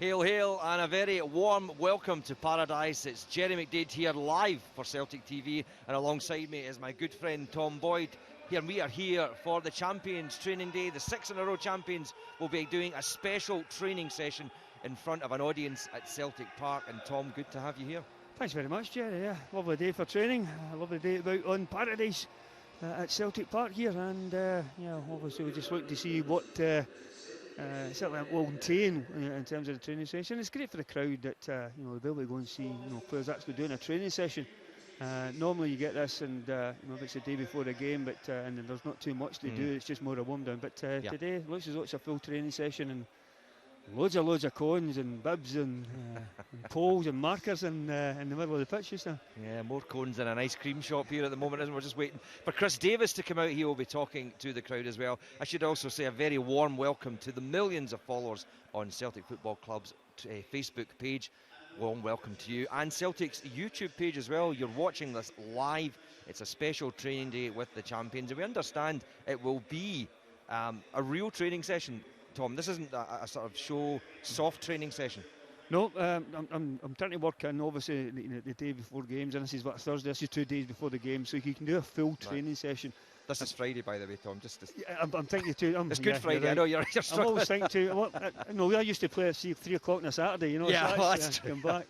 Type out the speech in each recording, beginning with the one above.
Hail, hail, and a very warm welcome to Paradise. It's Jerry McDade here live for Celtic TV, and alongside me is my good friend Tom Boyd. Here we are here for the Champions Training Day. The 6-in-a-row champions will be doing a special training session in front of an audience at Celtic Park. And Tom, good to have you here. Thanks very much, Jerry. Yeah, lovely day for training. A lovely day out on Paradise at Celtic Park here, and yeah, obviously we just look to see what certainly it will contain in terms of the training session. It's great for the crowd that they'll be able to go and see players actually doing a training session. Normally you get this, and if it's the day before the game, but and then there's not too much to do. It's just more a warm down. But today it looks as though it's a full training session, and loads of cones and bibs and poles and markers in the middle of the pitch just now. Yeah, more cones than an ice cream shop here at the moment, isn't it? We're just waiting for Chris Davis to come out. He will be talking to the crowd as well. I should also say a very warm welcome to the millions of followers on Celtic Football Club's Facebook page. Warm welcome to you, and Celtic's YouTube page as well. You're watching this live. It's a special training day with the champions, and we understand it will be a real training session. Tom, this isn't a sort of show soft training session. No, I'm trying to work in obviously the day before games, and this is Thursday. This is 2 days before the game, so you can do a full training session. This is Friday, by the way, Tom. Yeah, I'm thinking too. It's Good Friday. Right. I know you're struggling. I'm always thinking too. I used to play at 3 o'clock on a Saturday. Yeah, so that's true. Come back.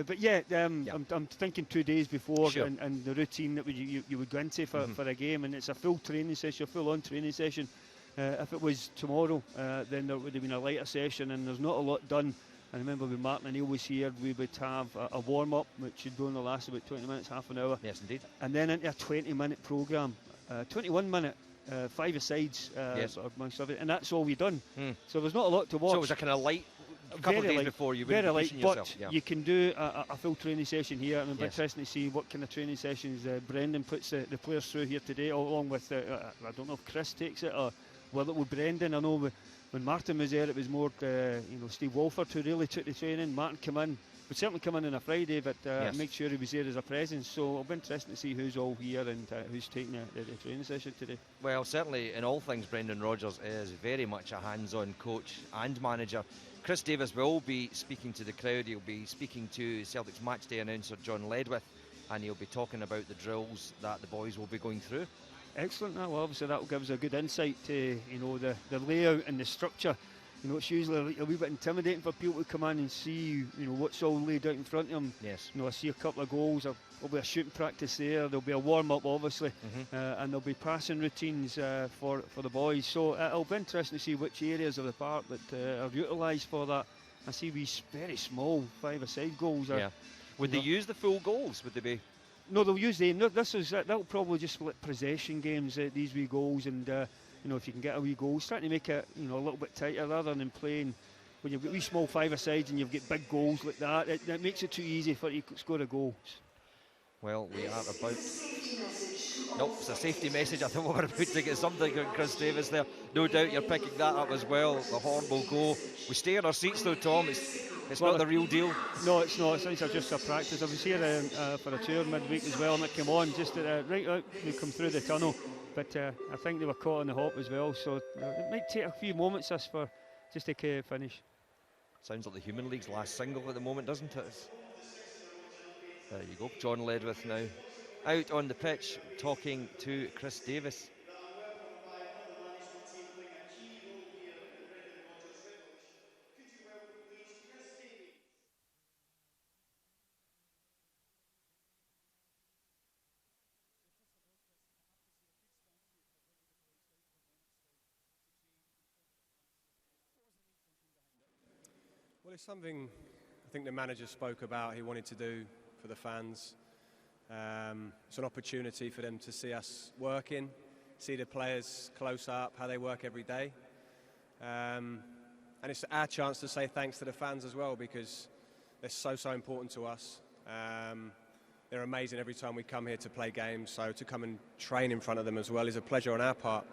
But yeah, I'm thinking 2 days before, sure. and the routine that you would go into for a game, and it's a full training session, a full-on training session. If it was tomorrow, then there would have been a lighter session, and there's not a lot done. I remember when Martin and Neil was here, we would have a warm-up, which would only last about 20 minutes, half an hour. Yes, indeed. And then into a 20-minute programme, 21-minute, 5-a-sides, yes. amongst everything, and that's all we've done. So there's not a lot to watch. So it was a kind of light, a couple of days before you would be pushing yourself. But you can do a full training session here, and it'll be interesting to see what kind of training sessions Brendan puts the players through here today, along with, I don't know if Chris takes it or whether it was Brendan. I know when Martin was there, it was more Steve Walford who really took the training. Martin came in, would certainly come in on a Friday, but make sure he was there as a presence. So it'll be interesting to see who's all here and who's taking the training session today. Well, certainly in all things, Brendan Rodgers is very much a hands-on coach and manager. Chris Davis will be speaking to the crowd. He'll be speaking to Celtic's matchday announcer John Ledwith, and he'll be talking about the drills that the boys will be going through. Excellent. Well, obviously that will give us a good insight to the layout and the structure. It's usually a wee bit intimidating for people to come in and see what's all laid out in front of them. Yes. I see a couple of goals. There'll be a shooting practice there. There'll be a warm up, obviously, and there'll be passing routines for the boys. So it'll be interesting to see which areas of the park that are utilised for that. I see these very small 5-a-side goals. Would they use the full goals? Would they be? No, they'll use them. That'll probably just split possession games, these wee goals, and if you can get a wee goal, starting to make it a little bit tighter rather than playing when you've got wee small 5-a-sides and you've got big goals like that. It makes it too easy for you to score a goal. Well, we are about. Nope, it's a safety message. I thought we were about to get something from Chris Davis there. No doubt you're picking that up as well. The horn will go. We stay in our seats though, Tom. It's not the real deal. No, it's not. It's just a practice. I was here for a tour midweek as well, and it came on just right out. We come through the tunnel, but I think they were caught on the hop as well. So it might take a few moments just to finish. Sounds like the Human League's last single at the moment, doesn't it? There you go. John Ledwith now out on the pitch talking to Chris Davis. Well, it's something I think the manager spoke about he wanted to do for the fans. It's an opportunity for them to see us working, see the players close up, how they work every day. And it's our chance to say thanks to the fans as well, because they're so important to us. They're amazing every time we come here to play games, so to come and train in front of them as well is a pleasure on our part.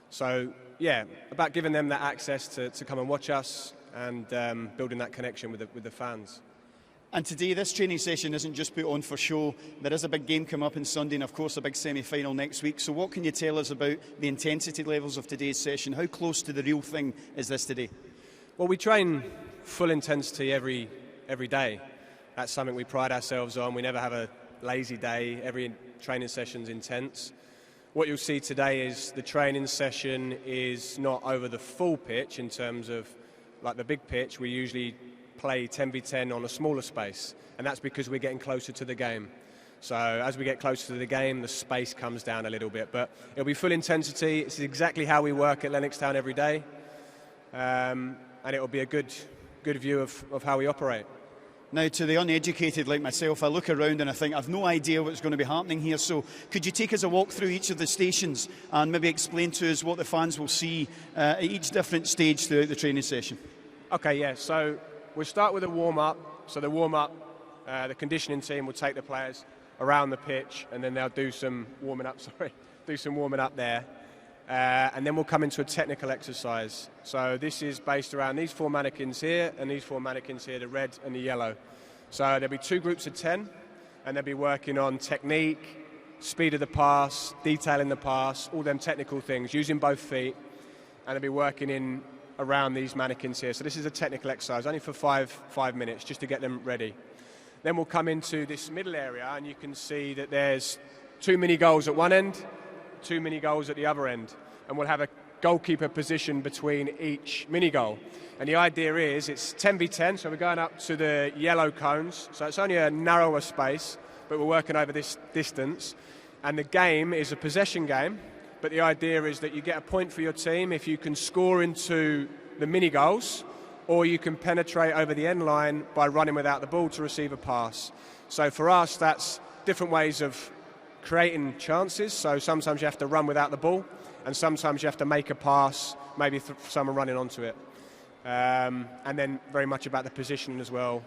So yeah, about giving them that access to come and watch us, and building that connection with the fans. And today, this training session isn't just put on for show. There is a big game coming up on Sunday, and of course a big semi-final next week. So what can you tell us about the intensity levels of today's session? How close to the real thing is this today? Well, we train full intensity every day. That's something we pride ourselves on. We never have a lazy day. Every training session's intense. What you'll see today is the training session is not over the full pitch in terms of like the big pitch. We usually play 10v10 on a smaller space, and that's because we're getting closer to the game. So as we get closer to the game, the space comes down a little bit, but it'll be full intensity. It's exactly how we work at Lennoxtown every day, and it'll be a good view of how we operate. Now, to the uneducated like myself, I look around and I think I've no idea what's going to be happening here. So could you take us a walk through each of the stations and maybe explain to us what the fans will see at each different stage throughout the training session? Okay, yeah. So we'll start with a warm-up. So the warm-up, the conditioning team will take the players around the pitch, and then they'll do some warming up. Do some warming up there, and then we'll come into a technical exercise. So this is based around these 4 mannequins here and these 4 mannequins here, the red and the yellow. So there'll be 2 groups of 10, and they'll be working on technique, speed of the pass, detailing the pass, all them technical things, using both feet, and they'll be working in around these mannequins here. So this is a technical exercise, only for five minutes, just to get them ready. Then we'll come into this middle area, and you can see that there's 2 mini goals at one end, 2 mini goals at the other end, and we'll have a goalkeeper position between each mini goal. And the idea is it's 10v10, so we're going up to the yellow cones, so it's only a narrower space, but we're working over this distance. And the game is a possession game, but the idea is that you get a point for your team if you can score into the mini goals, or you can penetrate over the end line by running without the ball to receive a pass. So for us, that's different ways of creating chances. So sometimes you have to run without the ball, and sometimes you have to make a pass, maybe someone running onto it. And then very much about the positioning as well,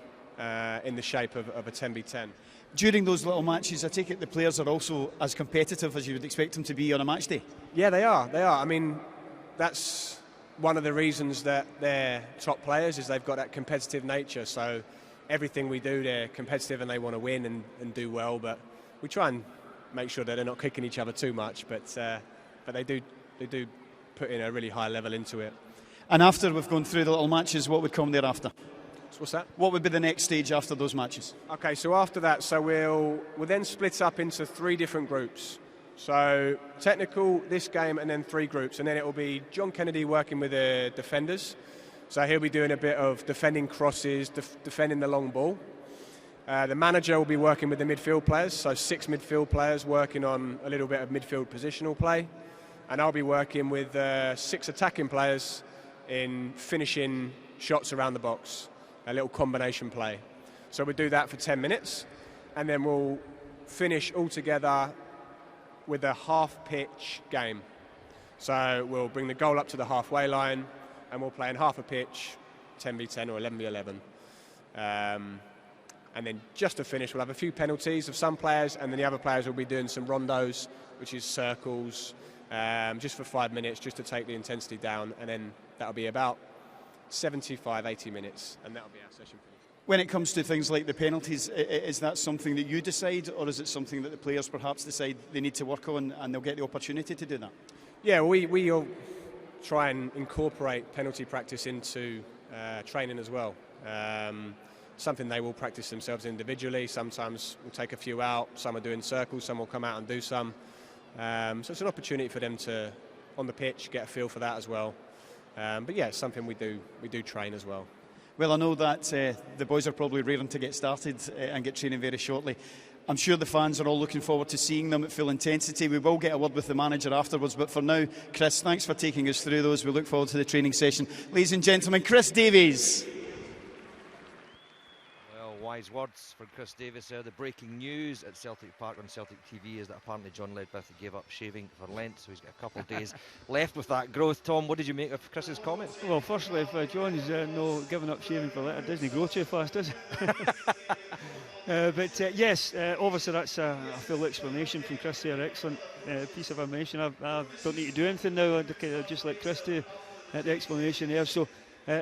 in the shape of a 10v10. During those little matches, I take it the players are also as competitive as you would expect them to be on a match day? Yeah, they are. I mean, that's one of the reasons that they're top players, is they've got that competitive nature. So everything we do, they're competitive and they want to win and do well. But we try and make sure that they're not kicking each other too much. But they do put in a really high level into it. And after we've gone through the little matches, what would come thereafter? So what's that? What would be the next stage after those matches? Okay, so after that, we'll then split up into 3 different groups. So technical, this game, and then 3 groups. And then it will be John Kennedy working with the defenders. So he'll be doing a bit of defending crosses, defending the long ball. The manager will be working with the midfield players. So 6 midfield players working on a little bit of midfield positional play. And I'll be working with 6 attacking players in finishing shots around the box, a little combination play. So we'll do that for 10 minutes. And then we'll finish all together with a half-pitch game. So we'll bring the goal up to the halfway line, and we'll play in half a pitch, 10v10 or 11v11. And then just to finish, we'll have a few penalties of some players, and then the other players will be doing some rondos, which is circles, just for 5 minutes, just to take the intensity down, and then that'll be about 75, 80 minutes, and that'll be our session. When it comes to things like the penalties, is that something that you decide, or is it something that the players perhaps decide they need to work on and they'll get the opportunity to do that? Yeah, we all try and incorporate penalty practice into training as well. Something they will practice themselves individually. Sometimes we'll take a few out, some are doing circles, some will come out and do some. So it's an opportunity for them to, on the pitch, get a feel for that as well. But yeah, it's something we do train as well. Well, I know that the boys are probably raring to get started and get training very shortly. I'm sure the fans are all looking forward to seeing them at full intensity. We will get a word with the manager afterwards, but for now, Chris, thanks for taking us through those. We look forward to the training session. Ladies and gentlemen, Chris Davies. Well, wise words for Chris Davies there. The breaking news at Celtic Park on Celtic TV is that apparently John Ledbetter gave up shaving for Lent, so he's got a couple of days left with that growth. Tom, what did you make of Chris's comments? Well, firstly, if John's no giving up shaving for Lent, it doesn't grow too fast, does it? But yes, obviously that's a full explanation from Chris there. Excellent piece of information. I don't need to do anything now. I'll just let Chris do the explanation there. So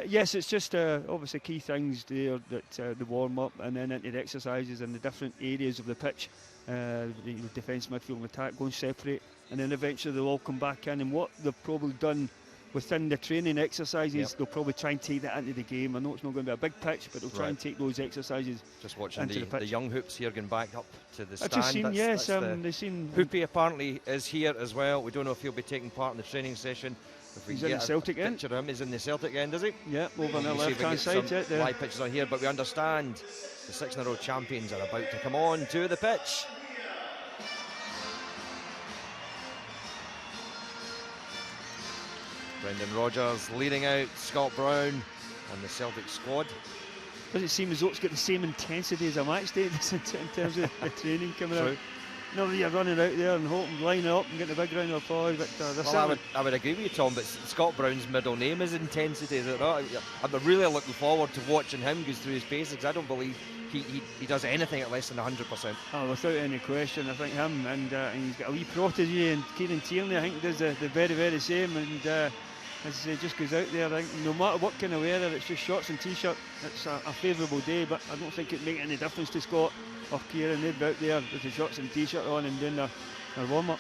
yes, it's just obviously key things there, that the warm-up and then into the exercises and the different areas of the pitch, defence, midfield and attack going separate, and then eventually they'll all come back in. And what they've probably done within the training exercises, they'll probably try and take that into the game. I know it's not going to be a big pitch, but they'll try and take those exercises. Just watching into the young hoops here going back up to the stand. I've just seen, they've seen. Hoopy apparently is here as well. We don't know if he'll be taking part in the training session. If we He's in the Celtic end. Picture of him, he's in the Celtic end, is he? Yeah, over on the left-hand side. Live pictures on here, but we understand the 6-in-a-row champions are about to come on to the pitch. Brendan Rodgers leading out Scott Brown and the Celtic squad. Doesn't seem as though it's got the same intensity as a match day in terms of the training coming out. No, you're running out there and hoping, lining up and getting a big round of applause. But I would agree with you, Tom, but Scott Brown's middle name is intensity, is it not? I'm really looking forward to watching him go through his paces, because I don't believe he does anything at less than 100%. Oh, without any question, I think him and he's got a wee protege, and Kieran Tierney, I think, does the very, very same. And as he just goes out there, I think no matter what kind of weather, it's just shorts and t-shirt, it's a favourable day, but I don't think it make any difference to Scott or Kieran. They'd be out there with the shorts and t-shirt on and doing their warm-up.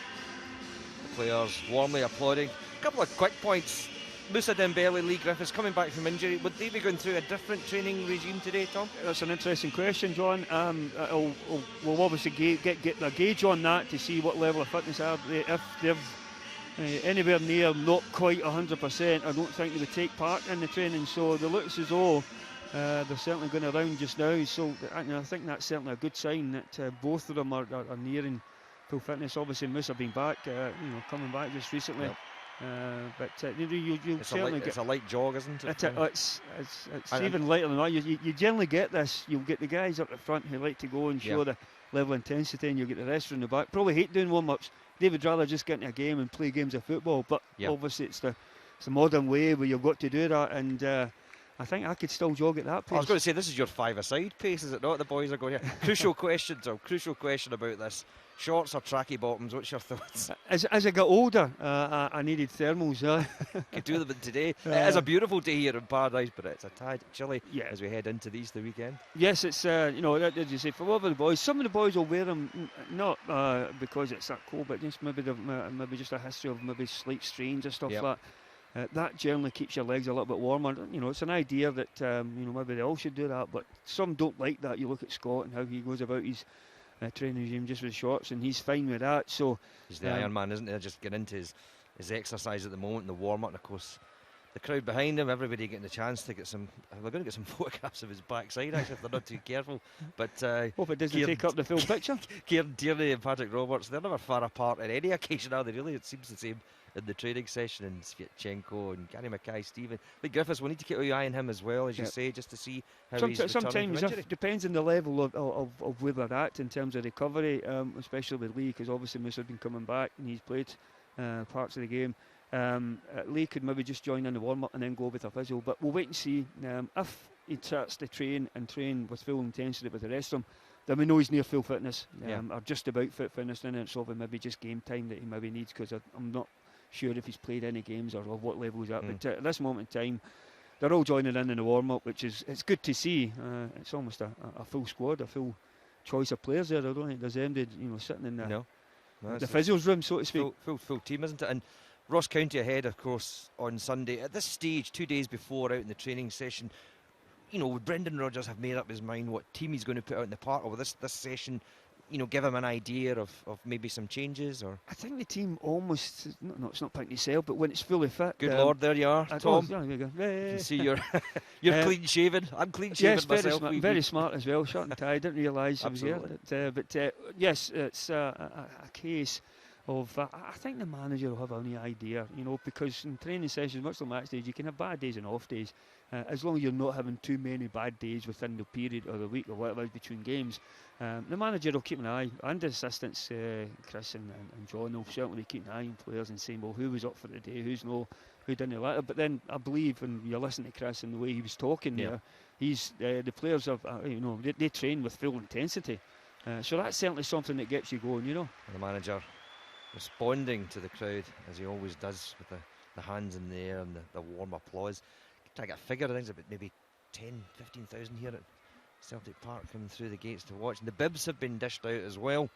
The players warmly applauding. A couple of quick points. Moussa Dembele, Lee Griffiths coming back from injury. Would they be going through a different training regime today, Tom? That's an interesting question, John. We'll obviously get a gauge on that to see what level of fitness are they. If they're anywhere near not quite 100%, I don't think they would take part in the training. So it looks as though they're certainly going around just now. So I think that's certainly a good sign that both of them are nearing full fitness. Obviously, Moussa being back, coming back just recently. Yep. But you'll certainly get. It's a light jog, isn't it? It's even lighter than that. You generally get this. You'll get the guys up the front who like to go and show the level of intensity, and you'll get the rest from the back. Probably hate doing warm-ups. They would rather just get into a game and play games of football. But obviously, it's the modern way where you've got to do that. And I think I could still jog at that pace. I was going to say, this is your five-a-side pace, is it not? The boys are going here. Crucial question, Tom. Crucial question about this. Shorts or tracky bottoms? What's your thoughts? As I got older, I needed thermals. Could do them today. It is a beautiful day here in Paradise, but it's a tad chilly as we head into the Easter weekend. Yes, it's as you say, for a lot of the boys. Some of the boys will wear them not because it's that cold, but just maybe just a history of maybe slight strains or stuff like that. That generally keeps your legs a little bit warmer. It's an idea that maybe they all should do that, but some don't like that. You look at Scott and how he goes about his training regime just with shorts, and he's fine with that. So he's the Iron Man, isn't he? Just getting into his exercise at the moment, and the warm up, and of course the crowd behind him, everybody getting a chance to get some. We're going to get some photographs of his backside, actually, if they're not too careful. But hope it doesn't take up the full picture. Kieran Tierney and Patrick Roberts, they're never far apart on any occasion, are they? Really, it seems the same in the training session. And Sviatchenko and Gary Mackay-Stephen, Lee Griffiths. We need to keep an eye on him as well, as you say, just to see how he's sometimes it depends on the level of where they're at in terms of recovery, especially with Lee, because obviously Moussa has been coming back and he's played parts of the game. Lee could maybe just join in the warm-up and then go with a physio, but we'll wait and see. If he starts to train with full intensity with the rest of them, then we know he's near full fitness, or just about fitness, and it's over maybe just game time that he maybe needs, because I'm not sure if he's played any games or what level he's at. But at this moment in time, they're all joining in the warm-up, which is it's good to see. It's almost a full squad, a full choice of players there. I don't think there's anybody sitting in the physio's room, so to speak. Full team, isn't it? And Ross County ahead, of course, on Sunday. At this stage, 2 days before out in the training session, would Brendan Rodgers have made up his mind what team he's going to put out in the park, or will this session give him an idea of maybe some changes? Or I think the team almost, no, it's not picking itself, but when it's fully fit. Good Lord, there you are, Tom. There you go. You can see you're clean shaven. I'm clean shaven myself. Very smart as well, shirt and tie. I didn't realise he was here. But yes, it's a case of I think the manager will have any idea, because in training sessions, much like match days, you can have bad days and off days. As long as you're not having too many bad days within the period or the week or whatever between games, the manager will keep an eye, and the assistants, Chris and John, will certainly be keeping an eye on players and saying, well, who was up for the day, who didn't like it. But then I believe, and you're listening to Chris and the way he was talking there, the players have, they train with full intensity. So that's certainly something that gets you going, And the manager responding to the crowd, as he always does, with the hands in the air and the warm applause. Try to get a figure, I think it's about maybe 15,000 here at Celtic Park coming through the gates to watch. And the bibs have been dished out as well. You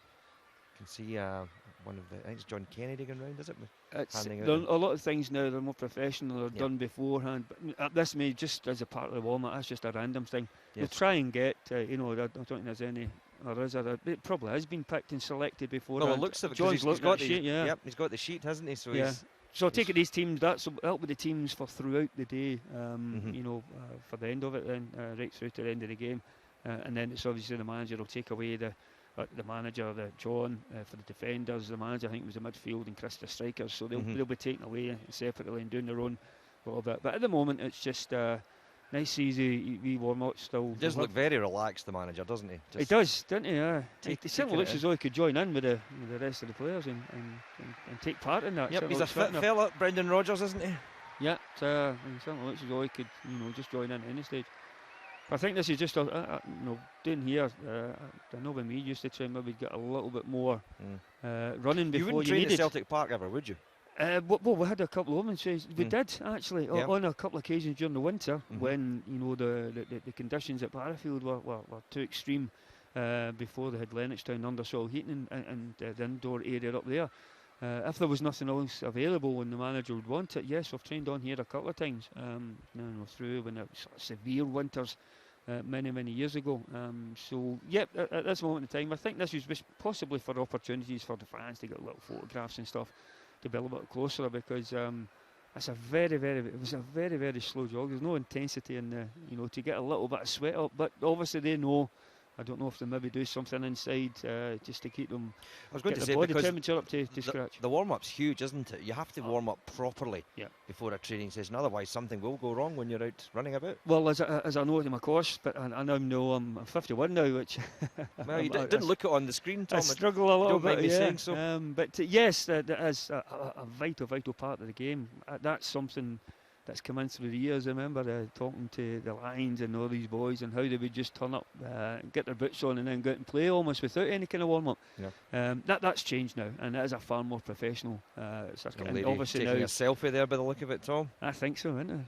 can see one of I think it's John Kennedy going round, is it? handing there out. are a lot of things now. They're more professional. They're done beforehand. But this may just as a part of the warm-up. That's just a random thing. We'll try and get. I don't think there's any. Or is there? It probably has been picked and selected before. Well, it looks of it. John's He's got the sheet, Yep, he's got the sheet, hasn't he? So he's. So I take it these teams. That's help with the teams for throughout the day. For the end of it, then right through to the end of the game, and then it's obviously the manager will take away the manager, John, for the defenders. The manager, I think, was the midfield, and Chris the strikers. So they'll be taken away separately and doing their own little bit. But at the moment, it's just nice, easy wee warm up. Still, He does look very relaxed, the manager, doesn't he? He does, doesn't he? He certainly taking looks it as though he could join in with the rest of the players and take part in that. Yep, he's a fit fella, Brendan Rodgers, isn't he? Yeah, he certainly looks as though he could, just join in at any stage. I think this is just doing here. I know when we used to train, maybe get a little bit more running before you wouldn't train at Celtic Park ever, would you? Well, we had a couple of moments. We did actually on a couple of occasions during the winter when the conditions at Barrowfield were too extreme before they had Lennoxtown under soil heating and the indoor area up there. If there was nothing else available and the manager would want it, yes, we've trained on here a couple of times. Through when it was sort of severe winters many years ago. At this moment in time, I think this was possibly for opportunities for the fans to get little photographs and stuff to be a little bit closer, because it's it was a very slow jog. There's no intensity in the to get a little bit of sweat up, but obviously they know. I don't know if they maybe do something inside just to keep them. I was going to the say, body because temperature up to scratch. The warm-up's huge, isn't it? You have to warm up properly before a training session. Otherwise, something will go wrong when you're out running about. Well, as I know in my course, but I now know I'm 51 now, which. Well, you didn't look it on the screen, Tom. I struggle a little bit. Don't mind me saying so. But yes, that is a vital part of the game. That's something that's come in through the years. I remember talking to the Lions and all these boys and how they would just turn up, get their boots on and then go out and play almost without any kind of warm-up. That's changed now, and it is a far more professional circuit. And obviously taking now, a selfie there by the look of it, Tom. I think so, isn't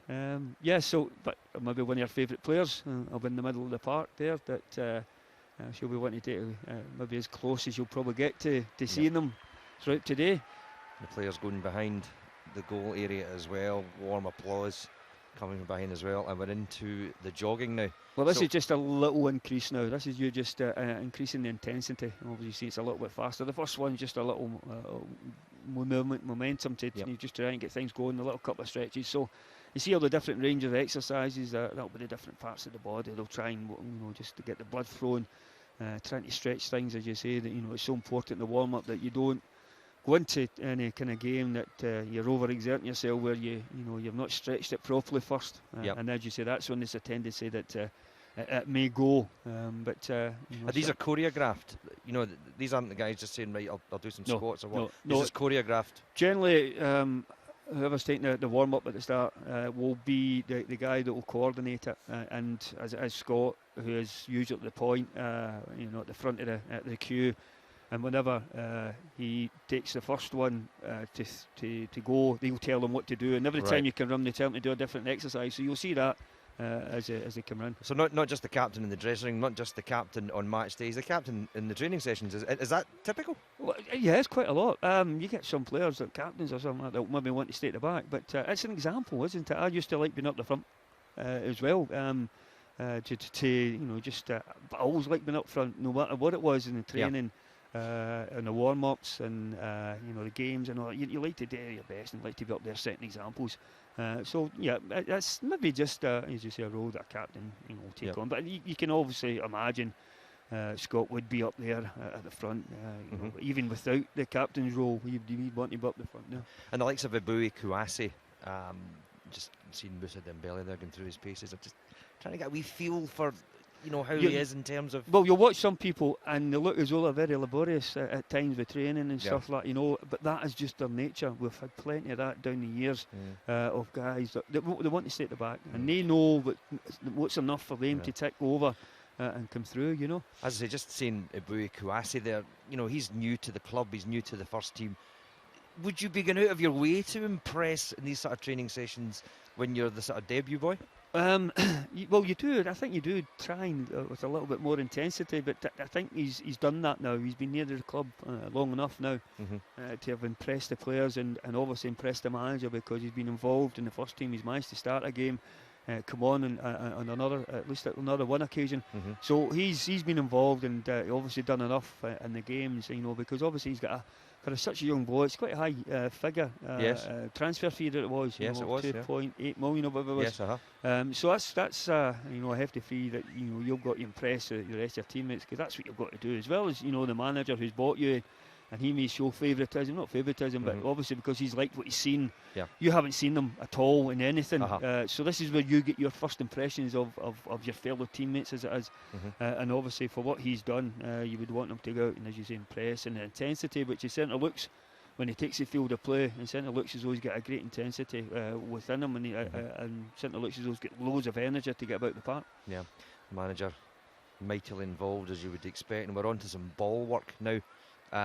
it? But maybe one of your favourite players up in the middle of the park there that she'll be wanting to take maybe as close as you'll probably get to seeing them throughout today. The players going behind the goal area as well, warm applause coming behind as well, and we're into the jogging now. Well, this is just a little increase now. This is you just increasing the intensity. Obviously, it's a little bit faster. The first one's just a little momentum to just try and get things going, a little couple of stretches. So you see all the different range of exercises. That'll be the different parts of the body. They'll try and just to get the blood flowing, trying to stretch things, as you say. That it's so important in the warm up that you don't go into any kind of game that you're overexerting yourself where you've not stretched it properly first, and as you say, that's when there's a tendency that it may go. These are choreographed. These aren't the guys just saying, right, I'll do some squats or what. This is choreographed. Generally, whoever's taking the warm up at the start will be the guy that will coordinate it, and as Scott, who is usually at the point, at the front of the queue. And whenever he takes the first one to go, they'll tell them what to do. And every time you can run, they tell them to do a different exercise. So you'll see that as they come in. So not just the captain in the dressing room, not just the captain on match days, the captain in the training sessions. Is that typical? Well, yeah, it's quite a lot. You get some players that captains or something like that maybe want to stay at the back. But it's an example, isn't it? I used to like being up the front as well. I always like being up front, no matter what it was in the training. And the warm-ups and the games and all that. You like to do your best and like to be up there setting examples. That's maybe just as you say, a role that a captain take on. But you can obviously imagine Scott would be up there at the front, even without the captain's role. You'd want him up the front now. And the likes of Eboué Kouassi, just seeing Moussa Dembele there going through his paces. I'm just trying to get a wee feel for how he is in terms of. Well, you'll watch some people and they look as though they're very laborious at times with training and stuff like but that is just their nature. We've had plenty of that down the years of guys that they want to stay at the back and they know what's enough for them to tick over and come through. As I say, just seeing Eboué Kouassi there, he's new to the club, he's new to the first team. Would you be going out of your way to impress in these sort of training sessions when you're the sort of debut boy? Well, you do. I think you do try with a little bit more intensity, but I think he's done that now. He's been near the club long enough now to have impressed the players and obviously impressed the manager, because he's been involved in the first team. He's managed to start a game, come on another, at least at another one occasion. So he's been involved and obviously done enough in the games, because obviously he's got for such a young boy, it's quite a high figure. Yes. Transfer fee that it was. Yes, it was. 2.8 million or whatever it was. Yes, So that's a hefty fee that you've got to impress the rest of your teammates, because that's what you've got to do, as well as the manager who's bought you. And he may show favouritism, not favouritism, but obviously because he's liked what he's seen. Yeah. You haven't seen them at all in anything. So this is where you get your first impressions of your fellow teammates, as it is. And obviously for what he's done, you would want him to go out and, as you say, impress, and the intensity, which he certainly looks, when he takes the field of play, and certainly looks as though he's got a great intensity within him, and certainly looks as though he's got loads of energy to get about the park. Yeah, manager mightily involved, as you would expect, and we're on to some ball work now.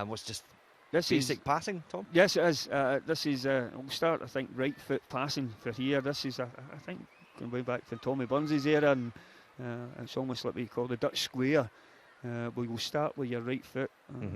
What's just basic passing, Tom? Yes, it is. This is we'll start, I think, right foot passing for here. This is, I think, going way back from Tommy Burns' era, and it's almost like we call the Dutch square. We will start with your right foot.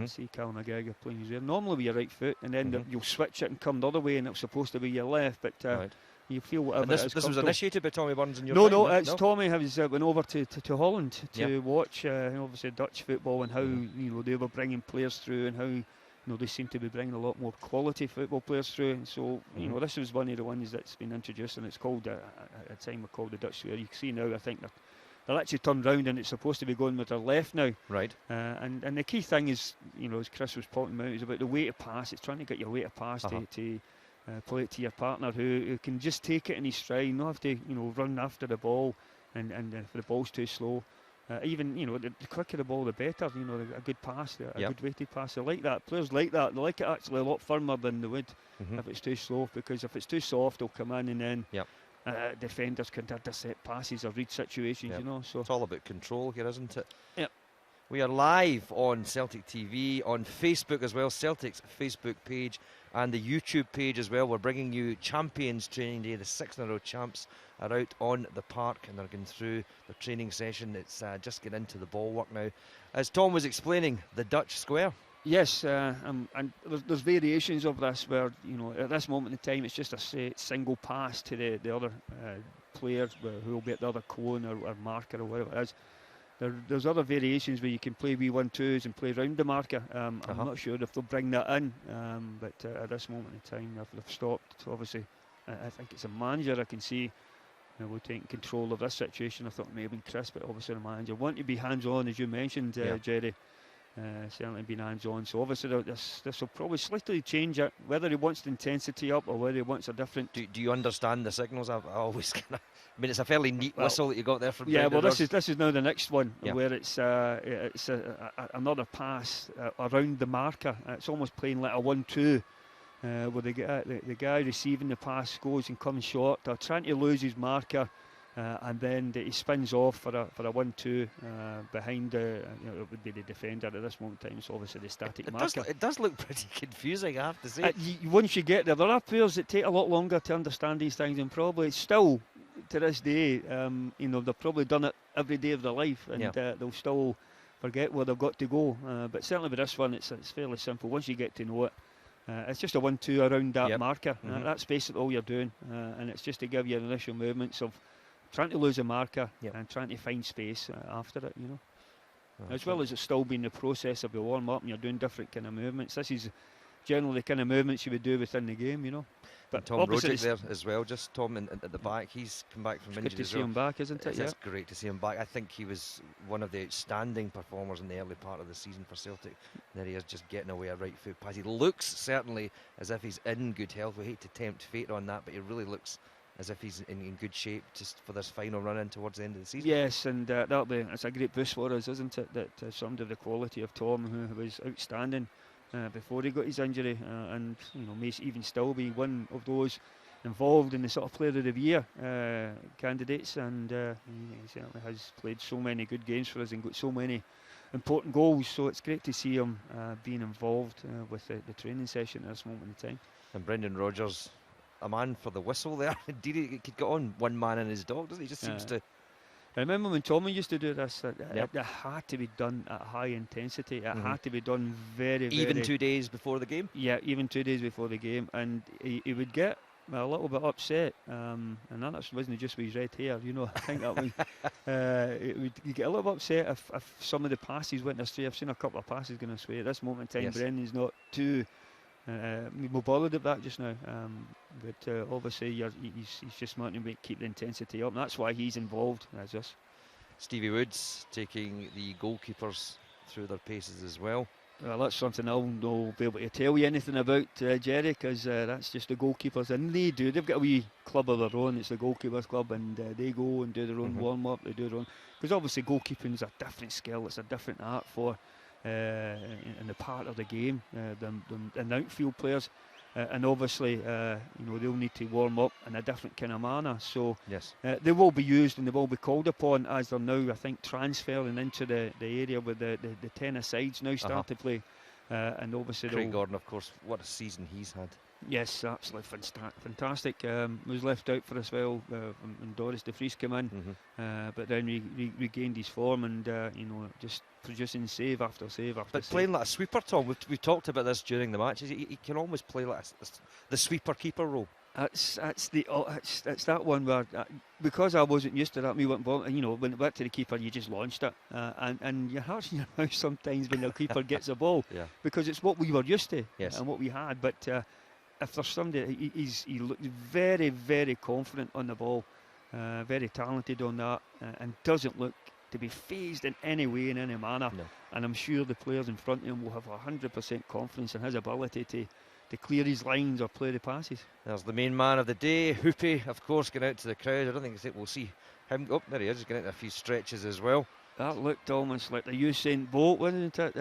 See Cal McGregor playing his there. Normally with your right foot, and then you'll switch it and come the other way, and it's supposed to be your left, but you feel whatever. And this was initiated by Tommy Burns in your time? No, it's Tommy has went over to Holland to watch obviously Dutch football, and how they were bringing players through, and how they seem to be bringing a lot more quality football players through. And so this was one of the ones that's been introduced, and it's called at a time we called the Dutch square. You can see now, I think they're actually turned round, and it's supposed to be going with their left now. Right. And the key thing is, as Chris was pointing out, is about the weight of pass. It's trying to get your weight of pass to play it to your partner who can just take it in his stride, not have to run after the ball, and if the ball's too slow, even the quicker the ball the better. A good pass, a good weighted pass. They like that. Players like that. They like it actually a lot firmer than they would if it's too slow, because if it's too soft, they'll come in and then defenders can intercept passes or read situations. So it's all about control here, isn't it? Yep. We are live on Celtic TV, on Facebook as well, Celtic's Facebook page and the YouTube page as well. We're bringing you Champions Training Day. The 6 in a row champs are out on the park and they're going through the training session. It's just getting into the ball work now. As Tom was explaining, the Dutch square. Yes, and there's variations of this where, at this moment in time, it's just a single pass to the other player who will be at the other cone or marker or whatever it is. There's other variations where you can play wee 1-2s and play round the marker. I'm not sure if they'll bring that in, but at this moment in time, they've stopped. So obviously, I think it's a manager I can see will take control of this situation. I thought it may have been Chris, but obviously the manager want to be hands-on, as you mentioned, Jerry. Certainly been hands-on. So obviously this will probably slightly change it, whether he wants the intensity up or whether he wants a different. Do you understand the signals? I always kind of. I mean, it's a fairly neat whistle that you got there from. Yeah, well, this is now the next one where it's another pass around the marker. It's almost playing like a 1-2, where the guy receiving the pass goes and comes short. They're trying to lose his marker. And then he spins off for a 1-2 behind it would be the defender at this moment in time. So obviously the static marker. It does look pretty confusing, I have to say. Once you get there are players that take a lot longer to understand these things, and probably still to this day, they've probably done it every day of their life, and they'll still forget where they've got to go. But certainly with this one, it's fairly simple. Once you get to know it, it's just a 1-2 around that marker. That's basically all you're doing, and it's just to give you initial movements of trying to lose a marker and trying to find space after it, as well as it still being the process of the warm-up, and you're doing different kind of movements. This is generally the kind of movements you would do within the game, But and Tom Rogic there as well, just Tom at the back. He's come back from injury. Good to see him back, isn't it? It's great to see him back. I think he was one of the outstanding performers in the early part of the season for Celtic. There he is, just getting away a right foot pass. He looks certainly as if he's in good health. We hate to tempt fate on that, but he really looks as if he's in good shape just for this final run in towards the end of the season. Yes, and it's a great boost for us, isn't it? That somebody of the quality of Tom, who was outstanding before he got his injury, and may even still be one of those involved in the sort of Player of the Year candidates, and he certainly has played so many good games for us and got so many important goals. So it's great to see him being involved with the training session at this moment in time. And Brendan Rodgers a man for the whistle there. Indeed, he could get on one man and his dog, doesn't he? Just seems to. I remember when Tommy used to do this, Yep. it had to be done at high intensity. It had to be done very, Even very... 2 days before the game? Yeah, even 2 days before the game. And he would get a little bit upset. And that wasn't just with his red hair, you know. I think that was... he'd get a little bit upset if some of the passes went astray. I've seen a couple of passes going astray. At this moment in time, Yes. Brendan's not too... more bothered at that just now, but obviously he's just wanting to keep the intensity up, and that's why he's involved as us. Stevie Woods taking the goalkeepers through their paces as well. Well, that's something I'll not be able to tell you anything about, Jerry, because that's just the goalkeepers, and they've got a wee club of their own. It's the goalkeepers club, and they go and do their own warm up. They do their own, because obviously goalkeeping's a different skill. It's a different art for. In the part of the game, the outfield players, and obviously they'll need to warm up in a different kind of manner. So yes, they will be used and they will be called upon as they're now, I think, transferring into the area where the tennis sides now start to play. And obviously Craig Gordon, of course, what a season he's had. Yes, absolutely fantastic. Was left out for us well when Doris de Vries came in, but then he regained his form and just producing save after save after but save. Playing like a sweeper, Tom. We talked about this during the matches. He can almost play like the sweeper keeper role. That's that one where because I wasn't used to that, me went ball, when it went to the keeper, you just launched it, and your heart's in your mouth sometimes when the keeper gets the ball, because it's what we were used to and what we had, but. If there's somebody, he looks very, very confident on the ball, very talented on that, and doesn't look to be phased in any way, in any manner. No. And I'm sure the players in front of him will have 100% confidence in his ability to clear his lines or play the passes. There's the main man of the day, Hoopy, of course, going out to the crowd. I don't think we'll see him. Oh, there he is, getting out a few stretches as well. That looked almost like the Usain Bolt, wasn't it?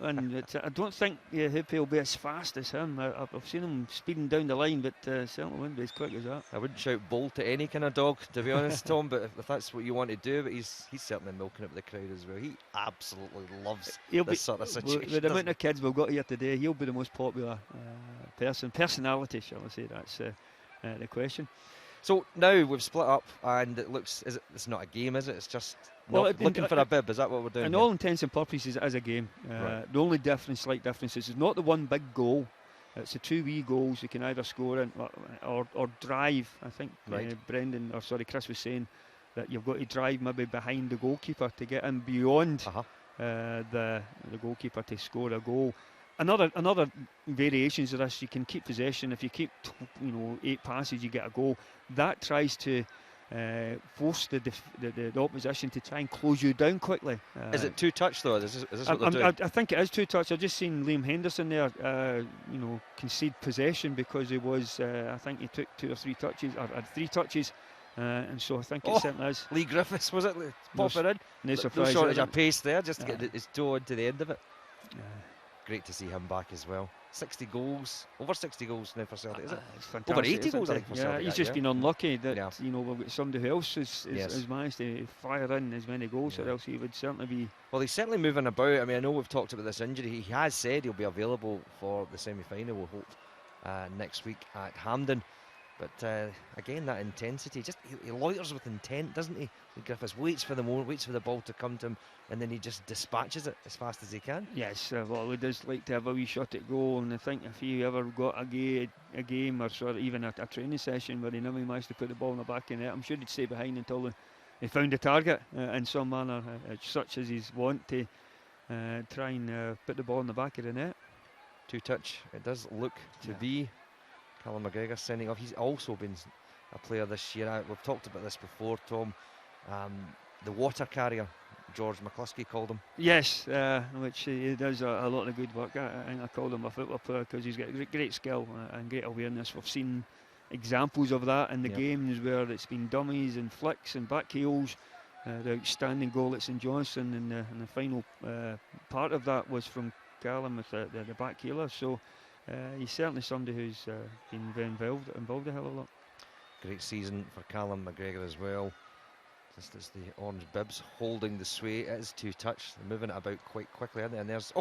And I don't think Hoopy will be as fast as him. I've seen him speeding down the line, but certainly wouldn't be as quick as that. I wouldn't shout Bolt at any kind of dog, to be honest, Tom, but if that's what you want to do, but he's certainly milking it with the crowd as well. He absolutely loves this sort of situation. With the amount of kids we've got here today, he'll be the most popular personality, shall I say. That's the question. So now we've split up, and it looks, it's not a game, is it? It's just looking for a bib. Is that what we're doing? In all intents and purposes, it is a game. Right. The only slight difference is it's not the one big goal. It's the 2 wee goals you can either score in or drive. I think Chris was saying that you've got to drive maybe behind the goalkeeper to get in beyond the goalkeeper to score a goal. Another variations of this, you can keep possession. If you keep 8 passes, you get a goal. That tries to force the opposition to try and close you down quickly. Is it 2-touch though? Is this what they're doing? I think it is 2-touch. I've just seen Liam Henderson there, concede possession because he was. I think he took 2 or 3 touches, or had 3 touches, and so I think it certainly is. Lee Griffiths, was it? Pop it in. No surprise. No shortage of pace there, just to get his toe into the end of it. Great to see him back as well. 60 goals, over 60 goals now for Celtic, is it? It's fantastic. Over 80 goals, I think, for Celtic. He's just been unlucky that we've got somebody else has managed to fire in as many goals, or else he would certainly be. Well, he's certainly moving about. I mean, I know we've talked about this injury. He has said he'll be available for the semi-final, we'll hope, next week at Hampden. But again, that intensity, he loiters with intent, doesn't he? Griffiths waits for the moment, waits for the ball to come to him, and then he just dispatches it as fast as he can. Yes, well, he does like to have a wee shot at goal, and I think if he ever got a game or sort of even a training session where he never managed to put the ball in the back of the net, I'm sure he'd stay behind until he found a target in some manner, such as he's want to try and put the ball in the back of the net. 2-touch, it does look to be. Callum McGregor sending off. He's also been a player this year. We've talked about this before, Tom. The water carrier, George McCluskey called him. Yes, which he does a lot of good work. I think I called him a football player because he's got great skill and great awareness. We've seen examples of that in the games where it's been dummies and flicks and back heels. The outstanding goal at St Johnstone, and the final part of that was from Callum with the back heeler. So he's certainly somebody who's been very involved a hell of a lot. Great season for Callum McGregor as well. Just as the orange bibs holding the sway. It is 2-touch. They're moving it about quite quickly, aren't they? And there's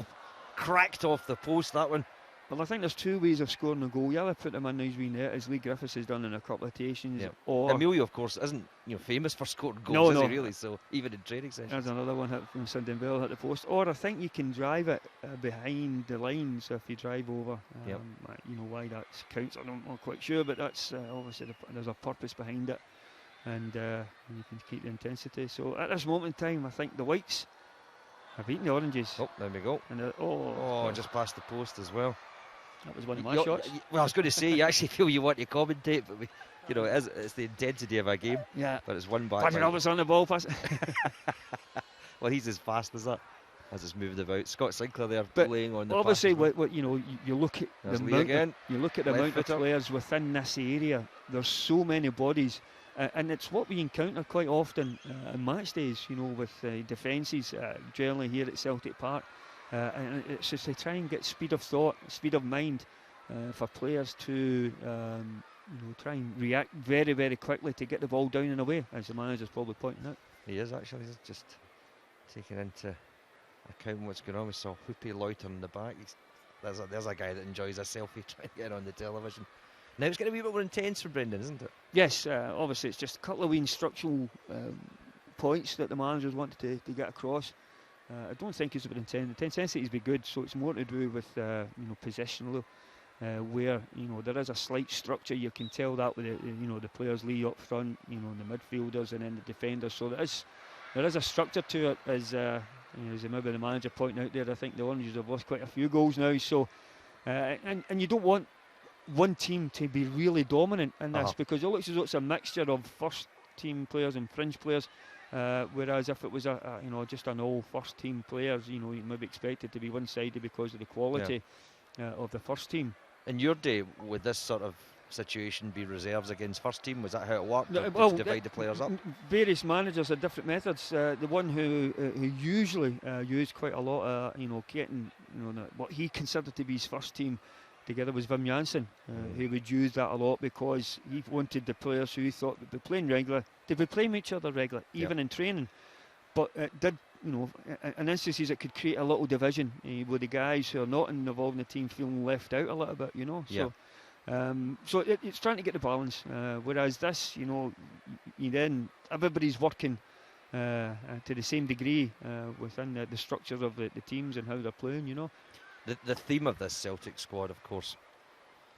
cracked off the post, that one. Well, I think there's two ways of scoring a goal. You either put them in these wee net, as Lee Griffiths has done on a couple of occasions, Yep. or Emilio, of course, isn't famous for scoring No, goals, is no. he really? So even in training sessions. there's another one hit from Sindembele hit the post. Or I think you can drive it behind the line. So if you drive over, Yep. you know why that counts. I'm not quite sure, but that's obviously there's a purpose behind it, and you can keep the intensity. So at this moment in time, I think the Whites have beaten the Oranges. Oh, there we go. And Oh, just past the post as well. that was one of my You're- shots. Well, I was going to say, you actually feel you want to commentate, but it's the intensity of a game. Yeah. But it's one back. Paddy Roberts on the ball pass. Well, he's as fast as that, as it's moved about. Scott Sinclair there But playing on the Obviously, pass as well. what you look at There's the Lee amount again. you look at the Left amount of footer. players within this area. There's so many bodies, and it's what we encounter quite often in match days. You know, with defences generally here at Celtic Park, and it's just to try and get speed of thought, speed of mind for players to try and react very, very quickly to get the ball down and away, as the manager's probably pointing out. He is actually. He's just taking into account what's going on. We saw Hoopy loitering in the back. There's a guy that enjoys a selfie trying to get on the television. Now it's going to be a bit more intense for Brendan, isn't it? Yes, obviously it's just a couple of wee instructional points that the managers wanted to get across. I don't think it's about intensity. The intensity has been good, so it's more to do with positional, where there is a slight structure. You can tell that with the players Lee up front, the midfielders and then the defenders. So there is a structure to it, as maybe the manager pointing out there. I think the Oranges have lost quite a few goals now, so and you don't want one team to be really dominant in this, because it looks as though it's a mixture of first team players and fringe players, whereas if it was just an all first team players, you maybe expected to be one-sided because of the quality of the first team. In your day, would this sort of situation be reserves against first team? Was that how it worked? No, to well, divide the players up? Various managers had different methods. The one who usually used quite a lot, getting what he considered to be his first team together was Wim Janssen. He would use that a lot because he wanted the players who he thought would be playing regular to be playing each other regular, even in training. But it did, in instances it could create a little division with the guys who are not involved in the team feeling left out a little bit, So, so it's trying to get the balance. Whereas this, then everybody's working to the same degree within the structure of the teams and how they're playing, The theme of this Celtic squad, of course,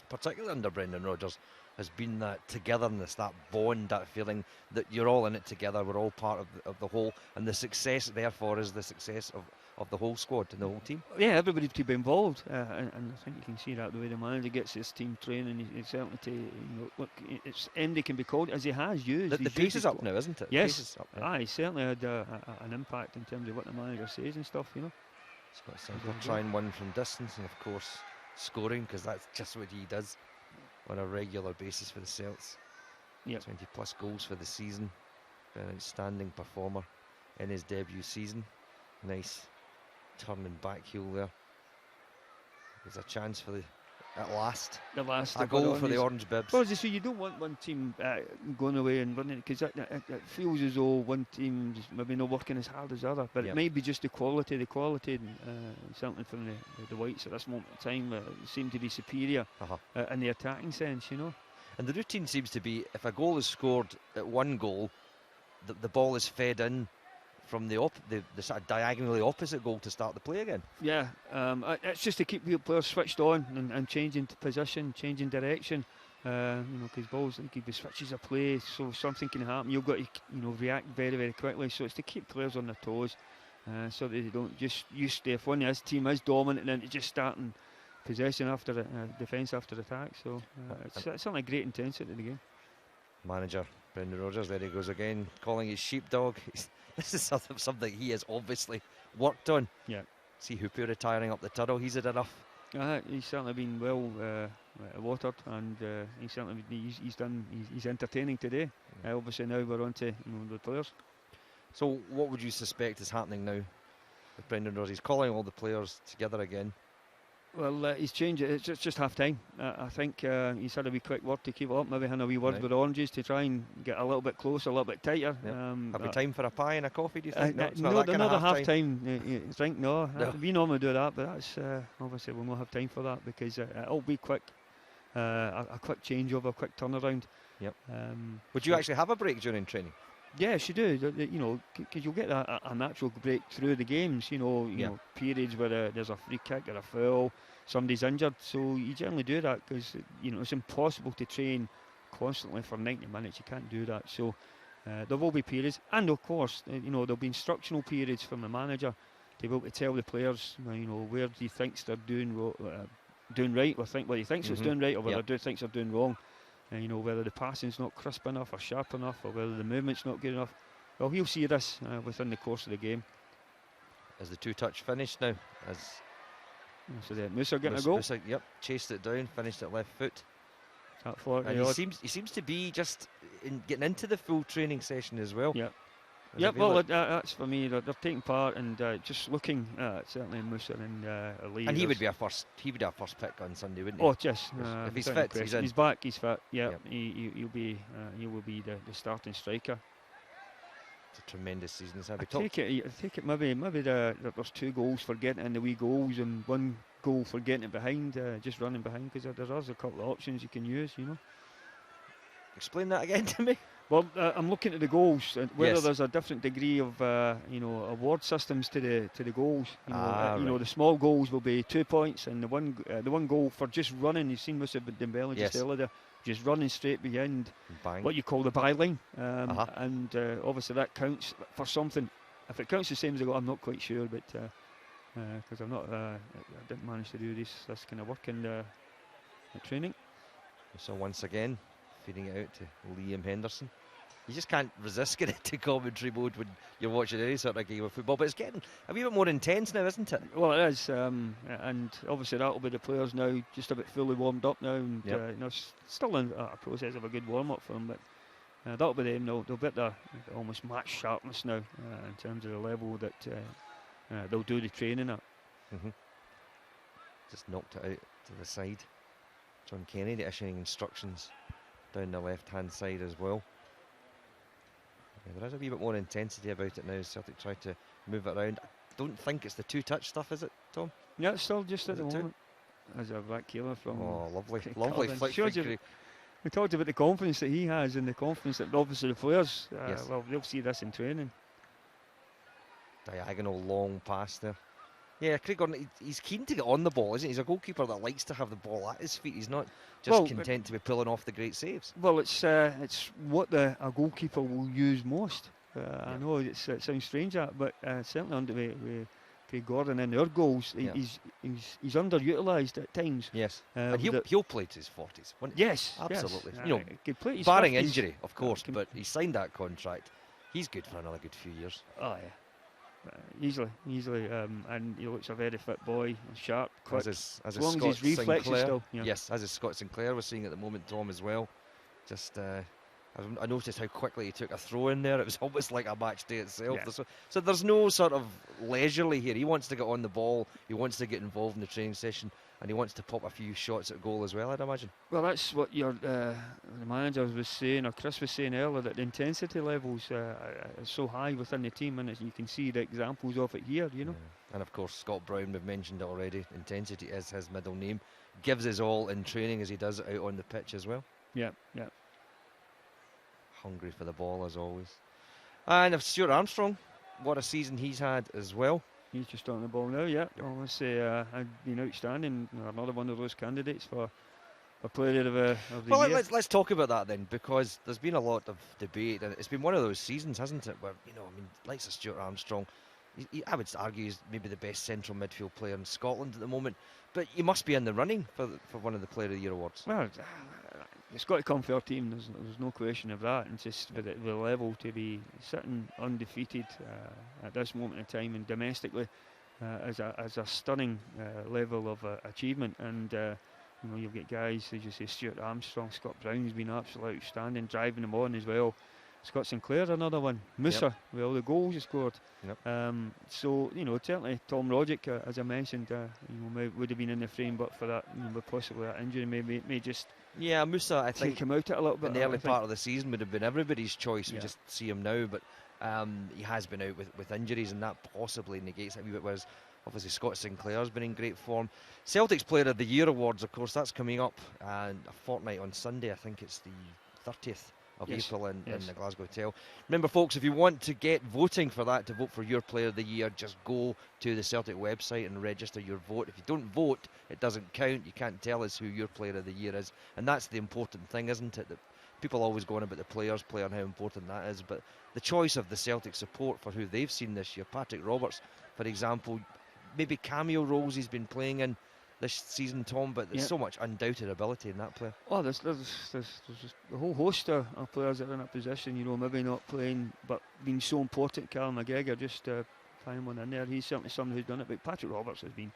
particularly under Brendan Rodgers, has been that togetherness, that bond, that feeling that you're all in it together, we're all part of the whole, and the success, therefore, is the success of the whole squad and the whole team. Yeah, everybody to be involved, and I think you can see that the way the manager gets his team training. It's certainly to look, it's MD can be called as he has used. The pace is up now, isn't it? Yes, the pace is up now. He certainly had an impact in terms of what the manager says and stuff. Scott Sinclair trying one from distance, and of course scoring, because that's just what he does on a regular basis for the Celts. 20 plus goals for the season. An outstanding performer in his debut season. Nice turning back heel there. There's a chance for a goal for the Orange Bibs. Well, as you don't want one team going away and running, because it feels as though one team's maybe not working as hard as the other, but it may be just the quality. Certainly from the Whites at this moment in time seem to be superior in the attacking sense, And the routine seems to be, if a goal is scored at one goal, the ball is fed in from the sort of diagonally opposite goal to start the play again. Yeah, it's just to keep the players switched on and changing position, changing direction. Because balls, like, if he switches a play, so something can happen. You've got to react very, very quickly. So it's to keep players on their toes, so that they don't just used to, if one of his team is dominant, then it's just starting possession after defence after attack. So it's certainly a great intensity in the game. Manager Brendan Rodgers, there he goes again, calling his sheepdog. This is something he has obviously worked on. Yeah. See Hooper retiring up the tunnel, he's had enough. He's certainly been well watered, and he's entertaining today. Obviously now we're on to the players. So what would you suspect is happening now with Brendan Rodgers? He's calling all the players together again. Well, he's changed it. It's just half time. I think he's had a wee quick word to keep it up. Maybe had a wee word Right. with Oranges to try and get a little bit closer, a little bit tighter. Yep. Have we time for a pie and a coffee, do you think? It's No, that kind not of a half time drink. No, No. we normally do that, but that's obviously we'll not have time for that because it'll be quick. A quick changeover, a quick turnaround. Yep. Would you actually have a break during training? Yes, you do. You know, because you'll get a natural break through the games. You know, periods where there's a free kick or a foul, somebody's injured. So you generally do that because it's impossible to train constantly for 90 minutes. You can't do that. So there will be periods, and of course, there'll be instructional periods from the manager to be able to tell the players, where he thinks they're doing right, or what he thinks is doing right, or whether he thinks they're doing wrong. Whether the passing's not crisp enough or sharp enough, or whether the movement's not good enough. Well, he'll see this within the course of the game. Is the two-touch finished now? So the Musa getting a goal. Musa, chased it down, finished it left foot. At 40 and he seems to be just getting into the full training session as well. Yeah. Well, that's for me. They're taking part and just looking certainly Musa and Lee. And he would be a first pick on Sunday, wouldn't he? Oh, just if he's fit, he's in. He's back. He's fit. Yeah, he will be the starting striker. It's a tremendous season. I take it. Maybe there's 2 goals for getting in the wee goals and 1 goal for getting it behind, just running behind, because there's a couple of options you can use. Explain that again to me. Well, I'm looking at the goals, whether Yes. there's a different degree of award systems to the goals. Right. The small goals will be 2 points, and the one goal for just running. You've seen Musa Dembele just earlier, just running straight behind Bang. what you call the byline, and obviously that counts for something. If it counts the same as a goal, I'm not quite sure, but because I didn't manage to do this kind of work in training. So once again, feeding it out to Liam Henderson. You just can't resist getting into commentary mode when you're watching any sort of game of football, but it's getting a wee bit more intense now, isn't it? Well, it is, and obviously that'll be the players now just a bit fully warmed up now, and still in a process of a good warm-up for them, but that'll be them. They'll be at their almost match sharpness now in terms of the level that they'll do the training at. Just knocked it out to the side. John Kennedy issuing instructions down the left-hand side as well. There is a wee bit more intensity about it now as Celtic try to move it around. I don't think it's the two-touch stuff, is it, Tom? Yeah, it's still just at the moment. Two? As a back killer from... Oh, lovely flick. We talked about the confidence that he has and the confidence that obviously the players, well, they'll see this in training. Diagonal long pass there. Yeah, Craig Gordon, he's keen to get on the ball, isn't he? He's a goalkeeper that likes to have the ball at his feet. He's not just content to be pulling off the great saves. Well, it's what a goalkeeper will use most. I know it sounds strange, but certainly under with Craig Gordon and their goals, he's underutilised at times. Yes, and he'll play to his 40s. Yes, absolutely. Yes. Barring injury, of course, but he signed that contract. He's good for another good few years. Oh yeah. Easily, and he looks a very fit boy, sharp, quick. As long as his reflexes still. Yeah. Yes, as is Scott Sinclair we're seeing at the moment, Tom, as well. Just, I noticed how quickly he took a throw in there. It was almost like a match day itself. Yeah. So there's no sort of leisurely here. He wants to get on the ball. He wants to get involved in the training session. And he wants to pop a few shots at goal as well, I'd imagine. Well, that's what the manager was saying, or Chris was saying earlier, that the intensity levels are so high within the team, and you can see the examples of it here, Yeah. And of course, Scott Brown, we've mentioned it already. Intensity is his middle name. Gives his all in training as he does it out on the pitch as well. Yeah. Hungry for the ball as always. And if Stuart Armstrong, what a season he's had as well. He's just on the ball now, yeah. I must say, had been outstanding. Another one of those candidates for player of the year. Let's talk about that then, because there's been a lot of debate, and it's been one of those seasons, hasn't it, where likes of Stuart Armstrong, I would argue he's maybe the best central midfield player in Scotland at the moment, but you must be in the running for one of the Player of the Year awards. Well, it's got to come for our team. There's no question of that. And just with the level to be sitting undefeated at this moment in time and domestically as a stunning level of achievement. And you've got guys, as you say, Stuart Armstrong, Scott Brown's been absolutely outstanding, driving them on as well. Scott Sinclair's another one. Musa with all the goals he scored. Yep. So certainly Tom Rogic, as I mentioned, would have been in the frame, but for that, but possibly that injury may just Musa, I think, take him out a little bit. in the early part of the season would have been everybody's choice. We just see him now, but he has been out with injuries, and that possibly negates it a wee bit. Whereas obviously Scott Sinclair's been in great form. Celtic's Player of the Year awards, of course, that's coming up, and a fortnight on Sunday. I think it's the 30th of April in the Glasgow Hotel. Remember, folks, if you want to get voting for that, to vote for your Player of the Year, just go to the Celtic website and register your vote. If you don't vote, it doesn't count. You can't tell us who your Player of the Year is, and that's the important thing, isn't it? That people always go on about the players play and how important that is, but the choice of the Celtic support for who they've seen this year. Patrick Roberts, for example, maybe cameo roles he's been playing in this season, Tom, but there's so much undoubted ability in that player. Oh, there's just a whole host of players that are in that position, maybe not playing, but being so important. Callum McGregor, just find one in there. He's certainly somebody who's done it, but Patrick Roberts has been,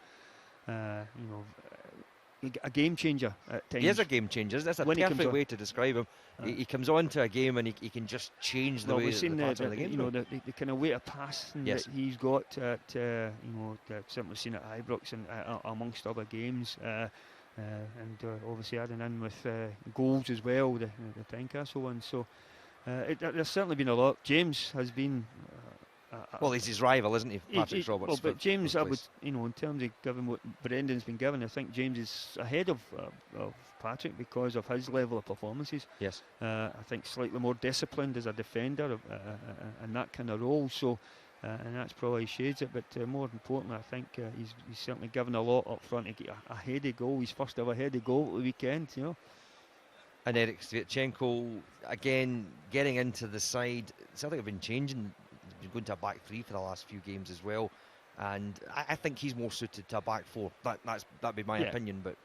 a game changer at times. He is a game changer. That's a perfect way to describe him. He comes on to a game and he can just change the way we've seen the pattern of the game. The kind of weight of passing that he's got at, certainly seen at Ibrox and amongst other games, and obviously adding in with goals as well, the Tynecastle one. So there's certainly been a lot. James has been. Well, he's his rival, isn't he, Patrick Roberts? Well, but James, I would, in terms of given what Brendan's been given, I think James is ahead of Patrick because of his level of performances. Yes. I think slightly more disciplined as a defender in that kind of role. So, and that's probably shades it. But more importantly, I think he's certainly given a lot up front to get a heady goal. His first ever heady goal at the weekend. And Eric Sviatchenko again getting into the side. Celtic have been changing. Been going to a back three for the last few games as well, and I think he's more suited to a back four. That'd be my opinion. But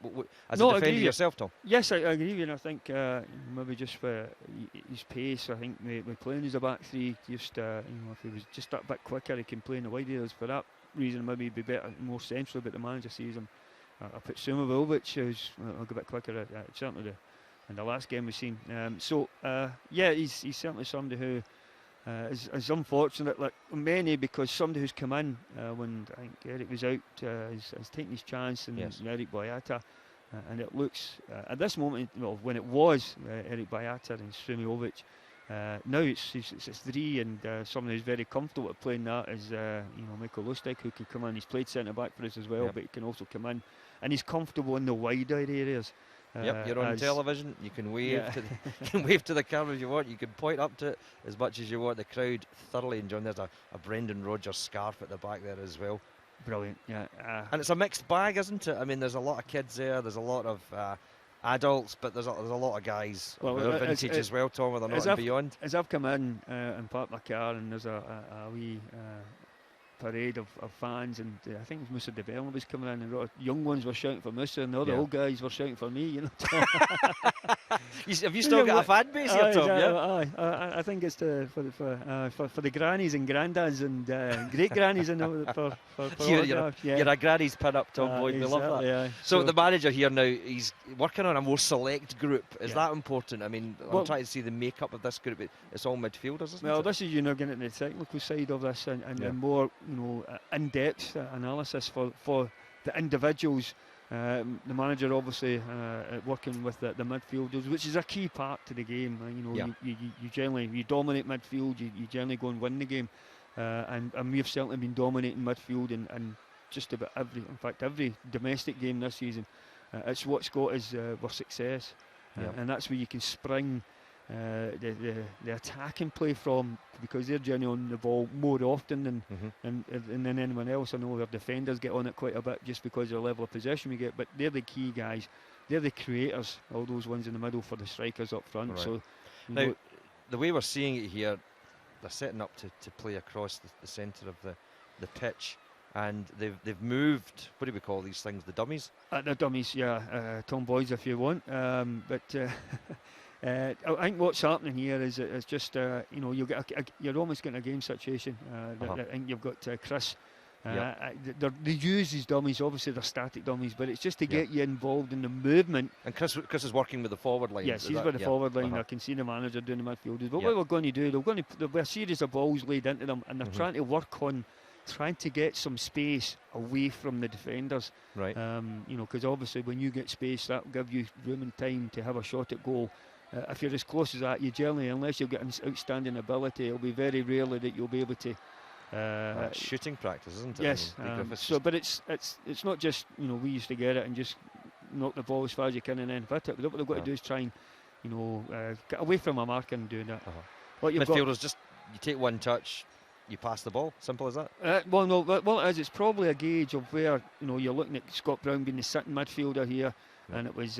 as a defender yourself, Tom? Yes, I agree with you. And I think maybe just for his pace, I think with playing as a back three, just if he was just that bit quicker, he can play in the wide areas. For that reason, maybe he'd be better, more central. But the manager sees him. I put Sumovic, who's a bit quicker. Certainly in the last game we've seen. He's certainly somebody who. Is unfortunate, like many, because somebody who's come in when I think Eric was out has taken his chance, and Eric Boyata, and it looks at this moment, when it was Eric Boyata and Sumiovic, now it's three, and someone who's very comfortable at playing that is Michael Lustig, who can come in. He's played centre back for us as well, but he can also come in, and he's comfortable in the wider areas. You're on television. You can wave to the camera if you want. You can point up to it as much as you want. The crowd thoroughly enjoying. There's a Brendan Rodgers scarf at the back there as well. Brilliant, and it's a mixed bag, isn't it? I mean, there's a lot of kids there. There's a lot of adults, but there's a lot of guys. They're vintage as well, Tom, where they're not and beyond. As I've come in and parked my car, and there's a wee parade of fans, and I think Musa Development was coming in, and a lot of young ones were shouting for Musa, and all the old guys were shouting for me. Have you still got a fan base here, Tom? I think it's for the grannies and granddads and great grannies, and for you're a granny's pin up, Tom Boyd. We love that. So the manager here now, he's working on a more select group. Is that important? I mean, I'm trying to see the makeup of this group. It's all midfielders, isn't it? This is getting into the technical side of this, and more in-depth analysis for the individuals. The manager obviously working with the midfielders, which is a key part to the game. You generally dominate midfield. You generally go and win the game, and we've certainly been dominating midfield and just about every domestic game this season. It's what's got us our success, and that's where you can spring the attacking play from, because they're generally on the ball more often than anyone else. I know our defenders get on it quite a bit just because of the level of possession we get, but they're the key guys. They're the creators, all those ones in the middle for the strikers up front. Right. So now, the way we're seeing it here, they're setting up to play across the centre of the pitch, and they've moved. What do we call these things? The dummies. The dummies, tomboys if you want, but. I think what's happening here is just you're almost getting a game situation. I think you've got Chris They use these dummies, obviously they're static dummies, but it's just to get you involved in the movement. And Chris is working with the forward line. Yes, he's with the forward line. I can see the manager doing the midfielders. But what we're going to do, there'll be a series of balls laid into them, and they're trying to work on trying to get some space away from the defenders. Right. Because obviously when you get space, that will give you room and time to have a shot at goal. If you're as close as that, you generally, unless you've got an outstanding ability, it'll be very rarely that you'll be able to. Shooting practice, isn't it? Yes. But it's not just we used to get it and just knock the ball as far as you can and then hit it. But what they've got to do is try and get away from a marker and doing that. Midfielders just you take one touch, you pass the ball. Simple as that. Well, it is. It's probably a gauge of where you're looking at Scott Brown being the sitting midfielder here. And it was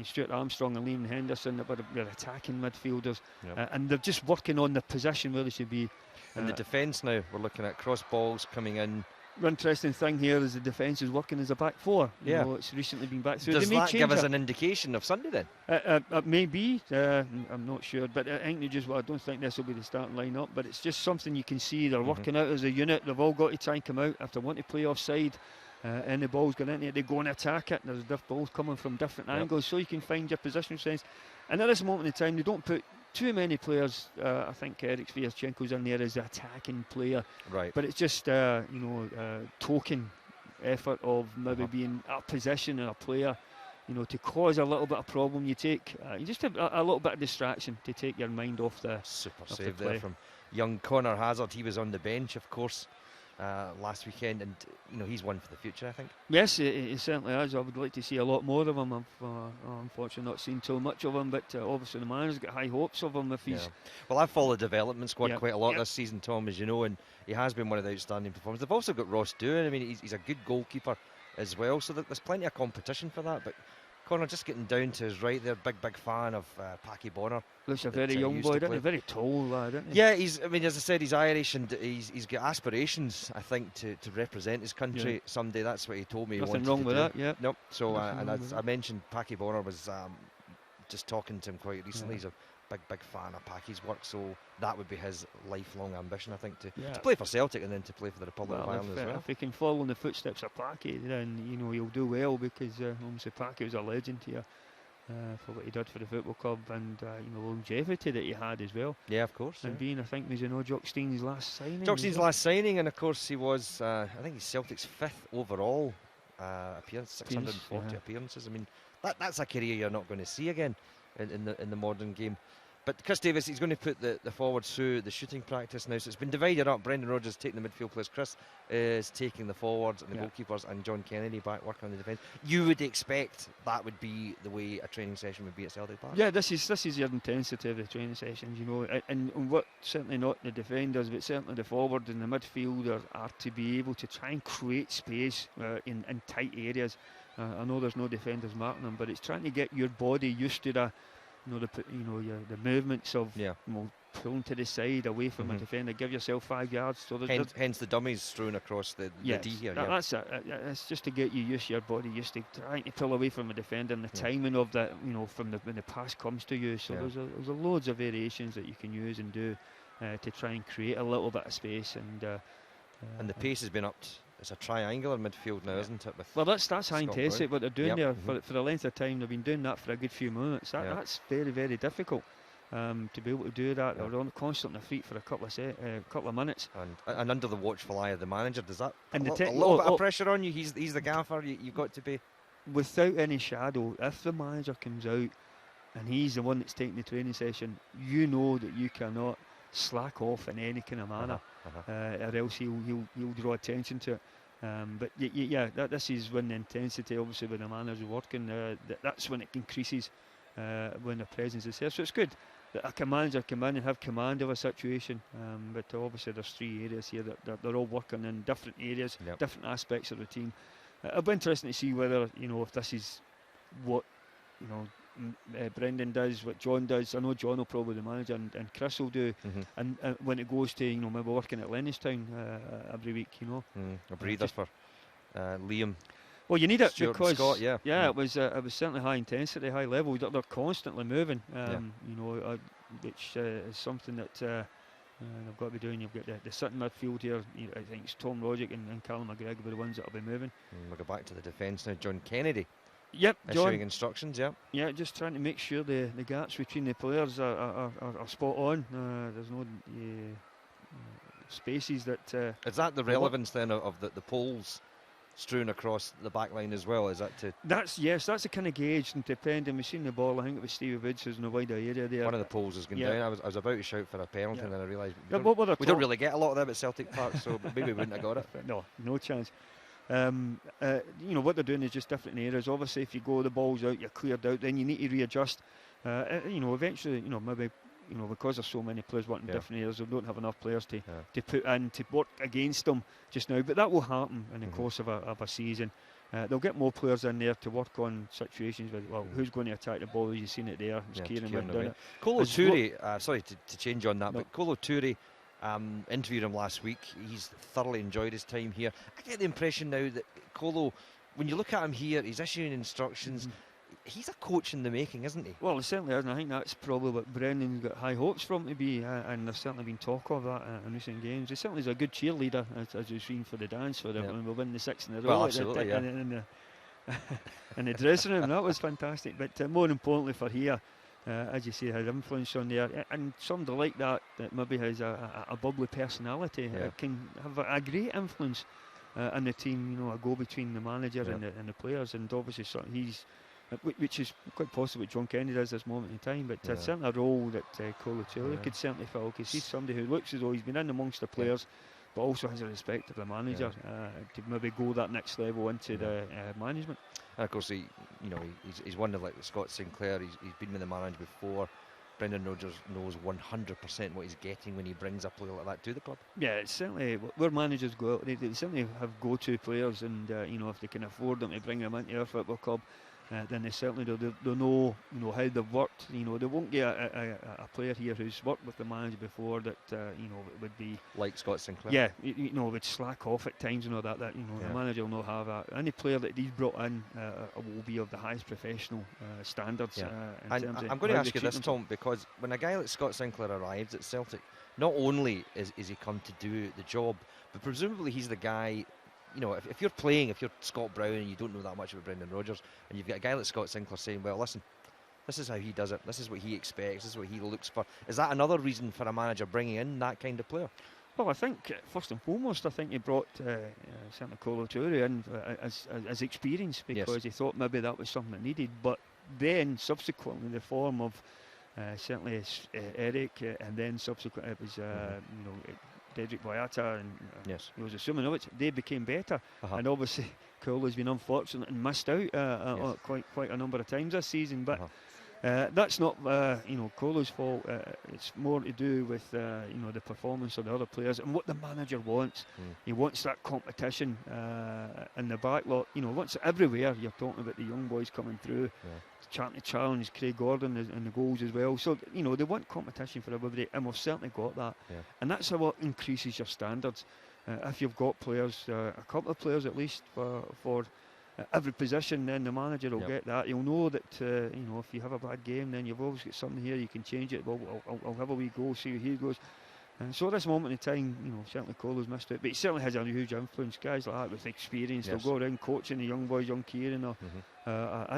Stuart Armstrong and Liam Henderson that were attacking midfielders, and they're just working on the position where they should be. And the defence now, we're looking at cross balls coming in. The interesting thing here is the defence is working as a back four. It's recently been back through. Does that give us an indication of Sunday then? It may be. I'm not sure, but I think I don't think this will be the starting line-up. But it's just something you can see. They're working out as a unit. They've all got to try and come out if they want to play offside. And the ball's going into it, they go and attack it. There's balls coming from different angles, so you can find your positional sense. And at this moment in time, they don't put too many players. I think Eric Sviatchenko's in there as the attacking player, right? But it's just token effort of maybe being a position and a player, to cause a little bit of problem. You just have a little bit of distraction to take your mind off the super save there from young Connor Hazard. He was on the bench, of course. Last weekend, and he's one for the future, I think. Yes, he certainly is. I would like to see a lot more of him. I've unfortunately not seen too much of him, but obviously the manager's got high hopes of him if he's. Well, I've followed the development squad quite a lot this season, Tom, as you know, and he has been one of the outstanding performers. They've also got Ross Doohan. I mean, he's a good goalkeeper as well, so there's plenty of competition for that. But Connor just getting down to his right there, big fan of Packy Bonner. Looks a very young boy, doesn't he? Very tall lad, isn't he? Yeah, as I said, he's Irish and he's got aspirations, I think, to represent his country someday. That's what he told me. Nothing wrong with that, yeah. Nope. So, and as I mentioned, Packy Bonner was just talking to him quite recently. He's a big fan of Packy's work, so that would be his lifelong ambition, I think, to play for Celtic and then to play for the Republic of Ireland as well. If he can follow in the footsteps of Packy, then he'll do well, because obviously Packy was a legend here for what he did for the football club, and longevity that he had as well. Yeah, of course. And being, I think, was Jock Stein's last signing. Jock Stein's last signing, and of course he was, I think he's Celtic's 5th overall appearance, 640 appearances. I mean, that's a career you're not going to see again in the modern game. But Chris Davis, he's going to put the forwards through the shooting practice now. So it's been divided up. Brendan Rodgers taking the midfield players. Chris is taking the forwards and the goalkeepers, and John Kennedy back working on the defence. You would expect that would be the way a training session would be at Celtic Park. Yeah, this is your intensity of the training sessions, and what certainly not the defenders, but certainly the forward and the midfield are to be able to try and create space in tight areas. I know there's no defenders marking them, but it's trying to get your body used to the movements of pulling to the side away from a defender. Give yourself 5 yards. So hence the dummies strewn across the D here. That's it. It's just to get you used to your body used to trying to pull away from a defender, and the timing of that, from when the pass comes to you. So there's loads of variations that you can use and do to try and create a little bit of space. And the pace has been upped. It's a triangular midfield now, isn't it? Well, that's high intensity. What they're doing there for the length of time, they've been doing that for a good few minutes. That's very, very difficult to be able to do that. They're on constantly on their feet for a couple of minutes. And under the watchful eye of the manager, does that and put a little bit of pressure on you? He's the gaffer. You've got to be. Without any shadow, if the manager comes out and he's the one that's taking the training session, you know that you cannot slack off in any kind of manner, or else he'll draw attention to it. But this is when the intensity, obviously, when the manager's working, that's when it increases when the presence is there. So it's good that a manager come in and have command of a situation. But obviously, there's 3 areas here that they're all working in different areas, different aspects of the team. It'll be interesting to see whether if this is what Brendan does, what John does. I know John will probably the manager, and Chris will do. And when it goes to maybe working at Lennostown every week, a breather for Liam. Well, you need it Stuart because Scott, it was certainly high intensity, high level. They're constantly moving, which is something that they've got to be doing. You've got the sitting midfield here. I think it's Tom Rogic and Callum McGregor are the ones that will be moving. We'll go back to the defence now. John Kennedy. Yep, issuing instructions. Yeah, just trying to make sure the gaps between the players are spot on. There's no spaces that. Is that the relevance then of the poles strewn across the back line as well? Is that to? That's the kind of gauge, and depending. We've seen the ball. I think it was Stevie Woods who's in the wider area there. One of the poles has gone down. I was about to shout for a penalty, and then I realised we don't really get a lot of them at Celtic Park, so maybe we wouldn't have got it. No chance. What they're doing is just different areas. Obviously, if you go the ball's out, you're cleared out, then you need to readjust. Eventually, maybe. Because there's so many players working in different areas, they don't have enough players to put in to work against them just now. But that will happen in the course of a season. They'll get more players in there to work on situations with, who's going to attack the ball, as you've seen it there. It's Kieran doing it. Colo Touré, sorry to change on that, but Colo Touré, interviewed him last week. He's thoroughly enjoyed his time here. I get the impression now that Colo, when you look at him here, he's issuing instructions. He's a coach in the making, isn't he? Well, he certainly is, and I think that's probably what Brendan's got high hopes for him to be, and there's certainly been talk of that in recent games. He certainly is a good cheerleader, as we've seen for the dance for them when we win the 6 in a row. Well, absolutely, in the dressing room. That was fantastic. But more importantly for here, as you say, had influence on there, and somebody like that maybe has a bubbly personality, can have a great influence in the team. A go between the manager and the players, and obviously he's. Which is quite possible what John Kennedy does at this moment in time, but certainly a role that Colo Touré could certainly fill, because he's somebody who looks as though he's been in amongst the players, but also has a respect of the manager to maybe go that next level into the management. And of course, he's one of like Scott Sinclair. He's been with the manager before. Brendan Rodgers knows 100% what he's getting when he brings a player like that to the club. Yeah, it's certainly where managers go out. They certainly have go-to players, and if they can afford them to bring them into their football club. Then they certainly they'll know how they've worked. They won't get a player here who's worked with the manager before that would be like Scott Sinclair. Yeah, would slack off at times and all that. The manager will not have that. Any player that he's brought in will be of the highest professional standards. And I'm going to ask you this, Tom, because when a guy like Scott Sinclair arrives at Celtic, not only is he come to do the job, but presumably he's the guy. If you're playing, if you're Scott Brown and you don't know that much about Brendan Rodgers, and you've got a guy like Scott Sinclair saying, well, listen, this is how he does it, this is what he expects, this is what he looks for. Is that another reason for a manager bringing in that kind of player? Well, I think, first and foremost, he brought certainly Colo Touré in as experience, because he thought maybe that was something that needed. But then, subsequently, the form of certainly Eric, and then subsequently it was, Dedrick Boyata, and he was assuming of it, they became better. And obviously Colo's been unfortunate and missed out quite a number of times this season, but that's not Colo's fault. It's more to do with the performance of the other players and what the manager wants. He wants that competition in the back lot. Once everywhere you're talking about the young boys coming through, trying to challenge Craig Gordon in the goals as well. So they want competition for everybody, and we've certainly got that. And that's how it increases your standards. If you've got players, a couple of players at least for every position, then the manager will get that. He'll know that if you have a bad game, then you've always got something here you can change it. Well, I'll have a wee go, see how he goes. And so at this moment in time, certainly Colo's missed it, but he certainly has a huge influence. Guys like that with experience, they'll go around coaching the young boys, young Kieran, or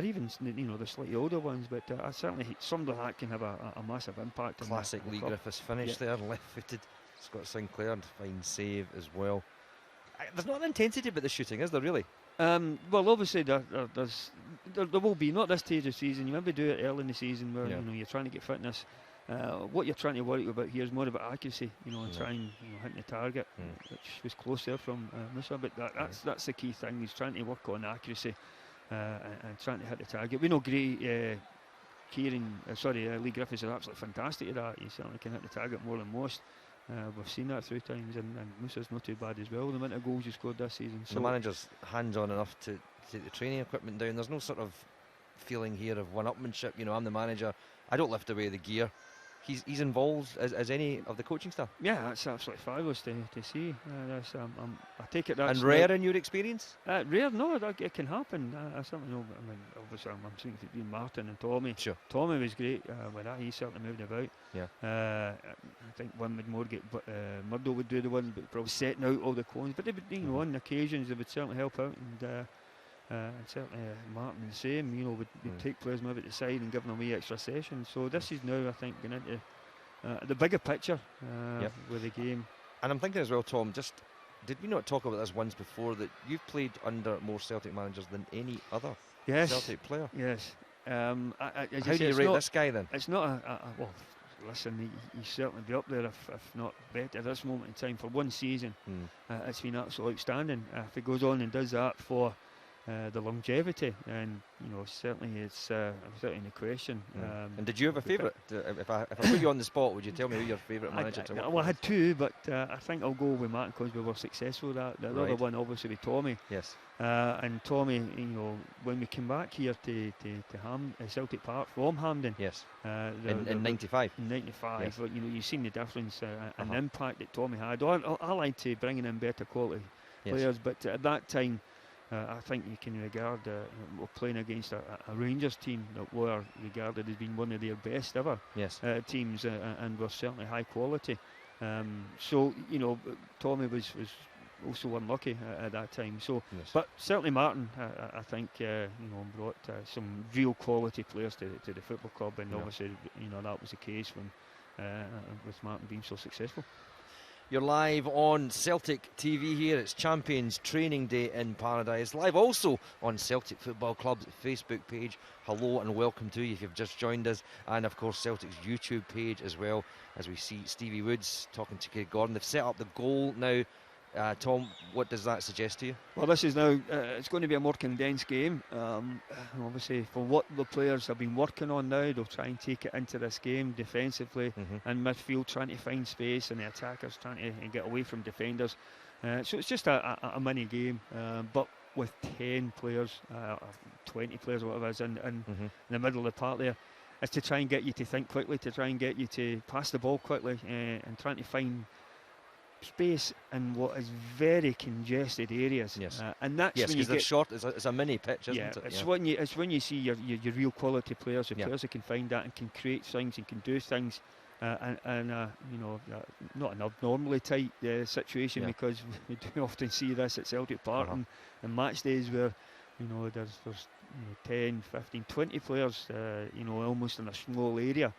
even the slightly older ones. But certainly somebody like that can have a massive impact. Classic Lee Griffiths finish there, left-footed. Scott Sinclair, fine save as well. There's not an intensity about the shooting, is there really? Well, obviously there will be, not this stage of the season. You maybe do it early in the season where you're trying to get fitness. What you're trying to worry about here is more about accuracy, and trying hitting the target, which was close there from Musa. But that's the key thing. He's trying to work on accuracy and trying to hit the target. We know Lee Griffiths is absolutely fantastic at that. He certainly can hit the target more than most. We've seen that through times, and Musa's not too bad as well. The amount of goals he scored this season. So the manager's hands-on enough to take the training equipment down. There's no sort of feeling here of one-upmanship. I'm the manager. I don't lift away the gear. he's involved as any of the coaching staff. Yeah, that's absolutely fabulous to see. I take it that's and rare in your experience. Rare, no, it can happen. I certainly know. I mean, obviously, I'm thinking between Martin and Tommy. Sure. Tommy was great with that. He certainly moved about. Yeah. I think one would more get. Murdo would do the one, but probably setting out all the cones. But they would, on occasions, they would certainly help out. And certainly Martin the same. Would take players maybe to the side and give them a wee extra session. So this is now, I think, going into the bigger picture with the game. And I'm thinking as well, Tom, did we not talk about this once before, that you've played under more Celtic managers than any other Celtic player? Yes. How do you rate this guy then? It's not well, listen, he's certainly be up there if not better at this moment in time. For one season, it's been absolutely outstanding. If he goes on and does that for the longevity, and certainly it's certainly in the question. And did you have a favourite? If I put you on the spot, would you tell me who your favourite manager to work with? Well, I had two, but I think I'll go with Martin because we were successful with that. The other one obviously with Tommy. Yes. And Tommy, when we came back here to Celtic Park from Hampden. Yes. In '95. In '95, yes. But you've seen the difference and the impact that Tommy had. I like to bringing in better quality players, but at that time, I think you can regard we're playing against a Rangers team that were regarded as being one of their best ever teams, and were certainly high quality. So Tommy was also unlucky at that time. So, but certainly Martin, I think brought some real quality players to the football club, and obviously that was the case when with Martin being so successful. You're live on Celtic TV here. It's Champions Training Day in Paradise. Live also on Celtic Football Club's Facebook page. Hello and welcome to you if you've just joined us. And of course Celtic's YouTube page as well, as we see Stevie Woods talking to Craig Gordon. They've set up the goal now. Tom, what does that suggest to you? Well, this is now, it's going to be a more condensed game. Obviously, for what the players have been working on now, they'll try and take it into this game defensively and midfield, trying to find space, and the attackers trying to get away from defenders. So it's just a mini game, but with 10 players, 20 players, or whatever it is, in the middle of the park there. It's to try and get you to think quickly, to try and get you to pass the ball quickly, and trying to find space in what is very congested areas, and that's when you get short. It's a mini pitch, isn't it? It's when you see your real quality players, the players who can find that and can create things and can do things, and not an abnormally tight situation, because we do often see this at Celtic Park and match days where there's 10, 15, 20 players, almost in a small area,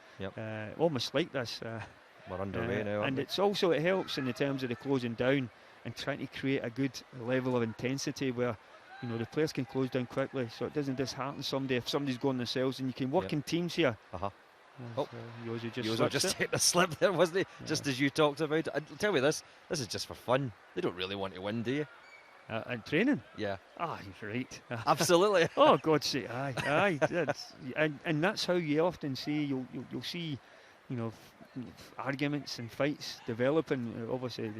almost like this. We're underway now, and it helps in the terms of the closing down and trying to create a good level of intensity where the players can close down quickly, so it doesn't dishearten somebody if somebody's going themselves, and you can work in teams here. Yozo just taking a slip there, wasn't he? Just as you talked about. I'll tell you this is just for fun. They don't really want to win, do you? And training? Yeah. You're right. Absolutely. Oh, God's sake, aye. And that's how you often see, you'll see, arguments and fights developing. Obviously,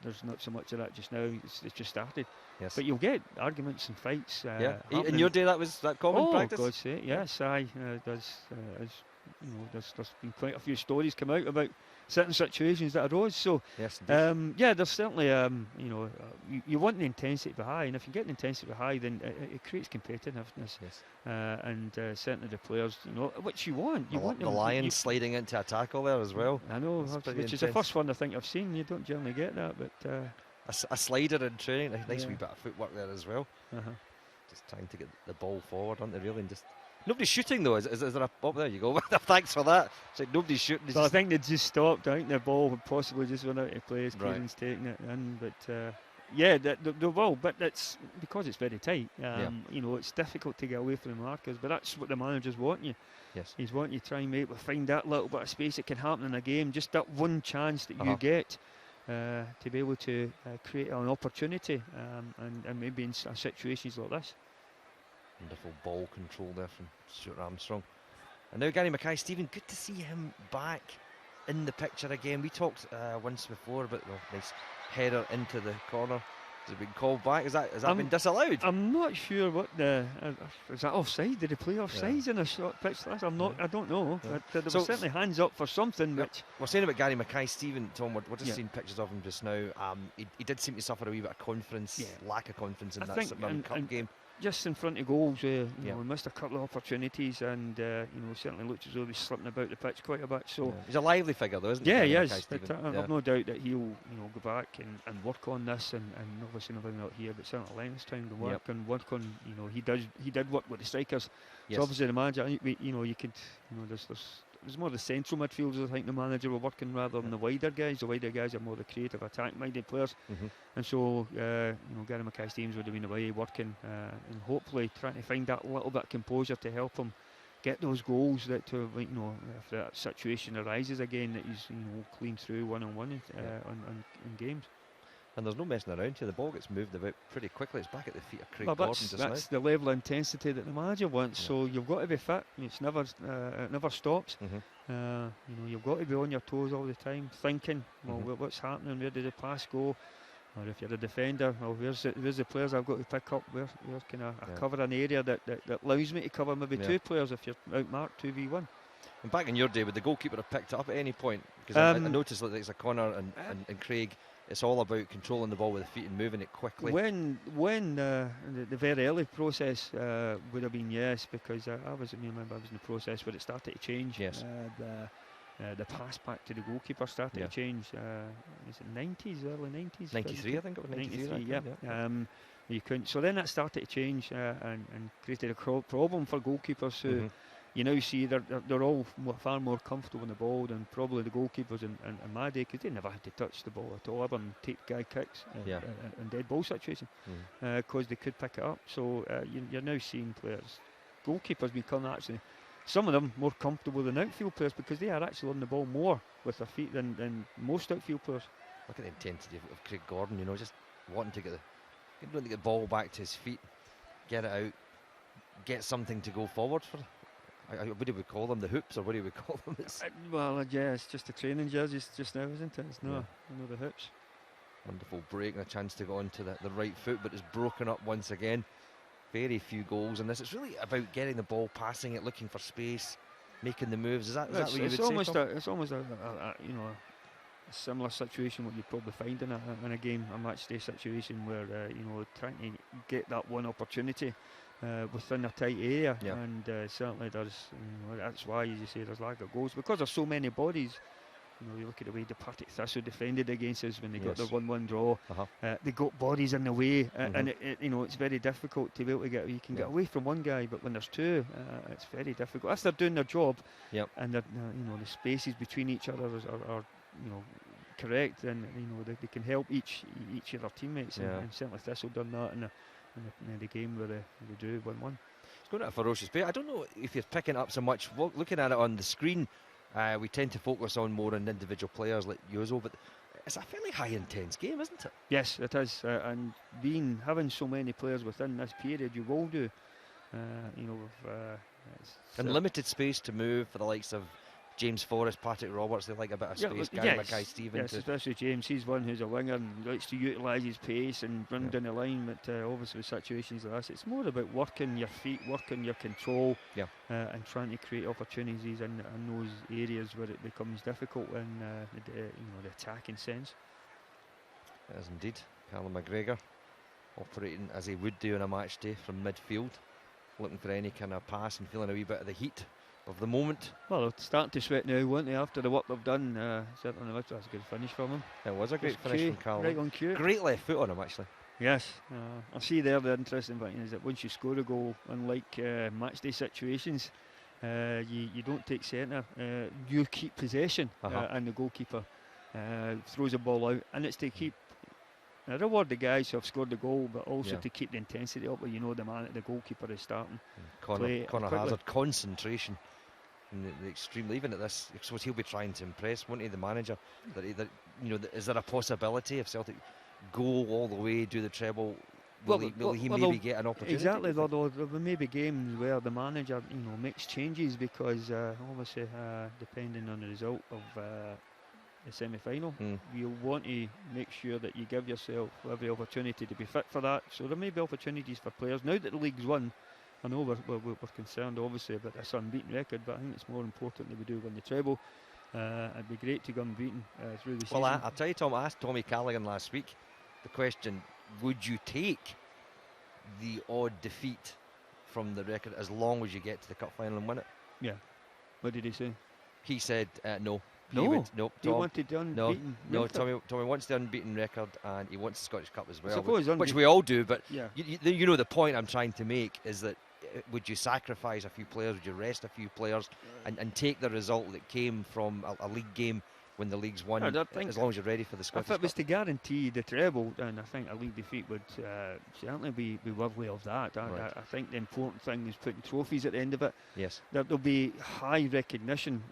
there's not so much of that just now. It's just started. Yes. But you'll get arguments and fights. In your day, that was that common practice? Oh, God's sake, yes. There's been quite a few stories come out about certain situations that arose. So, yes, there's certainly, you want the intensity to be high, and if you get the intensity to be high, then it creates competitiveness. Yes. And certainly the players, which you want. You want the Lions sliding into a tackle there as well. I know, which is the first one I think I've seen. You don't generally get that, but a slider in training, a nice wee bit of footwork there as well. Just trying to get the ball forward, aren't they? Really, and just. Nobody's shooting though. Is there a there you go. Thanks for that. It's like nobody's shooting. Well, I think they just stopped. I think the ball would possibly just run out of play. Kieran's taking it in, but they will. But it's because it's very tight. It's difficult to get away from the markers. But that's what the managers want you. Yes, he's wanting you to try and find that little bit of space that can happen in a game. Just that one chance that you get to be able to create an opportunity, and maybe in situations like this. Wonderful ball control there from Stuart Armstrong. And now Gary Mackay. Stephen, good to see him back in the picture again. We talked once before about the nice header into the corner. Has it been called back? Has that been disallowed? I'm not sure what the is that offside? Did he play offsides in a short pitch? I'm not. I don't know. Yeah. But there was certainly hands up for something. Which we're saying about Gary Mackay-Steven, Tom. We're just Yeah. seeing pictures of him just now. He did seem to suffer a wee bit of confidence, lack of confidence in I that think, St Mirren Cup game. just in front of goals, you know, he missed a couple of opportunities, and you know, certainly looked as though he was slipping about the pitch quite a bit. So he's a lively figure, though, isn't he? yeah, he Gary is. Mackay-Steven? I've no doubt that he'll go back and work on this, and obviously not here, but certainly Lennoxtown to work and work on. You know, he did work with the strikers. Yes. So obviously the manager, you know, there's more the central midfielders. I think the manager were working rather than the wider guys. The wider guys are more the creative, attack-minded players, and so you know, Gary Mackay-Stevens would have been away working and hopefully trying to find that little bit of composure to help him get those goals. That you know, if that situation arises again, that he's, you know, clean through one-on-one in games. And there's no messing around here. The ball gets moved about pretty quickly. It's back at the feet of Craig Well, Gordon just that's now. the level of intensity that the manager wants. So you've got to be fit. It never stops. You know, you've got to be on your toes all the time, thinking, well, what's happening? Where did the pass go? Or if you're a defender, well, where's the players I've got to pick up? Where can I cover an area that allows me to cover maybe two players if you're outmarked 2v1? And back in your day, would the goalkeeper have picked it up at any point? Because I noticed that it's a Connor and Craig. It's all about controlling the ball with the feet and moving it quickly. When the very early process would have been yes, because I was in the process where it started to change. Yes. The pass back to the goalkeeper started to change. Is it 90s, early 90s? 93, I think it was 93. Yeah. You couldn't. So then that started to change and created a problem for goalkeepers who. You now see they're all far more comfortable in the ball than probably the goalkeepers in my day, because they never had to touch the ball at all, ever, and take guy kicks in dead ball situation, because they could pick it up. So you're now seeing players, goalkeepers become actually, some of them more comfortable than outfield players, because they are actually on the ball more with their feet than most outfield players. Look at the intensity of Craig Gordon, you know, just wanting to get the ball back to his feet, get it out, get something to go forward for. What do we call them? The hoops, or what do we call them? Yeah, it's just the training jerseys just now, isn't it? It's no the hoops. Wonderful break and a chance to go onto the right foot, but it's broken up once again. Very few goals in this. It's really about getting the ball, passing it, looking for space, making the moves. Is that what you would say? It's almost a you know, a similar situation what you'd probably find in a game, a match day situation, where you know, trying to get that one opportunity within a tight area, and certainly there's, you know, that's why, as you say, there's lack of goals, because there's so many bodies. You know, you look at the way the Partick Thistle defended against us when they got their 1-1 draw. They got bodies in the way, and it, you know, it's very difficult to be able to get. You can get away from one guy, but when there's two, it's very difficult. If they're doing their job, and you know, the spaces between each other are you know, correct, then, you know, they can help each of their teammates, and certainly Thistle done that in the game where they drew 1-1. It's going at a ferocious pace. I don't know if you're picking up so much. Looking at it on the screen, we tend to focus on more on individual players like Yozo, but it's a fairly high intense game, isn't it? Yes, it is, and having so many players within this period, you will do, you know, and limited space to move for the likes of James Forrest, Patrick Roberts. They like a bit of space. Gary Mackay-Steven. Yes, especially James. He's one who's a winger and likes to utilise his pace and run down the line. But obviously, with situations like this, it's more about working your feet, working your control, and trying to create opportunities in those areas where it becomes difficult in you know, the attacking sense. It is indeed. Callum McGregor operating as he would do on a match day from midfield, looking for any kind of pass and feeling a wee bit of the heat of the moment. Well, they're starting to sweat now, won't they, after the work they've done? Certainly, that's a good finish from him. It was a great finish from Callum. Right on cue. Great left foot on him, actually. Yes. I see there the interesting thing is that once you score a goal, unlike matchday situations, you don't take centre. You keep possession, and the goalkeeper throws the ball out, and it's to keep. Reward the guys who have scored the goal, but also to keep the intensity up, where you know the goalkeeper is starting. Connor Hazard, concentration in the extreme. Even at this, I suppose he'll be trying to impress, won't he, the manager? That you know, is there a possibility if Celtic go all the way, do the treble? Will he maybe get an opportunity? Exactly. There may be games where the manager, you know, makes changes because obviously depending on the result of the semi-final. You'll want to make sure that you give yourself every opportunity to be fit for that. So there may be opportunities for players now that the league's won. I know we're concerned obviously about this unbeaten record, but I think it's more important that we do win the treble. It'd be great to go unbeaten through the season. Well, I'll tell you, Tom, I asked Tommy Callaghan last week the question, would you take the odd defeat from the record as long as you get to the cup final and win it? Yeah. What did he say? He said no. No, Tom, he wanted the unbeaten record. Tommy wants the unbeaten record and he wants the Scottish Cup as well, which we all do, but yeah. you know the point I'm trying to make is that would you sacrifice a few players, would you rest a few players and take the result that came from a league game when the league's won, as long as you're ready for the Scottish Cup? If it was to guarantee the treble, then I think a league defeat would certainly be worthy of that. I think the important thing is putting trophies at the end of it. Yes. There'll be high recognition,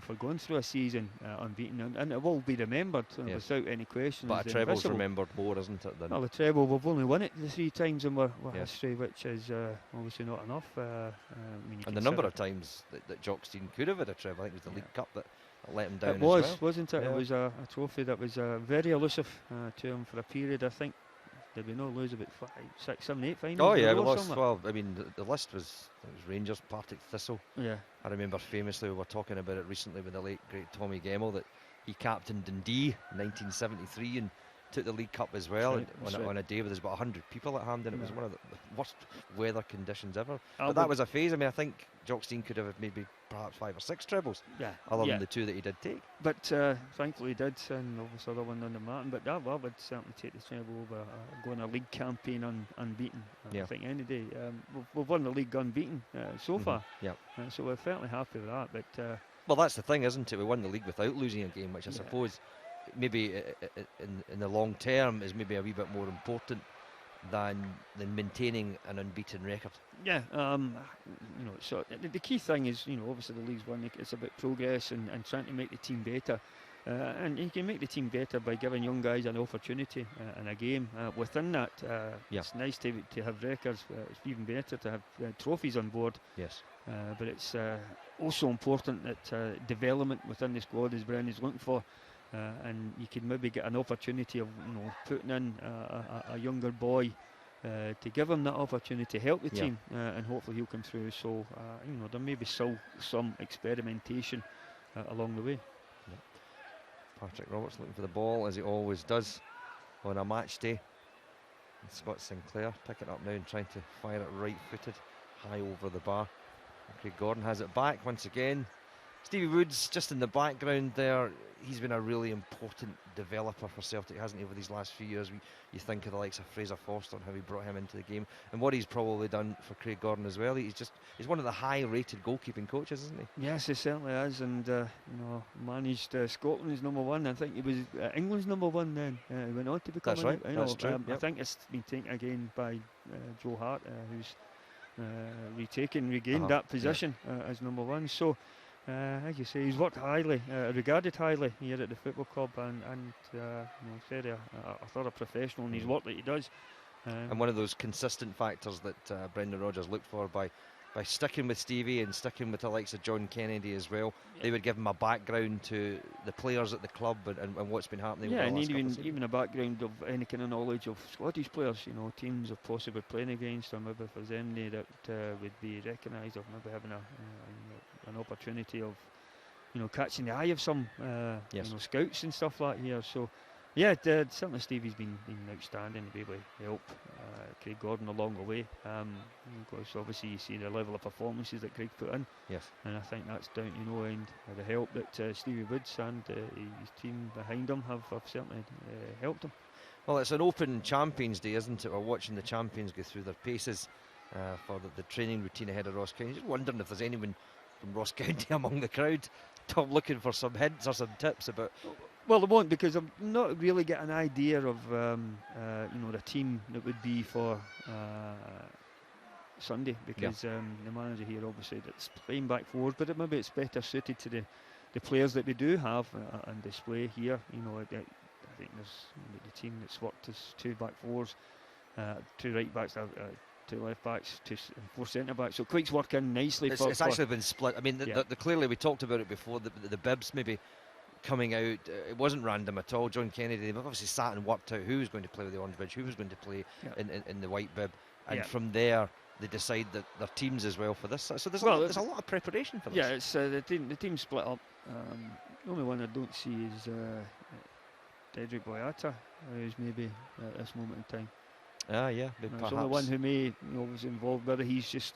for going through a season unbeaten, and it will be remembered without any question. But a treble's remembered more, isn't it? Well, the treble, we've only won it the 3 times in our history, which is obviously not enough. And the number of times that Jock Stein could have had a treble, I think it was the League Cup that let him down. It was, as well. wasn't it? Yeah. It was a trophy that was very elusive to him for a period. I think did we not lose about 5, 6, 7, 8 finals? Oh yeah, we lost. Well, I mean, the list was Rangers, Partick Thistle. Yeah. I remember famously we were talking about it recently with the late great Tommy Gemmell that he captained Dundee in 1973 and took the League Cup as well on a day where there's about 100 people at Hampden. It was one of the worst weather conditions ever. But that was a phase. I mean, I think Jock Stein could have maybe perhaps 5 or 6 trebles, other than the 2 that he did take. But thankfully he did, and obviously other one on the Martin. But that would certainly take the treble over going a league campaign unbeaten. I think any day we've won the league unbeaten so far. So we're fairly happy with that. But well, that's the thing, isn't it? We won the league without losing a game, which I suppose maybe in the long term is maybe a wee bit more important than maintaining an unbeaten record. Yeah, so the key thing is, obviously the league's won. It's about progress and trying to make the team better. And you can make the team better by giving young guys an opportunity in a game. Within that, it's nice to have records. It's even better to have trophies on board. Yes. But it's also important that development within the squad, as Brendan is looking for. And you can maybe get an opportunity of putting in a younger boy to give him that opportunity to help the team, and hopefully he'll come through. So there may be still some experimentation along the way. Patrick Roberts looking for the ball as he always does on a match day. And Scott Sinclair picking it up now and trying to fire it right-footed high over the bar. And Craig Gordon has it back once again. Stevie Woods just in the background there. He's been a really important developer for Celtic, hasn't he, over these last few years? You think of the likes of Fraser Forster and how he brought him into the game, and what he's probably done for Craig Gordon as well. He's one of the high-rated goalkeeping coaches, isn't he? Yes, he certainly is, and managed Scotland's number 1. I think he was England's number 1 then. He went on to become. That's right. That's true. I think it's been taken again by Joe Hart, who's regained that position as number 1. So. As you say, he's worked highly, regarded highly here at the football club, and very a thorough professional in his work that he does. And one of those consistent factors that Brendan Rodgers looked for by sticking with Stevie and sticking with the likes of John Kennedy as well. They would give him a background to the players at the club and what's been happening. Yeah, and even a background of any kind of knowledge of Scottish players, teams of possibly playing against, or maybe if there's any that would be recognised, or maybe having an opportunity of catching the eye of some scouts and stuff like here. So yeah, certainly Stevie's been outstanding to be able to help Craig Gordon along the way. Because obviously you see the level of performances that Craig put in. Yes. And I think that's down to no end the help that Stevie Woods and his team behind him have certainly helped him. Well, it's an open Champions Day, isn't it? We're watching the champions go through their paces for the training routine ahead of Ross County. Just wondering if there's anyone from Ross County among the crowd. Tom looking for some hints or some tips about. Well, they won't, because I'm not really getting an idea of the team that would be for Sunday, because the manager here obviously that's playing back forward, but maybe it's better suited to the players that we do have on display here. I think there's the team that's worked as 2 back fours, 2 right backs, 2 left backs, 4 centre backs. So Quake's working nicely. It's actually been split. I mean, clearly we talked about it before. The bibs maybe coming out, it wasn't random at all. John Kennedy, they've obviously sat and worked out who was going to play with the orange badge, who was going to play in the white bib, and from there they decide that their teams as well for this. So there's a lot of preparation for this. Yeah, it's the team split up. The only one I don't see is Dedrick Boyata, who's maybe at this moment in time. Perhaps. The only one who may was involved, whether he's just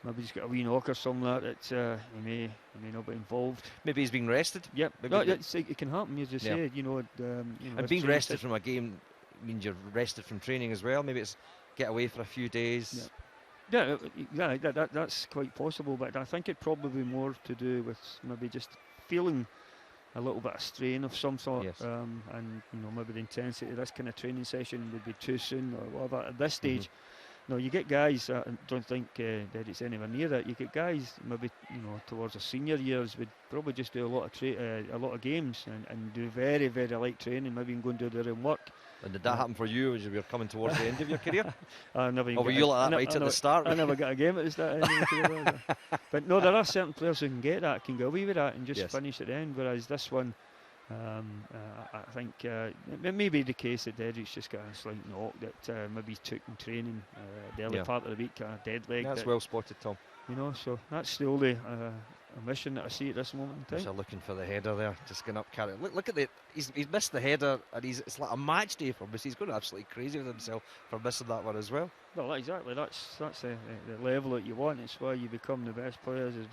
maybe he's got a wee knock or something like that. He may not be involved. Maybe he's being rested. Yep, it can happen. As you said, and being rested from a game means you're rested from training as well. Maybe it's get away for a few days. That's quite possible. But I think it probably more to do with maybe just feeling a little bit of strain of some sort, and maybe the intensity of this kind of training session would be too soon or whatever at this stage. No, you get guys. I don't think that it's anywhere near that. You get guys maybe towards the senior years would probably just do a lot of games and do very, very light training. Maybe even go and do their own work. And did that happen for you as you were coming towards the end of your career? I never. Or were you like that right at the start? I never got a game at the start. Of my career. But no, there are certain players who can get that, can go away with that, and just finish at the end. Whereas this one. I think it may be the case that Dedrick's just got a slight knock that maybe he took in training the early part of the week, a dead leg. That's well spotted, Tom. So that's the only omission that I see at this moment in time. They're looking for the header there, just going up carry. Look at he's missed the header, and it's like a match day for him. He's going absolutely crazy with himself for missing that one as well. Well, exactly. That's the level that you want. It's why you become the best players. Is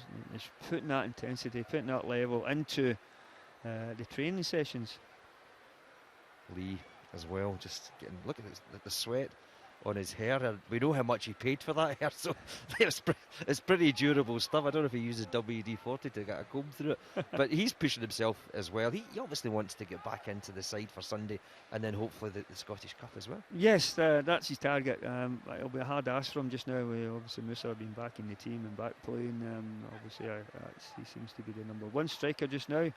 putting that intensity, putting that level into the training sessions. Lee as well, just getting look at the sweat on his hair. We know how much he paid for that hair, so it's pretty durable stuff. I don't know if he uses WD-40 to get a comb through it, but he's pushing himself as well. He obviously wants to get back into the side for Sunday, and then hopefully the Scottish Cup as well. Yes, that's his target. It'll be a hard ask for him just now. Obviously Musa being back in the team and back playing. Obviously he seems to be the number one striker just now.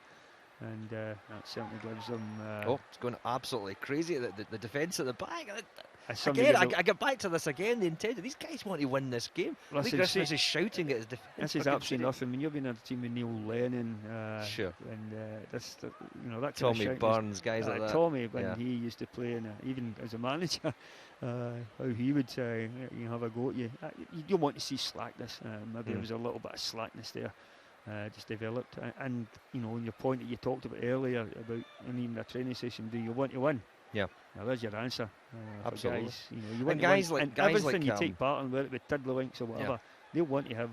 And that certainly gives them. It's going absolutely crazy. The defence at the back. Again, I get back to this again. The intent. These guys want to win this game. Christmas is shouting at his defence. This is absolutely nothing. When you've been on a team with Neil Lennon, sure, and that Tommy Burns, guys like that. Tommy, when he used to play, even as a manager, how he would have a go at you. You don't want to see slackness. Maybe there was a little bit of slackness there. Just developed, and on your point that you talked about earlier about even a training session, do you want to win? Yeah. Now there's your answer. Absolutely. Guys, you want guys to win. like guys everything like you take part in, whether it be tiddlywinks or whatever, they want to have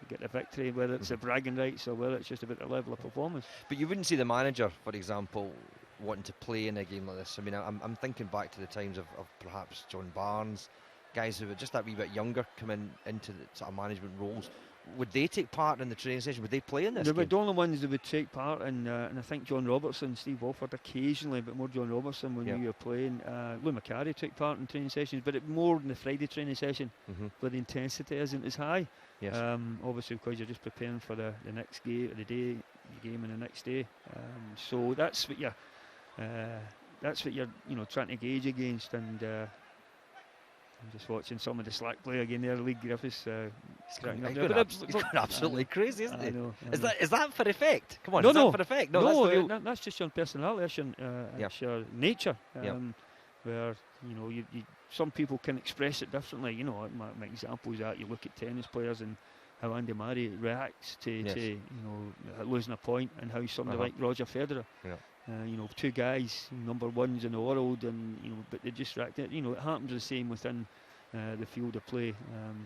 get the victory, whether it's the bragging rights or whether it's just about the level of performance. But you wouldn't see the manager, for example, wanting to play in a game like this. I mean, I'm thinking back to the times of perhaps John Barnes, guys who were just that wee bit younger coming into the sort of management roles. Would they take part in the training session? Would they play in this game? The only ones that would take part, and I think John Robertson, Steve Walford occasionally, but more John Robertson when we were playing. Lou McCarry took part in training sessions, but more in the Friday training session, where the intensity isn't as high. Yes. Obviously, because you're just preparing for the next game, the game and the next day. So that's what you're trying to gauge against, and. I'm just watching some of the slack play again there. Lee Griffiths he's going absolutely crazy, isn't he? I know. Is that for effect? Come on, no, for effect? No, that's just your personality. That's your nature. Where you some people can express it differently. My example is that you look at tennis players and how Andy Murray reacts to losing a point, and how somebody like Roger Federer. Yeah. Two guys, number ones in the world, and but they just react. It happens the same within the field of play.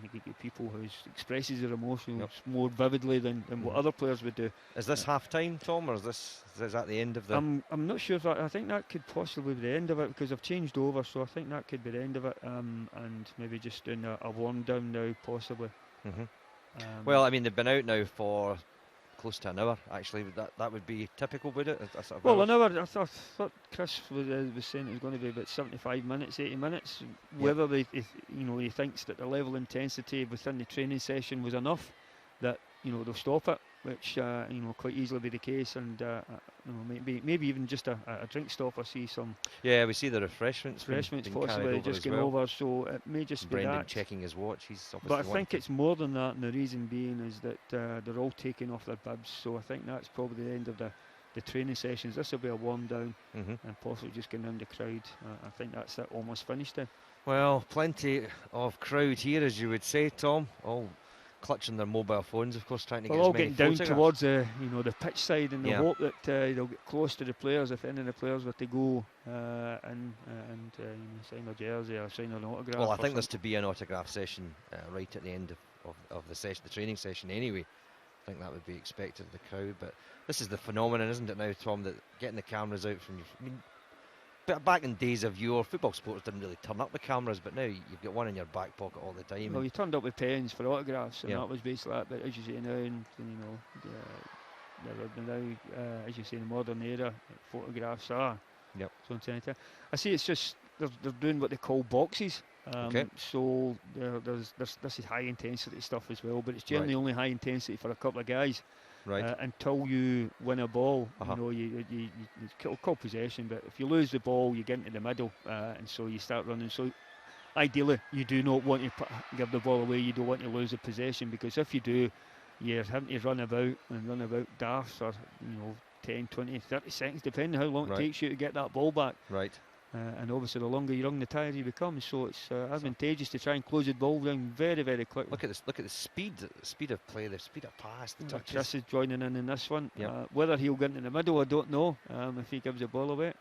You get people who expresses their emotions more vividly than what other players would do. Is this half time, Tom, or is that the end of the? I'm not sure if that. I think that could possibly be the end of it, because I've changed over, so I think that could be the end of it. And maybe just doing a warm down now, possibly. Well, I mean, they've been out now for close to an hour, actually. That would be typical, would it? Well, an hour. I thought Chris was saying it was going to be about 75 minutes, 80 minutes. Whether he thinks that the level of intensity within the training session was enough that they'll stop it, which quite easily be the case, and maybe even just a drink stop. I see some. Yeah, we see the refreshments possibly just going over, so it may just Brendan be that. Checking his watch. He's but I think it's more than that, and the reason being is that they're all taking off their bibs. So I think that's probably the end of the training sessions. This will be a warm down, Mhm. and possibly just getting in the crowd. I think that's it, almost finished then. Well, plenty of crowd here, as you would say, Tom. All clutching their mobile phones, of course, trying to Well, get as all many getting down photographs. towards the pitch side, and the Yeah. hope that they'll get close to the players if any of the players were to go and sign a jersey or sign an autograph. Well, I or think there's something. to be an autograph session right at the end of the session, the training session anyway. I think that would be expected of the crowd. But this is the phenomenon, isn't it now, Tom, that getting the cameras out from back in days of yore, football supporters didn't really turn up the cameras, but now you've got one in your back pocket all the time. Well, you turned up with pens for autographs, and Yeah. that was basically that. But as you say now, as you say, in the modern era, photographs are. Yep. So I see it's just they're doing what they call boxes. Okay. So there's this is high intensity stuff as well, but it's generally only high intensity for a couple of guys. Right. Until you win a ball, Uh-huh. you call possession, but if you lose the ball, you get into the middle, and so you start running. So ideally, you do not want to give the ball away. You don't want to lose the possession, because if you do, you're having to run about daft for 10, 20, 30 seconds, depending how long it takes you to get that ball back. Right. And obviously, the longer you run, the tighter you become. So it's advantageous to try and close the ball down very, very quickly. Look at the speed of play, the speed of pass, the touches. Chris is joining in this one. Yep. Whether he'll get into the middle, I don't know. If he gives the ball away,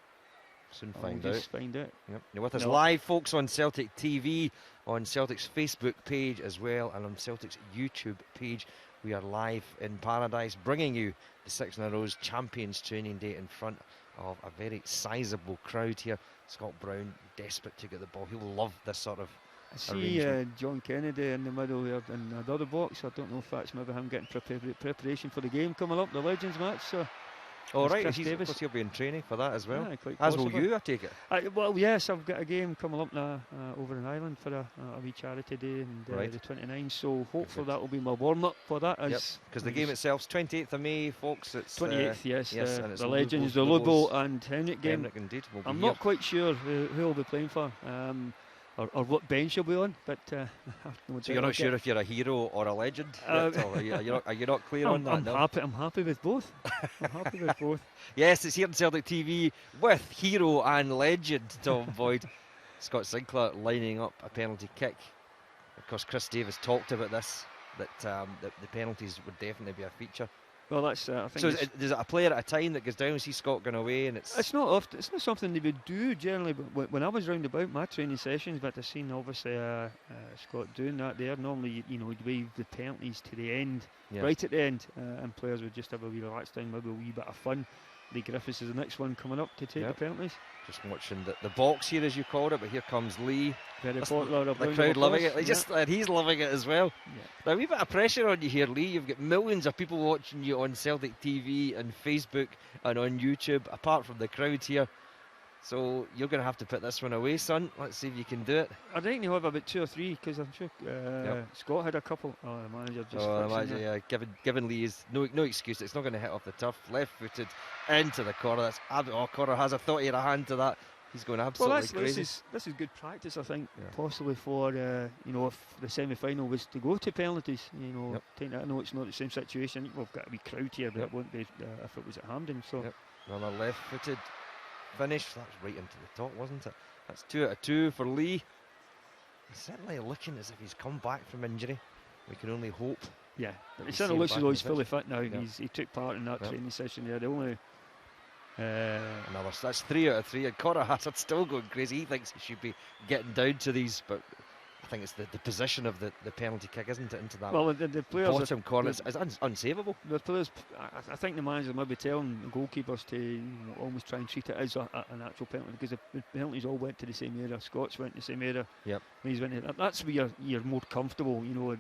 Soon we'll find out. just find out. Yep. You're with us No. live, folks, on Celtic TV, on Celtic's Facebook page as well, and on Celtic's YouTube page. We are live in paradise, bringing you the 6 in a row's Champions Training Day in front of a very sizable crowd here. Scott Brown, desperate to get the ball. He will love this sort of I see John Kennedy in the middle here in the other box. I don't know if that's maybe him getting preparation for the game coming up, the Legends match. So all right. Chris Of Davis. course, he'll be in training for that as well. Yeah, quite As will possibly. you, I take it. Well, yes, I've got a game coming up now over in Ireland for a wee charity day, and Right. the 29th. So hopefully Good. that will be my warm up for that. Yep. Because the game itself's 28th of May, folks. It's 28th, yes. yes, and it's the Legends, the Lobos- Lobo and Henrik game. Henrik indeed. Will be I'm here. not quite sure who will be playing for, or what bench he'll be on, but So you're not sure if you're a hero or a legend? Yet, or are you not clear on that? I'm no? happy with both. I'm happy with both. Yes, it's here on Celtic TV with hero and legend Tom Boyd. Scott Sinclair lining up a penalty kick. Of course, Chris Davis talked about this, that the penalties would definitely be a feature. Well, that's I think. So is it a player at a time that goes down, see Scott going away, and It's not often. It's not something they would do generally. But when I was round about my training sessions, but I've seen obviously Scott doing that there. Normally, he'd wave the penalties to the end, Yeah. right at the end, and players would just have a wee relaxed time, maybe a wee bit of fun. Lee Griffiths is the next one coming up to take Yep. the penalties. Just watching the box here, as you called it, but here comes Lee. Very That's popular. The crowd loving it. And he's loving it as well. Yeah. Now, a wee bit of pressure on you here, Lee. You've got millions of people watching you on Celtic TV and Facebook and on YouTube, apart from the crowd here. So you're going to have to put this one away, son. Let's see if you can do it. I think he'll have about 2 or 3, because I'm sure Scott had a couple. Oh, the manager just. fixing it. Given Lee is no excuse. It's not going to hit off the turf. Left-footed into the corner. That's Corner has a thought he had a hand to that. He's going absolutely crazy. This is good practice, I think, Yeah. possibly for if the semi-final was to go to penalties. Yep. Take that. I know it's not the same situation. We've got a wee crowd here, but Yep. it won't be if it was at Hampden. So Yep. Another left-footed finish. That was right into the top, wasn't it? That's 2 out of 2 for Lee. He's certainly looking as if he's come back from injury. We can only hope. yeah, but You it see certainly him looks back as though in he's the fully fit now. Yep. He took part in that Yep. training session there. The only That's 3 out of 3. And Conor Hazard's still going crazy. He thinks he should be getting down to these, but I think it's the position of the penalty kick, isn't it, into that the players bottom corner. It's unsavable. The players, I think the manager might be telling the goalkeepers to almost try and treat it as an actual penalty, because the penalties all went to the same area. Scots went to the same area. Yep. He's went to, that's where you're more comfortable. Your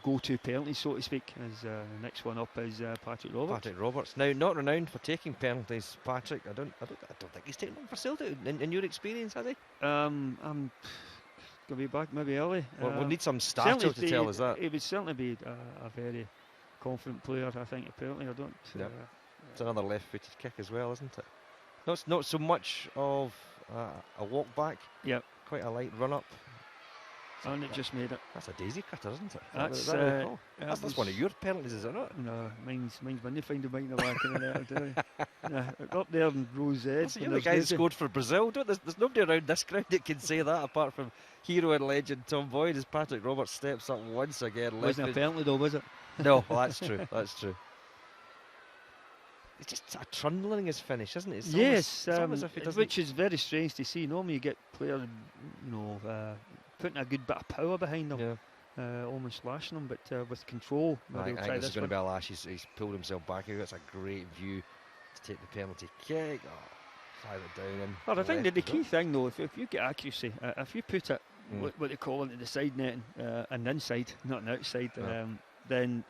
go-to penalty, so to speak. As the next one up is Patrick Roberts. Patrick Roberts, now not renowned for taking penalties. Patrick, I don't think he's taken one for Celtic. In your experience, has he? I'm gonna be back maybe early. We'll need some stats to tell us that. He would certainly be a very confident player. I think apparently I don't. Yep. It's another left-footed kick as well, isn't it? Not so much of a walk back. Yep. Quite a light run up. And it just made it. That's a daisy cutter, isn't it? That's, Is that what they call? that That's one of your penalties, is it not? No, mine's when they find a bite in the back of the net, I'll tell you. Yeah, up there in Rose Edge. Listen, you're the guy that scored for Brazil. There's nobody around this crowd that can say that apart from hero and legend Tom Boyd as Patrick Roberts steps up once again. Wasn't a penalty though, was it? No, well, that's true. That's true. It's just a trundling his finish, isn't it? It's yes, almost if he doesn't. which is very strange to see. Normally you get players, putting a good bit of power behind them, almost slashing them, but with control. I think this is going to be a lash. He's pulled himself back here. It's a great view to take the penalty kick. Fire it down in. Well, I think that the key thing though, if you get accuracy, if you put it what they call into the side netting, and inside, not an outside, then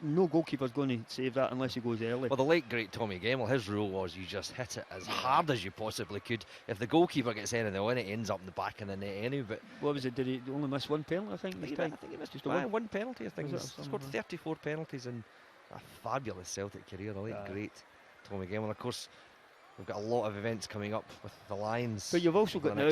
no goalkeeper's going to save that unless he goes early. Well, the late great Tommy Gemmell, his rule was you just hit it as hard as you possibly could. If the goalkeeper gets anything on it, ends up in the back of the net anyway. But what was it? Did he only miss one penalty? I think this time. I think he missed just one penalty. I think he's scored 34 penalties in a fabulous Celtic career. The late great Tommy Gemmell. Of course, we've got a lot of events coming up with the Lions. But you've also got now,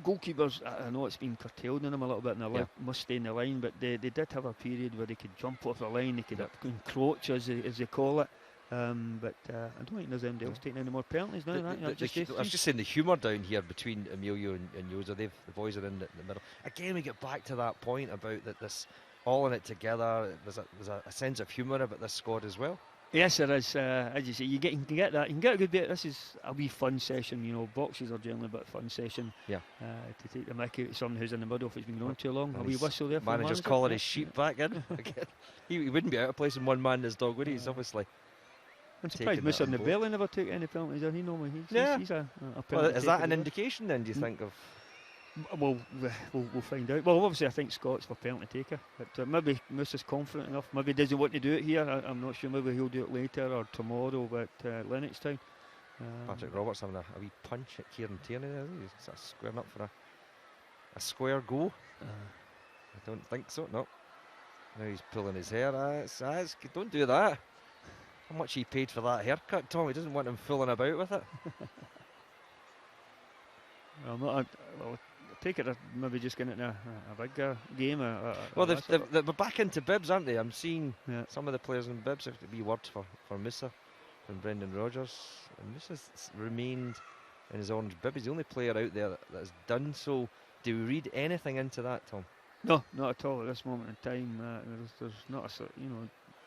goalkeepers, I know it's been curtailed in them a little bit, and they must stay in the line, but they did have a period where they could jump off the line, they could encroach, as they call it. But I don't think there's anybody else taking any more penalties now. I was just saying the humour down here between Emilio and Yoza. The boys are in the middle. Again, we get back to that point about that this all in it together. There's a sense of humour about this squad as well. Yes, there is. As you say, you can get that. You can get a good bit. This is a wee fun session. You know, boxes are generally a bit of fun session. Yeah. To take the mickey out of someone who's in the middle if it's been going on too long. A wee whistle there. For manager's calling his sheep back in. He wouldn't be out of place in one man. This dog, would he? He's obviously. I'm surprised Mr. Nabelli never took any penalties. He normally he's a well, is that an indication then? Do you think of? Well, we'll find out. Well, obviously, I think Scott's for penalty taker, but maybe Moose's confident enough. Maybe he doesn't want to do it here. I'm not sure. Maybe he'll do it later or tomorrow at Lennoxtown. Patrick Roberts having a wee punch at Kieran Tierney there. He's sort of squaring up for a square goal. I don't think so. No. Now he's pulling his hair. Don't do that. How much he paid for that haircut, Tom? He doesn't want him fooling about with it. I take it maybe just getting into a bigger game. Well, they're back into bibs, aren't they? I'm seeing some of the players in bibs. Have to be words for Musa from Brendan Rodgers. And Musa's remained in his orange bib. He's the only player out there that has done so. Do we read anything into that, Tom? No, not at all at this moment in time. There's not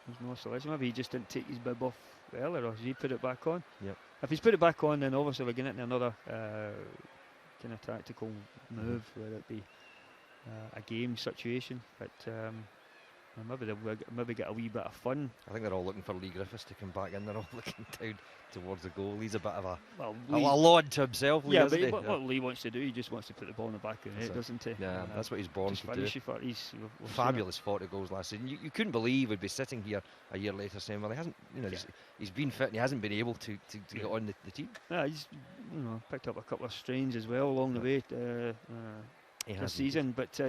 there's no selection. Maybe he just didn't take his bib off earlier, or has he put it back on? Yep. If he's put it back on, then obviously we're getting into another kind of tactical move, whether it be a game situation, but maybe they'll get a wee bit of fun. I think they're all looking for Lee Griffiths to come back in. They're all looking down towards the goal. He's a bit of a laud to himself. Lee, but what Lee wants to do, he just wants to put the ball in the back of the net, doesn't he? Yeah, that's what he's born to do. Fabulous 40 goals last season. You couldn't believe we'd be sitting here a year later saying, well, he hasn't, he's been fit and he hasn't been able to get on the team. Yeah, he's picked up a couple of strains as well along the way this season. But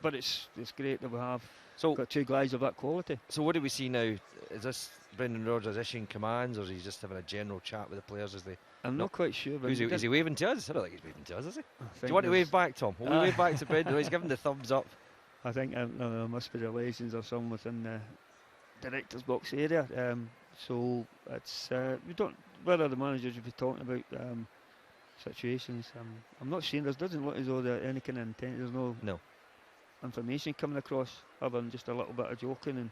but it's great that we have got two guys of that quality. So what do we see now? Is this Brendan Rodgers issuing commands, or is he just having a general chat with the players as they? I'm not quite sure. Is he waving to us? I don't think he's waving to us, is he? Do you want to wave back, Tom? Will we wave back to Brendan? He's giving the thumbs up. I think there must be relations or something within the director's box area. So it's we don't whether the managers will be talking about situations. I'm not saying there doesn't look as though there any kind of intent. There's no information coming across other than just a little bit of joking and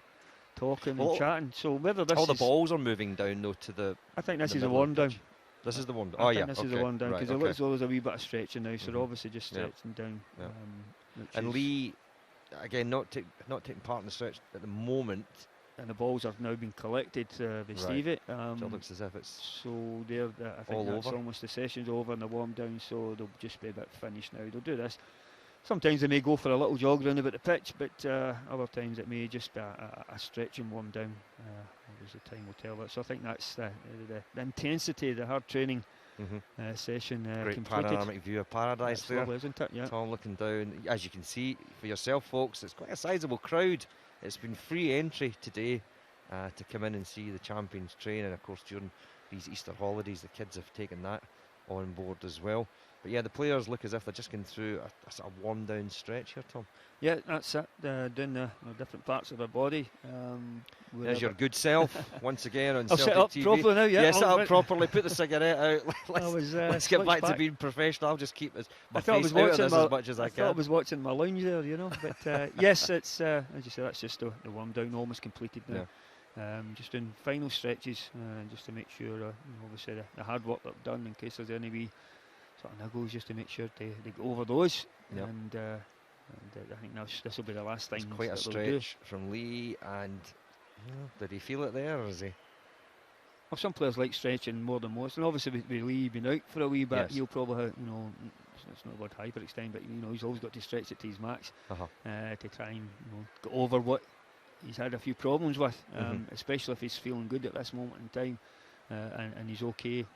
talking and chatting. So whether this all the balls are moving down though to the. I think this is the one down. This is the one. This is the one down because it looks as though there's a wee bit of stretching now. So they're obviously just stretching down. And Lee, again, not taking part in the stretch at the moment. And the balls have now been collected by Stevie. So it looks as if it's so they're. I think that's over. Almost the session's over and the warm down. So they'll just be a bit finished now. They'll do this. Sometimes they may go for a little jog round about the pitch, but other times it may just be a stretch and warm down. Obviously, time will tell that. So I think that's the intensity, the hard training session great completed. Panoramic view of paradise that's there. Lovely, isn't it? Yeah. Tom looking down. As you can see for yourself, folks, it's quite a sizable crowd. It's been free entry today to come in and see the champions train, and of course during these Easter holidays, the kids have taken that on board as well. But yeah, the players look as if they're just going through a sort of warm down stretch here, Tom. Yeah, that's it. Doing the different parts of their body. There's your good self once again on I'll Celtic set up TV. properly now. Yeah, set up properly. Put the cigarette out. let's get back to being professional. I'll just keep my face out of this as much as I can. I thought I was watching my lounge there, you know. But yes, it's as you say, that's just the warm down, almost completed now. Yeah. Just doing final stretches, just to make sure, obviously the hard work they've done, in case there's any wee sort of niggles, just to make sure they go over those. Yep. And I think this will be the last time. It's quite a stretch from Lee, and did he feel it there, or is he? Well, some players like stretching more than most, and obviously with Lee being out for a wee bit, he'll probably have, it's not a word hyperextend, but he's always got to stretch it to his max to try and get over what he's had a few problems with, especially if he's feeling good at this moment in time. And he's okay.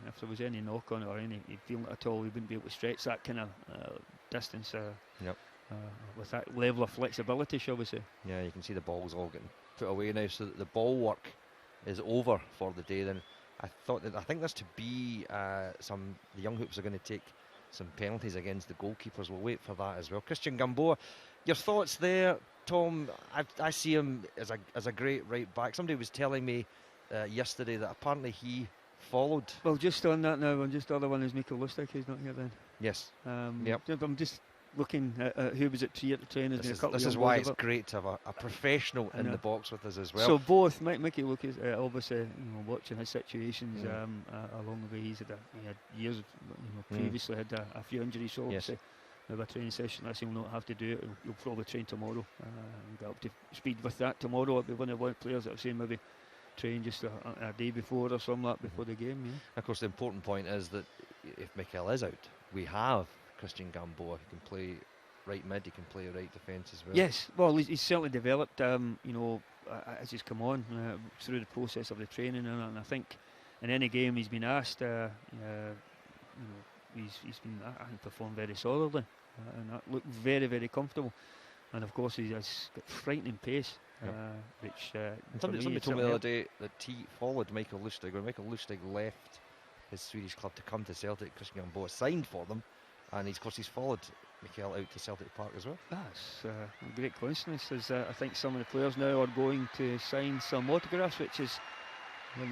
If there was any knock on it or any feeling it at all, he wouldn't be able to stretch that kind of distance with that level of flexibility, shall we say. Yeah, you can see the ball's all getting put away now, so that the ball work is over for the day. Then I think there's to be the young hoops are going to take some penalties against the goalkeepers. We'll wait for that as well. Christian Gamboa, your thoughts there, Tom? I see him as a great right back. Somebody was telling me yesterday that apparently he followed. Well, just on that now, and just the other one is Mikael Lustig, who's not here then. Yes. Yep. I'm just looking at who was at the trainers. This is why it's great to have a professional in the box with us as well. So both Mickey Lucas, obviously, watching his situations along the way. He had years, previously had a few injuries, so obviously with a training session, he'll not have to do it. He'll probably train tomorrow and get up to speed with that tomorrow. It'll be one of the players that I've seen maybe train just a day before or something like before the game. Yeah. Of course, the important point is that if Mikel is out, we have Christian Gamboa who can play right mid, he can play right defence as well. Yes, well, he's certainly developed, as he's come on through the process of the training, and I think in any game he's been asked, he's been, I think, performed very solidly, and that looked very, very comfortable. And of course, he has got frightening pace. Which somebody told me the other day that he followed Mikael Lustig, when Mikael Lustig left his Swedish club to come to Celtic. Christian Gamboa signed for them, and of course he's followed Mikael out to Celtic Park as well. That's a great coincidence, as I think some of the players now are going to sign some autographs, which is not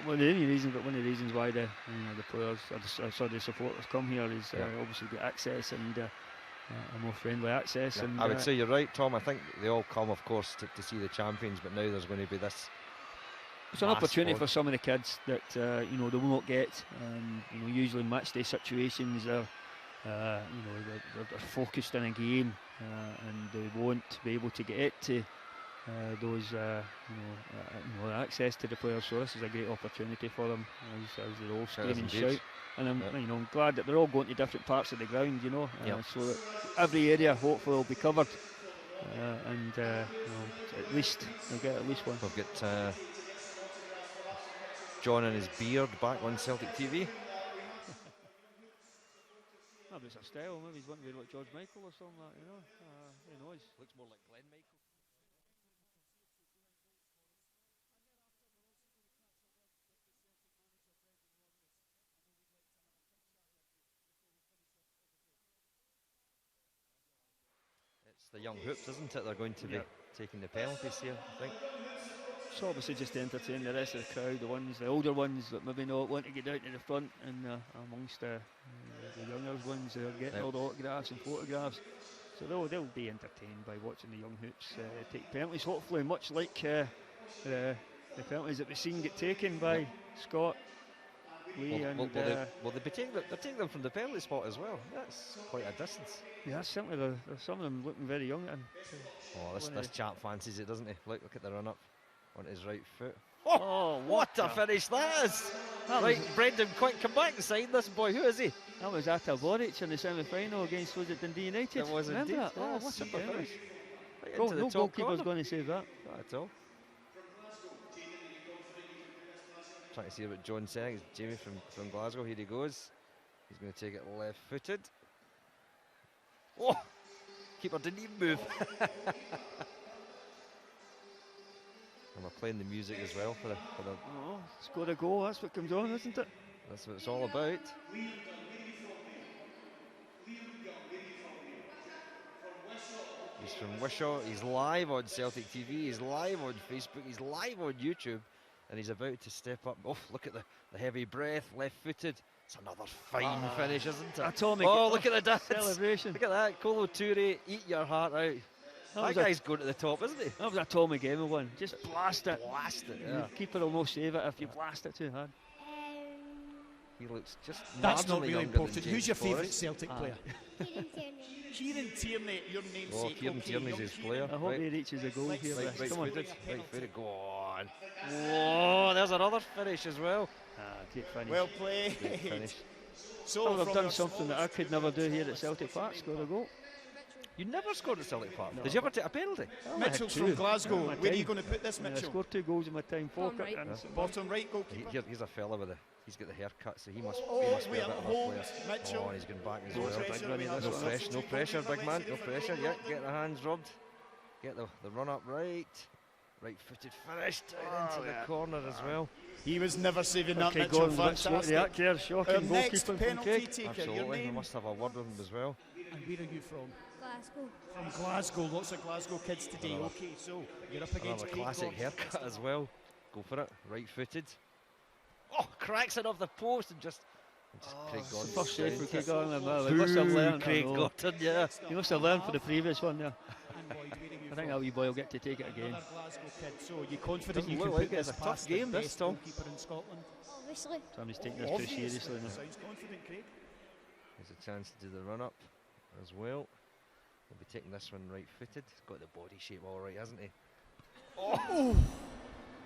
one of the reasons, but one of the reasons why the players, the supporters come here is obviously get access and a more friendly access. Yeah, and I would say you're right, Tom. I think they all come, of course, to see the champions, but now there's going to be this. It's an opportunity for some of the kids that they will not get. Usually match day situations are, they're focused in a game, and they won't be able to get to those, access to the players. So this is a great opportunity for them as they all scream and shout. And I'm glad that they're all going to different parts of the ground, so that every area hopefully will be covered, and at least they'll get at least one. We've got John and his beard back on Celtic TV. Maybe it's a style. Maybe he's wanting to be like George Michael or something like that. Who knows? Looks more like Glenn Michael. The young hoops, isn't it? They're going to be taking the penalties here, I think. It's obviously just to entertain the rest of the crowd, the older ones that maybe not want to get down to the front, and amongst the younger ones that are getting all the autographs and photographs. So they'll be entertained by watching the young hoops take penalties, hopefully much like the penalties that we've seen get taken by Scott, Lee, they're taking them from the penalty spot as well. That's quite a distance. Yeah, certainly there's some of them looking very young. This chap fancies it, doesn't he? Look at the run up on his right foot. Oh, what a finish that is! Brendan, quick, come back and sign this boy. Who is he? That was Ata Boric in the semi-final against, was it Dundee United? It was Remember indeed. That? Oh, what a finish! No goalkeeper's going to save that. Not at all. Trying to see what John's saying. It's Jamie from Glasgow. Here he goes. He's going to take it left-footed. Oh! Keeper didn't even move. And we're playing the music as well for the. Score a goal. That's what comes on, isn't it? That's what it's all about. He's from Wishaw. He's live on Celtic TV. He's live on Facebook. He's live on YouTube. And he's about to step up. Oh, look at the heavy breath, left-footed. It's another fine finish, isn't it? Atomic. Oh, look at the dance. Celebration. Look at that. Colo Toure, eat your heart out. That guy's going to the top, isn't he? That was a Tommy Gamble one. Just blast it. Blast it, The yeah. keeper will not save it if you blast it too hard. He looks just That's not marginally really younger important. than Who's James your favourite Forrest. Celtic player? Kieran Tierney, your namesake. Oh, Kieran Tierney's his player. I hope Right. he reaches a goal here. Right, Come on. footed. Right footed. Go on. Whoa, there's another finish as well. Great finish. Well played. Great finish. So I would have from done your something that I smallest- could never do here at Celtic Park, score a goal. You never scored at Celtic Park. Did you ever take a penalty? Mitchell's two. from Glasgow. My Where are you time. going to put this, I Mitchell? scored 2 goals in my time. Falkirk right. and Bottom right goalkeeper. Here's a fella with he's got the haircut, so he must Oh, be a bit wait, of a hold, player. Mitchell. Oh, and he's going back as No well. pressure, we have No some pressure, no substitute pressure, coming big from man, Wednesday no for pressure. Mitchell. Yeah, get the hands rubbed. Get the run up right. Right-footed finish down into the corner as well. He was never saving that, Okay, Mitchell. going what's what Fantastic. react there, Our shocking next goalkeeping from penalty Craig. taker, your Absolutely, we name? must have a word with him as well. And where are you from? Glasgow. From Glasgow. Lots of Glasgow kids today. Okay, so you're up against Another Craig classic Gordon. haircut as well. Go for it, right-footed. Oh, cracks it off the post and just Craig Gordon. First save for finds Craig it. Gordon. Well, he must have Boo, learned. Craig I know. Gordon, yeah. He must have learned for the previous one there. And Lloyd, where are you I think from? that wee boy will get to take it again. Another Glasgow kid. So are you confident Doesn't you look can like put it's this a tough past the game, this, best Tom. goalkeeper in Scotland? Obviously. Somebody's taking this too Obviously. seriously now. Sounds confident, Craig. There's a chance to do the run up as well. He'll be taking this one right footed. He's got the body shape all right, hasn't he? Oh!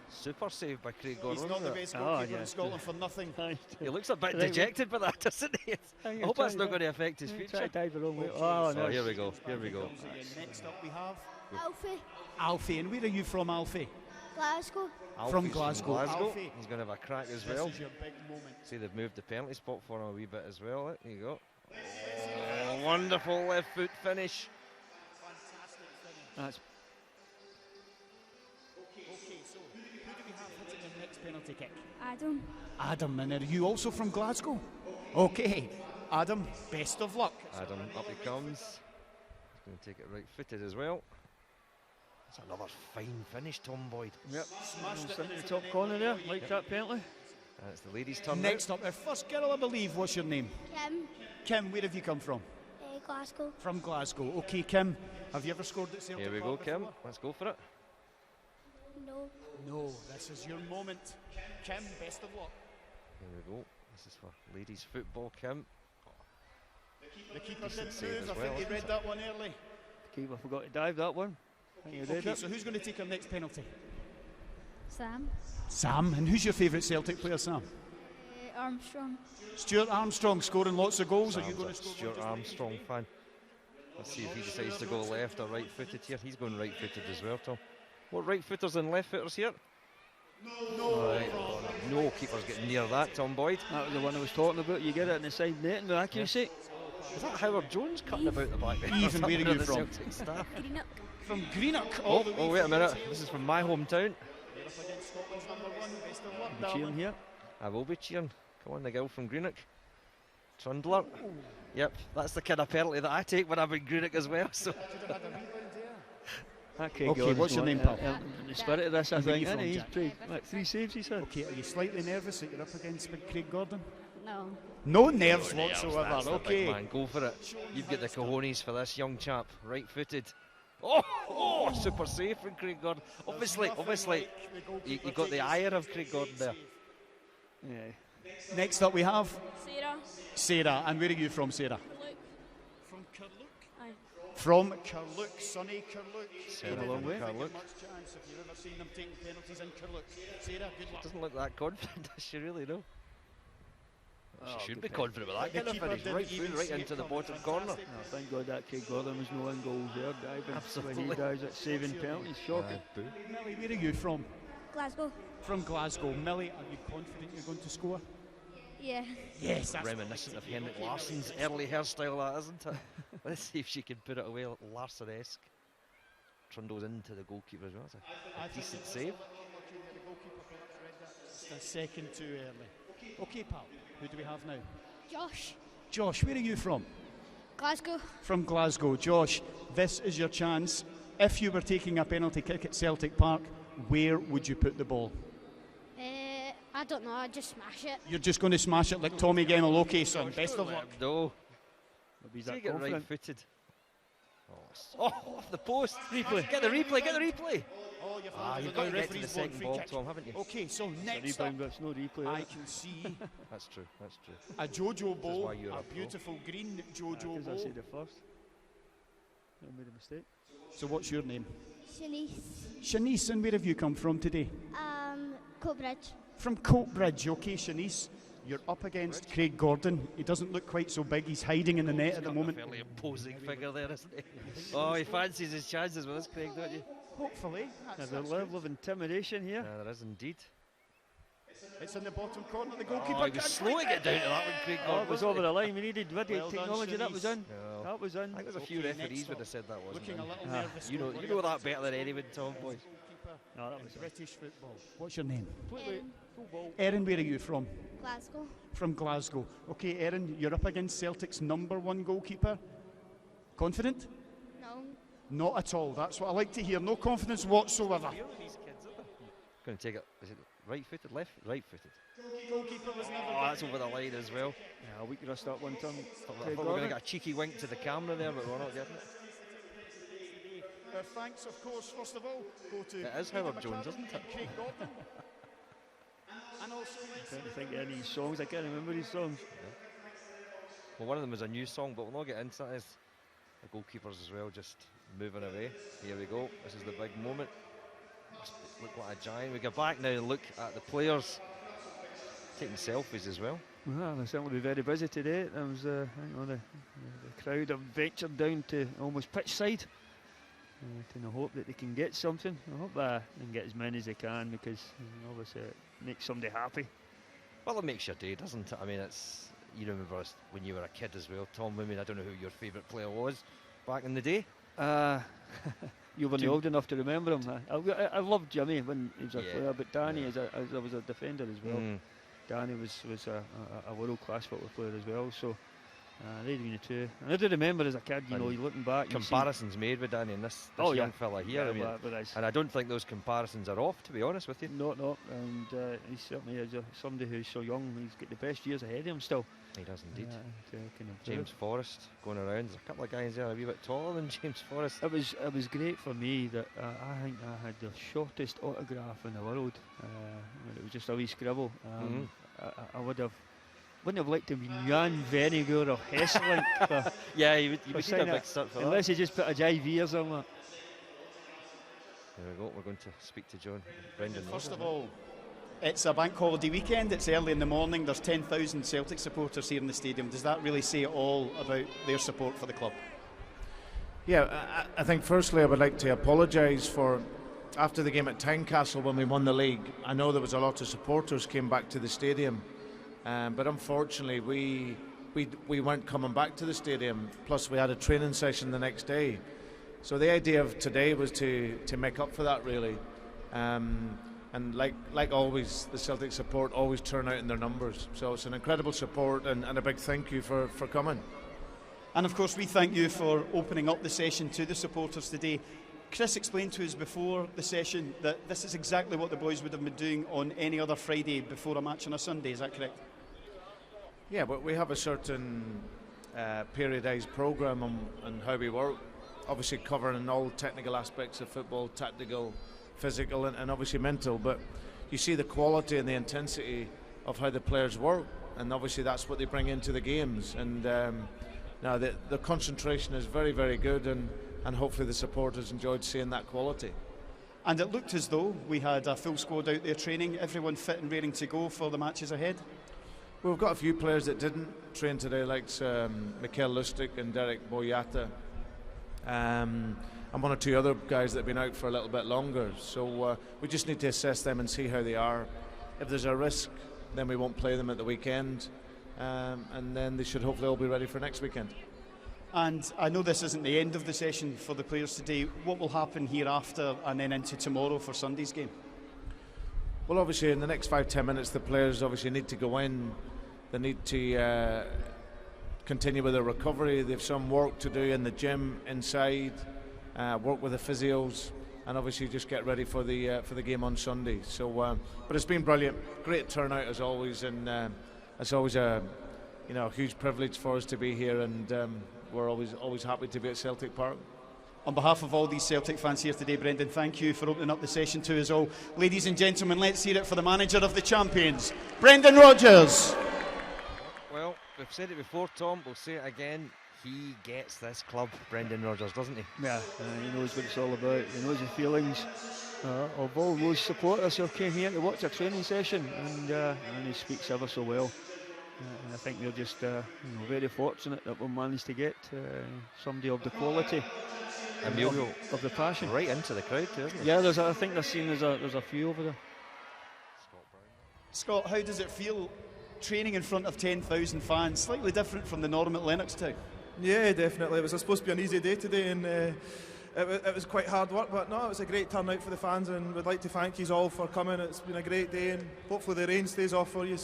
Super save by Craig Gordon. He's not the isn't it? best Oh, goalkeeper yeah. in Scotland for nothing. He looks a bit Right, dejected by that, doesn't he? I hope that's not going to affect his Try future. to dive the wrong way. Okay, Oh, so no. Oh, here we go. Here we go. Next up we have Alfie. Alfie. And where are you from, Alfie? Glasgow. From Alfie's Glasgow. Alfie. He's going to have a crack as This well. is your big moment. See, they've moved the penalty spot for him a wee bit as well. There you go. Oh, wonderful left foot finish. That's Okay, so who do we have hitting the next penalty kick? Adam. Adam, and are you also from Glasgow? Okay, Adam, best of luck. Adam, up he comes. He's going to take it right footed as well. That's another fine finish, Tom Boyd. Yep. Smashed it In the into top the corner there, like that penalty. And it's the ladies' turn Next up, our first girl, I believe. What's your name? Kim. Kim, where have you come from? Glasgow. From Glasgow. Okay, Kim, have you ever scored at now. Celtic Here we go, Park Kim. before? Let's go for it. No. No, this is your moment. Kim, best of luck. Here we go. This is for ladies' football, Kim. The keeper Decent didn't save move. as I well, think he isn't read it? that one early. Keeper forgot to dive that one. I think he did Okay, it. so who's going to take our next penalty? Sam. Sam. And who's your favourite Celtic player, Sam? Armstrong. Stuart Armstrong scoring lots of goals. Are you Sam's going a to score Stuart one just to make Armstrong sure? fan. Let's see if he decides to go left or right footed here. He's going right footed as well, Tom. What right footers and left footers here? No. Right. No keeper's getting near that, Tom Boyd. That was the one I was talking about. You get it in the side net with accuracy. Is that Howard Jones cutting about the back there? Even where are you the from? Celtic staff? Greenock. From Greenock. all the way Oh, wait a from minute. Celtic. This is from my hometown. You're up against Scotland's number one. Best of luck, We're cheering darling. here. I will be cheering. Come on, the girl from Greenock. Trundler. Yep, that's the kind of penalty that I take when I'm in Greenock as well. So That Craig Okay, Gordon's what's your one, name, pal? in the spirit of this, I And where think. you from, He's Jack? played like 3 saves, he said. Okay, are you slightly nervous that you're up against big Craig Gordon? No. No nerves That's whatsoever. the big Okay. man, go for it. You've got the cojones for this young chap, right-footed. Oh, super save from Craig Gordon. Obviously, you got the ire of Craig Gordon there. Yeah. Next up we have Sarah. Sarah. And where are you from, Sarah? Luke. From Carluke. Aye. From Carluke, sunny Carluke. Sarah Don't from think Carluke. you've much chance if you've ever seen them taking penalties in Carluke. Sarah, good luck. Doesn't look that confident, does she really, no? Oh, She should be depends. confident with that The kind of keeper finish. didn't Right even foot, right see it into the coming. bottom corner. Fantastic. Oh, thank God that Craig Gordon was no in goals there, diving. Absolutely. When he dives at saving penalties, shocking. Millie, where are you from? Glasgow. From Glasgow. Millie, are you confident you're going to score? Yeah. Yes, that's Reminiscent of Henrik Larsson's early hairstyle, that isn't it? Let's see if she can put it away Larsson-esque. Trundles into the goalkeeper as well. It's a decent save. just a second too early. Okay, pal, who do we have now? Josh. Josh, where are you from? Glasgow. From Glasgow. Josh, this is your chance. If you were taking a penalty kick at Celtic Park, where would you put the ball? I don't know, I'd just smash it. You're just going to smash it like Tommy Gemel. Okay, son, best of luck. No. He's See, that get confident. right-footed. Oh, off the post. Replay. Get the replay, get the replay. Oh, you've You've got to get to the second ball, Tom, haven't you? Okay, so next Rebound, up, but it's no replay. I is it? can see That's true, that's true. a Jojo bowl, why you're a a pro. beautiful green Jojo Because I bowl. said it first. I made a mistake. So what's your name? Shanice. Shanice, and where have you come from today? Coatbridge. From Coatbridge. Okay, Shanice, you're up against Craig Gordon. He doesn't look quite so big. He's hiding in the net at the moment. A fairly imposing figure there, isn't he? Oh, he fancies his chances with us, Craig, don't you? Hopefully. There's a level of intimidation here. Yeah, there is indeed. It's in the bottom corner. The Oh, goalkeeper he was can't slow to quite get down to that one, Craig Oh, Gordon, it was wasn't over he? the line. We needed video Well done, technology. That was in. No. That was in. I think there's a few Okay, referees next would up. have said that wasn't Looking in. a little nervous. You know that better than anyone, Tom, boys. No, that was British football. What's your name? full ball. Erin, where are you from? Glasgow. From Glasgow. Okay, Erin, you're up against Celtic's #1 goalkeeper. Confident? No. Not at all. That's what I like to hear. No confidence whatsoever. Going to take it. Is it right-footed, left? Right-footed. Goalkeeper was never Oh, that's over the line as well. Yeah, we could have started one turn. I thought we were going to get a cheeky wink to the camera there, but we're not getting it. Thanks, of course, first of all, go to It is Howard Jones, isn't it? Craig Gordon. And also, I can't think of any of his songs. I can't remember his songs. Well, one of them was a new song, but we'll not get into that. Is the goalkeepers as well, just moving away. Here we go. This is the big moment. Must look like a giant. We go back now and look at the players taking selfies as well. Well, they're certainly very busy today. There was, I think, the crowd have ventured down to almost pitch side in the hope that they can get something. I hope they can get as many as they can because obviously it makes somebody happy. Well, it makes your day, doesn't it? I mean, it's, you remember us when you were a kid as well, Tom. I mean, I don't know who your favourite player was back in the day. You weren't old enough to remember him. I loved Jimmy when he was a Yeah, player, but Danny yeah. as I was a defender as well. Danny was a world-class football player as well. So they'd been the two. And I do remember as a kid, you know, you looking back, you see- Comparisons made with Danny and this Oh, yeah. young fella here. Yeah, I mean, but it's- and I don't think those comparisons are off, to be honest with you. No, and he certainly is somebody who's so young. He's got the best years ahead of him still. He does indeed. To kind of James Forrest going around. There's a couple of guys there a wee bit taller than James Forrest. It was great for me that I think I had the shortest autograph in the world. It was just a wee scribble. I wouldn't have liked to be Jan Vennegoor or Hesselink for, Yeah, you for would need a signing big it, start for unless that. he just put a JV or something. There we go. We're going to speak to John Brendan. First of all, it's a bank holiday weekend. It's early in the morning. There's 10,000 Celtic supporters here in the stadium. Does that really say it all about their support for the club? Yeah, I think firstly I would like to apologise for after the game at Tynecastle when we won the league. I know there was a lot of supporters came back to the stadium, but unfortunately we weren't coming back to the stadium. Plus we had a training session the next day, so the idea of today was to make up for that really. And like always, the Celtic support always turn out in their numbers. So it's an incredible support and a big thank you for coming. And of course, we thank you for opening up the session to the supporters today. Chris explained to us before the session that this is exactly what the boys would have been doing on any other Friday before a match on a Sunday. Is that correct? Yeah, but we have a certain periodised programme on how we work. Obviously covering all technical aspects of football, tactical, physical and obviously mental. But you see the quality and the intensity of how the players work, and obviously that's what they bring into the games. And now the concentration is very, very good, and hopefully the supporters enjoyed seeing that quality. And it looked as though we had a full squad out there training, everyone fit and raring to go for the matches ahead. We've got a few players that didn't train today, like Mikel Lustig and Derek Boyata, and one or two other guys that have been out for a little bit longer. So we just need to assess them and see how they are. If there's a risk, then we won't play them at the weekend, and then they should hopefully all be ready for next weekend. And I know this isn't the end of the session for the players today. What will happen hereafter and then into tomorrow for Sunday's game? Well, obviously in the next 5-10 minutes the players obviously need to go in. They need to continue with their recovery. They've some work to do in the gym, inside, work with the physios, and obviously just get ready for the game on Sunday. So, but it's been brilliant, great turnout as always, and it's always a huge privilege for us to be here, and we're always happy to be at Celtic Park. On behalf of all these Celtic fans here today, Brendan, thank you for opening up the session to us all. Ladies and gentlemen, let's hear it for the manager of the champions, Brendan Rodgers. Well, we've said it before, Tom, we'll say it again. He gets this club, Brendan Rodgers, doesn't he? Yeah, he knows what it's all about. He knows the feelings of all those supporters who came here to watch a training session, and he speaks ever so well. And I think we're just very fortunate that we managed to get somebody of the quality. Emilio of the passion. Right into the crowd too, isn't he? Yeah, I think there's a few over there. Scott, how does it feel training in front of 10,000 fans? Slightly different from the norm at Lennoxtown. Yeah, definitely. It was supposed to be an easy day today, and it was quite hard work, but no, it was a great turnout for the fans, and we'd like to thank you all for coming. It's been a great day, and hopefully the rain stays off for you.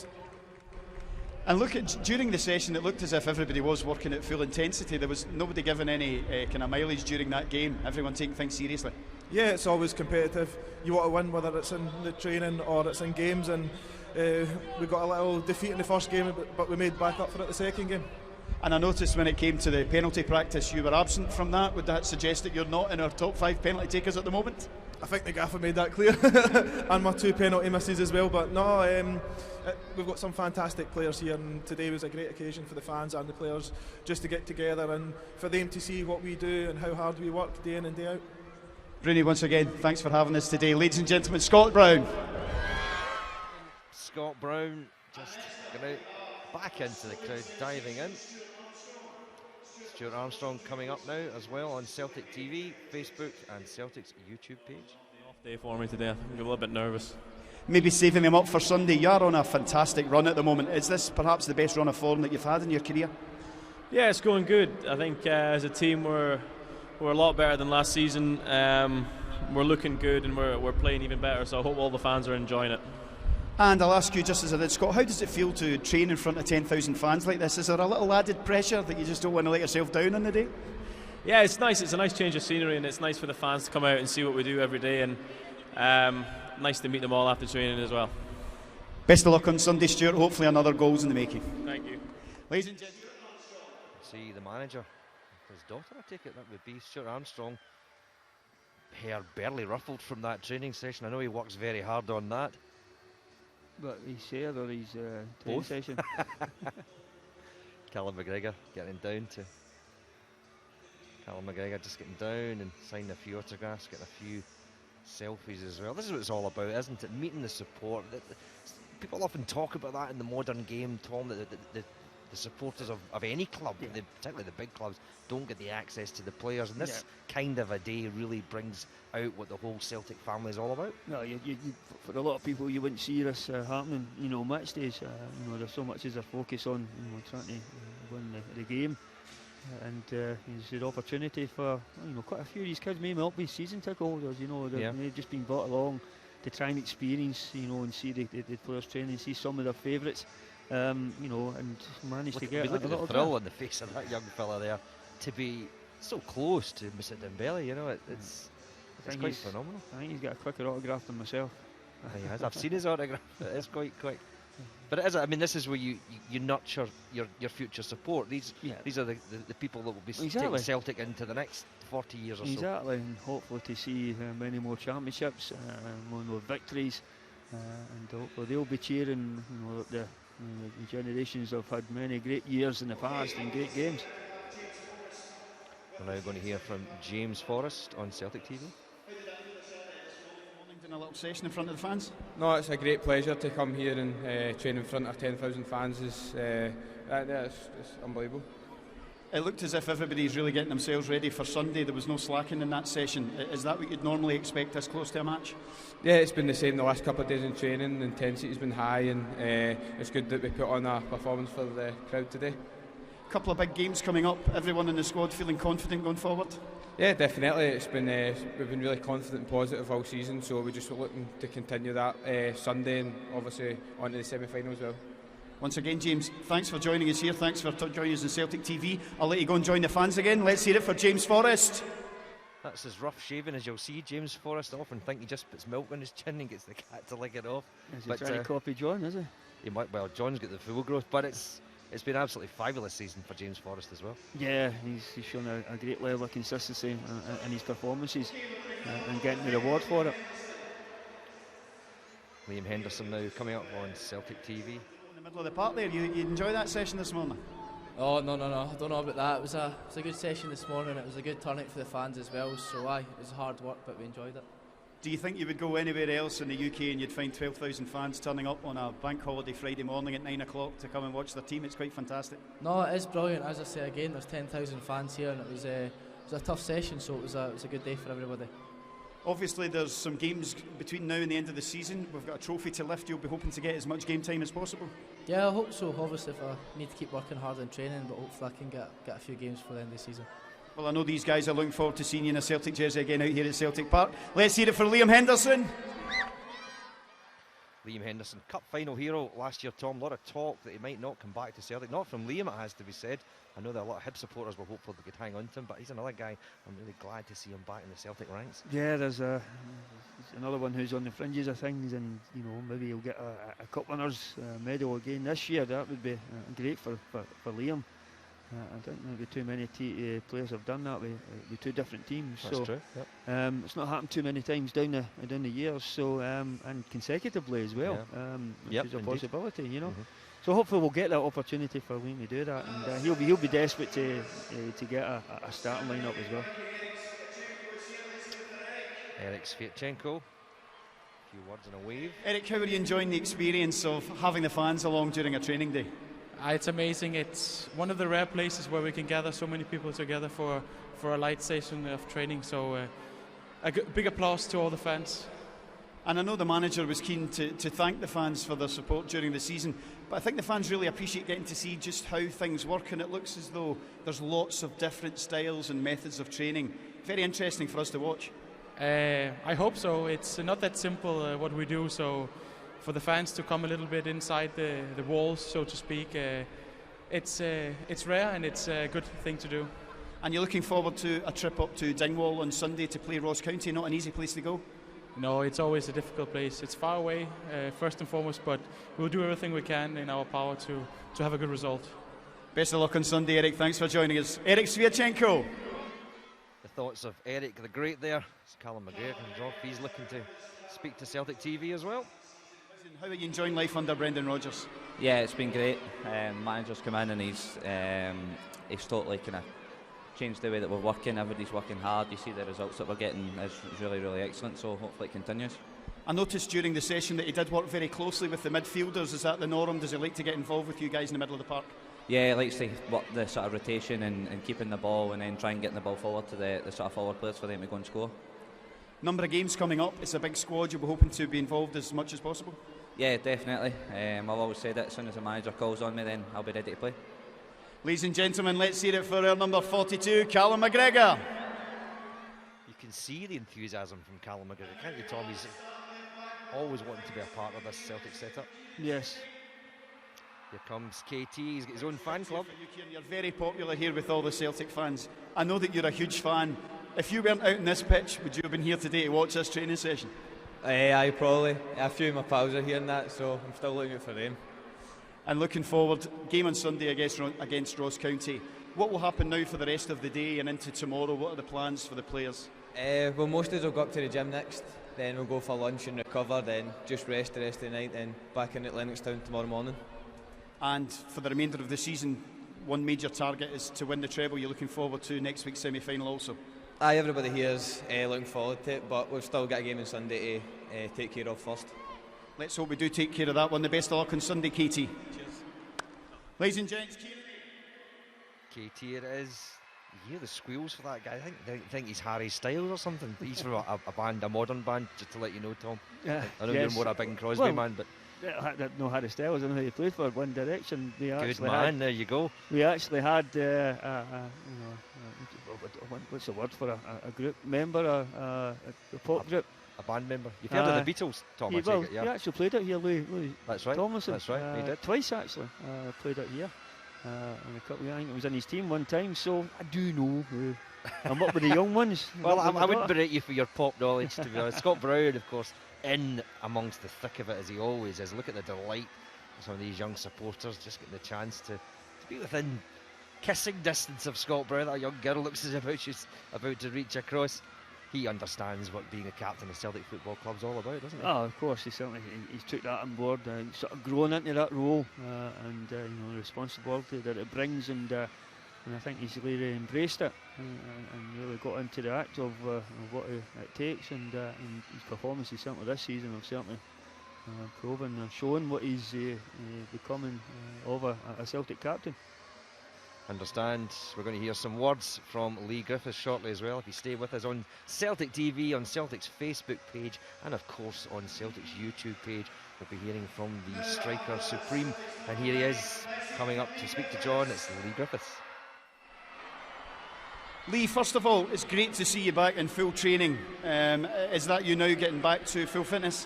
And look, during the session, it looked as if everybody was working at full intensity. There was nobody giving any kind of mileage during that game. Everyone taking things seriously. Yeah, it's always competitive. You want to win, whether it's in the training or it's in games. And we got a little defeat in the first game, but we made back up for it the second game. And I noticed when it came to the penalty practice, you were absent from that. Would that suggest that you're not in our top 5 penalty takers at the moment? I think the gaffer made that clear, and my 2 penalty misses as well. But no, we've got some fantastic players here, and today was a great occasion for the fans and the players just to get together and for them to see what we do and how hard we work day in and day out. Bruni, once again, thanks for having us today. Ladies and gentlemen, Scott Brown. Scott Brown just going out back into the crowd, diving in. Stuart Armstrong coming up now as well on Celtic TV, Facebook and Celtic's YouTube page. Off day for me today. I'm a little bit nervous. Maybe saving them up for Sunday. You're on a fantastic run at the moment. Is this perhaps the best run of form that you've had in your career? Yeah, it's going good. I think as a team we're a lot better than last season. We're looking good and we're playing even better, so I hope all the fans are enjoying it. And I'll ask you, just as I did, Scott, how does it feel to train in front of 10,000 fans like this? Is there a little added pressure that you just don't want to let yourself down on the day? Yeah, it's nice. It's a nice change of scenery, and it's nice for the fans to come out and see what we do every day, and nice to meet them all after training as well. Best of luck on Sunday, Stuart. Hopefully another goal's in the making. Thank you. Ladies and gentlemen. See the manager, his daughter, I take it, that would be Stuart Armstrong. Hair barely ruffled from that training session. I know he works very hard on that. But his hair or his training session? Callum McGregor getting down to... Callum McGregor just getting down and signing a few autographs, getting a few selfies as well. This is what it's all about, isn't it? Meeting the support. People often talk about that in the modern game, Tom, that the supporters of any club, particularly the big clubs, don't get the access to the players, and this kind of a day really brings out what the whole Celtic family is all about. No, for a lot of people, you wouldn't see this happening. Match days. There's so much as a focus on trying to win the game, and it's an opportunity for quite a few of these kids may not be season ticket holders. They've just been brought along to try and experience, and see the players training, see some of their favourites. And managed to get look at the thrill on the face of that young fella there to be so close to Mr. Dembele. It's quite phenomenal. I think he's got a quicker autograph than myself. He has. I've seen his autograph. It's quite quick. But it is. I mean, this is where you nurture your future support. These are the people that will be taking Celtic into the next 40 years or so. Exactly, and hopefully to see many more championships, more victories, and hopefully they'll be cheering. The generations have had many great years in the past and great games. We're now going to hear from James Forrest on Celtic TV. Doing a little session in front of the fans. No, it's a great pleasure to come here and train in front of 10,000 fans. It's unbelievable. It looked as if everybody's really getting themselves ready for Sunday. There was no slacking in that session. Is that what you'd normally expect this close to a match? Yeah, it's been the same the last couple of days in training. The intensity's been high, and it's good that we put on a performance for the crowd today. A couple of big games coming up. Everyone in the squad feeling confident going forward? Yeah, definitely. It's been we've been really confident and positive all season, so we're just looking to continue that Sunday and obviously on to the semi-final as well. Once again, James, thanks for joining us here. Thanks for joining us on Celtic TV. I'll let you go and join the fans again. Let's hear it for James Forrest. That's as rough shaven as you'll see James Forrest. I often think he just puts milk on his chin and gets the cat to lick it off. Is he trying to copy John, is he? He might. Well, John's got the full growth, but it's been an absolutely fabulous season for James Forrest as well. Yeah, he's shown a great level of consistency in his performances and getting the reward for it. Liam Henderson now coming up on Celtic TV. In the middle of the park there, you enjoy that session this morning? Oh, no, I don't know about that. It was a good session this morning. It was a good turnout for the fans as well, so it was hard work, but we enjoyed it. Do you think you would go anywhere else in the UK and you'd find 12,000 fans turning up on a bank holiday Friday morning at 9 o'clock to come and watch their team? It's quite fantastic. No, it is brilliant. As I say again, there's 10,000 fans here, and it was a tough session, so it was a good day for everybody. Obviously, there's some games between now and the end of the season. We've got a trophy to lift. You'll be hoping to get as much game time as possible. Yeah, I hope so. Obviously, if I need to keep working hard in training, but hopefully I can get a few games for the end of the season. Well, I know these guys are looking forward to seeing you in a Celtic jersey again out here at Celtic Park. Let's hear it for Liam Henderson. Liam Henderson, cup final hero last year, Tom. A lot of talk that he might not come back to Celtic. Not from Liam, it has to be said. I know that a lot of Hib supporters were hopeful they could hang on to him, but he's another guy I'm really glad to see him back in the Celtic ranks. Yeah, there's another one who's on the fringes of things, and maybe he'll get a cup winners medal again this year. That would be great for Liam. I don't think maybe too many players have done that with two different teams. That's true. Yep. It's not happened too many times down the years. So and consecutively as well, which is a possibility, Mm-hmm. So hopefully we'll get that opportunity for Liam to do that, and he'll be desperate to get a starting lineup as well. Eric Sviatchenko, a few words and a wave. Eric, how are you enjoying the experience of having the fans along during a training day? It's amazing. It's one of the rare places where we can gather so many people together for a light session of training. So a big applause to all the fans. And I know the manager was keen to thank the fans for their support during the season, but I think the fans really appreciate getting to see just how things work, and it looks as though there's lots of different styles and methods of training. Very interesting for us to watch. I hope so. It's not that simple what we do, so for the fans to come a little bit inside the walls, so to speak, it's rare and it's a good thing to do. And you're looking forward to a trip up to Dingwall on Sunday to play Ross County? Not an easy place to go? No, it's always a difficult place. It's far away, first and foremost, but we'll do everything we can in our power to have a good result. Best of luck on Sunday, Eric. Thanks for joining us. Eric Sviatchenko. The thoughts of Eric the Great there. It's Callum McGregor comes off. He's looking to speak to Celtic TV as well. How are you enjoying life under Brendan Rodgers? Yeah, it's been great. Manager's come in and he's totally kind of changed the way that we're working. Everybody's working hard. You see the results that we're getting is really, really excellent, so hopefully it continues. I noticed during the session that he did work very closely with the midfielders. Is that the norm? Does he like to get involved with you guys in the middle of the park? Yeah, he likes to work the sort of rotation and keeping the ball and then try and getting the ball forward to the sort of forward players for them to go and score. Number of games coming up. It's a big squad. You'll be hoping to be involved as much as possible? Yeah, definitely. I've always said that as soon as the manager calls on me, then I'll be ready to play. Ladies and gentlemen, let's hear it for our number 42, Callum McGregor. You can see the enthusiasm from Callum McGregor, can't you, Tom? He's always wanting to be a part of this Celtic setup. Yes. Here comes KT, he's got his own fan club. You're very popular here with all the Celtic fans. I know that you're a huge fan. If you weren't out on this pitch, would you have been here today to watch this training session? Aye, probably. A few of my pals are here and that, so I'm still looking out for them. And looking forward, game on Sunday against Ross County. What will happen now for the rest of the day and into tomorrow? What are the plans for the players? Well, most of us will go up to the gym next, then we'll go for lunch and recover, then just rest the rest of the night, then back in at Lennoxtown tomorrow morning. And for the remainder of the season, one major target is to win the treble. You're looking forward to next week's semi-final also? Aye, everybody here is looking forward to it, but we've still got a game on Sunday to take care of first. Let's hope we do take care of that one. The best of luck on Sunday, KT. Cheers. Ladies and gents, KT it is. You hear the squeals for that guy. I think he's Harry Styles or something. He's from a modern band, just to let you know, Tom. Yeah, I know you're more a Bing Crosby man, but... No, Harry Styles, I don't know who he played for, One Direction. Good man, there you go. We actually had, what's the word for a group member, a pop group, a band member. You've heard of the Beatles, Tom, I take it, yeah? He actually played it here, Louis That's right. Tomlinson. That's right, he did. Twice, actually. Played it here. And a couple, I think it was in his team one time, so I do know. I'm up with the young ones. Well, I wouldn't berate you for your pop knowledge, to be honest. Scott Brown, of course, in amongst the thick of it, as he always is. Look at the delight of some of these young supporters just getting the chance to be within kissing distance of Scott Brown. That young girl looks as if she's about to reach across. He understands what being a captain of Celtic Football Club is all about, doesn't he? Oh, of course, he certainly he's took that on board. He's sort of grown into that role and the responsibility that it brings, and I think he's really embraced it and really got into the act of what it takes, and his performances certainly this season have certainly proven and shown what he's becoming of a Celtic captain. Understand. We're going to hear some words from Lee Griffiths shortly as well. If you stay with us on Celtic TV, on Celtic's Facebook page, and of course on Celtic's YouTube page, we'll be hearing from the striker supreme. And here he is coming up to speak to John. It's Lee Griffiths. Lee, first of all, it's great to see you back in full training. Is that you now getting back to full fitness?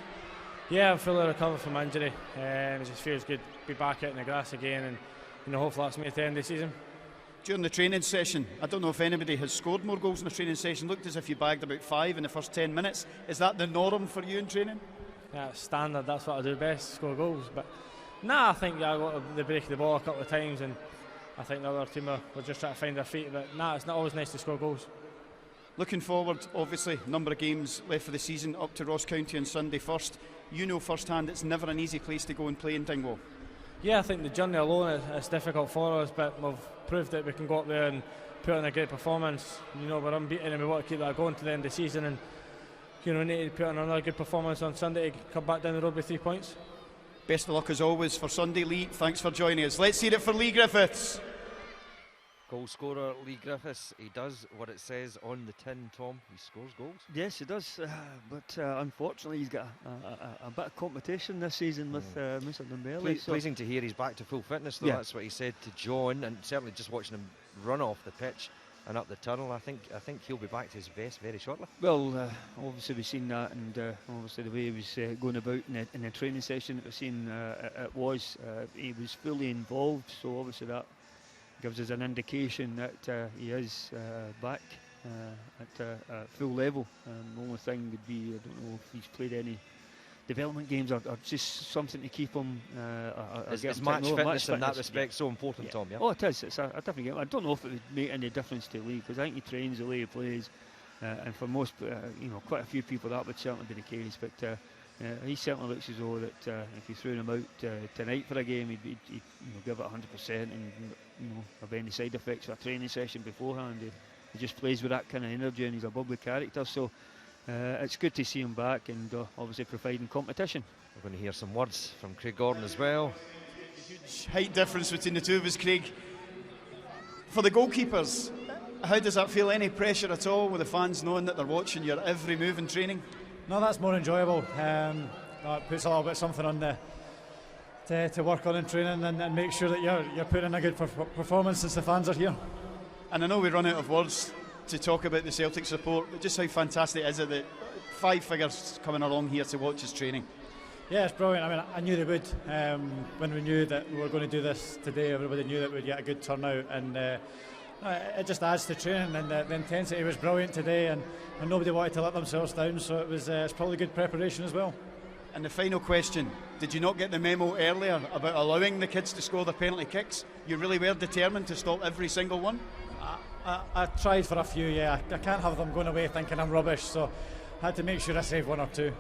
Yeah, I'm fully recovered from injury. It just feels good to be back out in the grass again, and hopefully that's me at the end of the season. During the training session, I don't know if anybody has scored more goals in the training session. Looked as if you bagged about 5 in the first 10 minutes. Is that the norm for you in training? Yeah, it's standard. That's what I do best, score goals. But I think I got the break of the ball a couple of times, and I think the other team were just trying to find their feet. But it's not always nice to score goals. Looking forward, obviously, number of games left for the season, up to Ross County on Sunday first. You know firsthand it's never an easy place to go and play in Dingwall. Yeah, I think the journey alone is difficult for us, but we've proved that we can go up there and put in a great performance. We're unbeaten and we want to keep that going to the end of the season, and need to put in another good performance on Sunday to come back down the road with 3 points. Best of luck as always for Sunday, Lee. Thanks for joining us. Let's hear it for Lee Griffiths. Goal scorer Lee Griffiths. He does what it says on the tin, Tom. He scores goals. Yes, he does. But unfortunately, he's got a bit of competition this season with Mr. Dembele. Pleasing to hear he's back to full fitness, though. Yeah. That's what he said to John, and certainly just watching him run off the pitch and up the tunnel, I think he'll be back to his best very shortly. Well, obviously we've seen that, and obviously the way he was going about in the training session that we've seen, he was fully involved. So obviously that gives us an indication that he is back at full level. The only thing would be, I don't know if he's played any development games or just something to keep him. Is match fitness in that respect so important, Tom? Yeah. Oh, it is. It's a different game. I don't know if it would make any difference to Lee, because I think he trains the way he plays, and for most, quite a few people that would certainly be the case. But he certainly looks as though that if you threw him out tonight for a game, he'd give it 100% and have any side effects for a training session beforehand. He just plays with that kind of energy, and he's a bubbly character. So it's good to see him back, and obviously providing competition. We're going to hear some words from Craig Gordon as well. Huge height difference between the two of us, Craig. For the goalkeepers, how does that feel? Any pressure at all with the fans knowing that they're watching your every move in training? No, that's more enjoyable. It puts a little bit something on to work on in training and make sure that you're putting in a good performance since the fans are here. And I know we run out of words to talk about the Celtic support, but just how fantastic is it that 5 figures coming along here to watch us training? Yeah, it's brilliant. I mean, I knew they would. When we knew that we were going to do this today, everybody knew that we'd get a good turnout, and it just adds to training, and the intensity was brilliant today, and nobody wanted to let themselves down, so it's probably good preparation as well. And the final question, did you not get the memo earlier about allowing the kids to score their penalty kicks? You really were determined to stop every single one? I tried for a few, yeah. I can't have them going away thinking I'm rubbish, so I had to make sure I saved 1 or 2.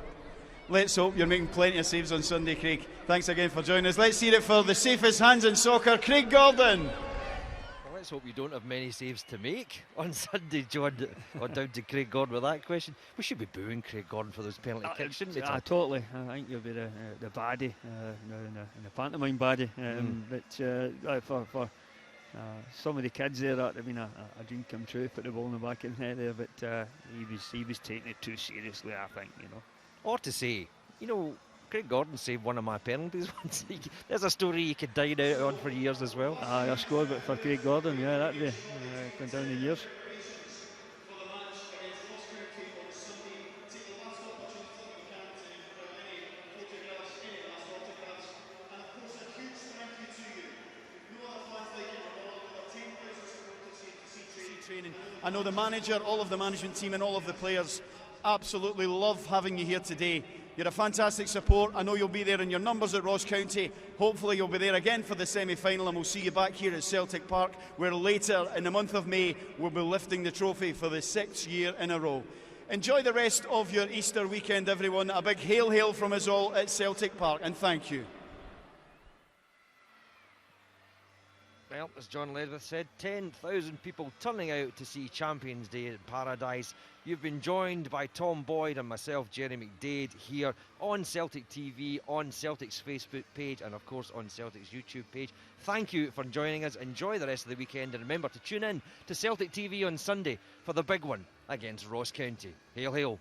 Let's hope you're making plenty of saves on Sunday, Craig. Thanks again for joining us. Let's hear it for the safest hands in soccer, Craig Gordon. Well, let's hope you don't have many saves to make on Sunday, John. Got down to Craig Gordon with that question. We should be booing Craig Gordon for those penalty kicks, shouldn't we? Totally. I think you'll be the baddie, in the pantomime baddie. But for some of the kids there, that would have been a dream come true. Put the ball in the back of the net there, but he was taking it too seriously, I think. Or to say, Craig Gordon saved one of my penalties once. There's a story you could dine out on for years as well. I scored it for Craig Gordon, yeah, that'd be going down the years. training. I know the manager, all of the management team and all of the players absolutely love having you here today. You're a fantastic support. I know you'll be there in your numbers at Ross County. Hopefully you'll be there again for the semi-final, and we'll see you back here at Celtic Park, where later in the month of May we'll be lifting the trophy for the 6th year in a row. Enjoy the rest of your Easter weekend, everyone. A big hail, hail from us all at Celtic Park, and thank you. Well, as John Ledwith said, 10,000 people turning out to see Champions Day in Paradise. You've been joined by Tom Boyd and myself, Jerry McDade, here on Celtic TV, on Celtic's Facebook page, and of course on Celtic's YouTube page. Thank you for joining us. Enjoy the rest of the weekend, and remember to tune in to Celtic TV on Sunday for the big one against Ross County. Hail, hail.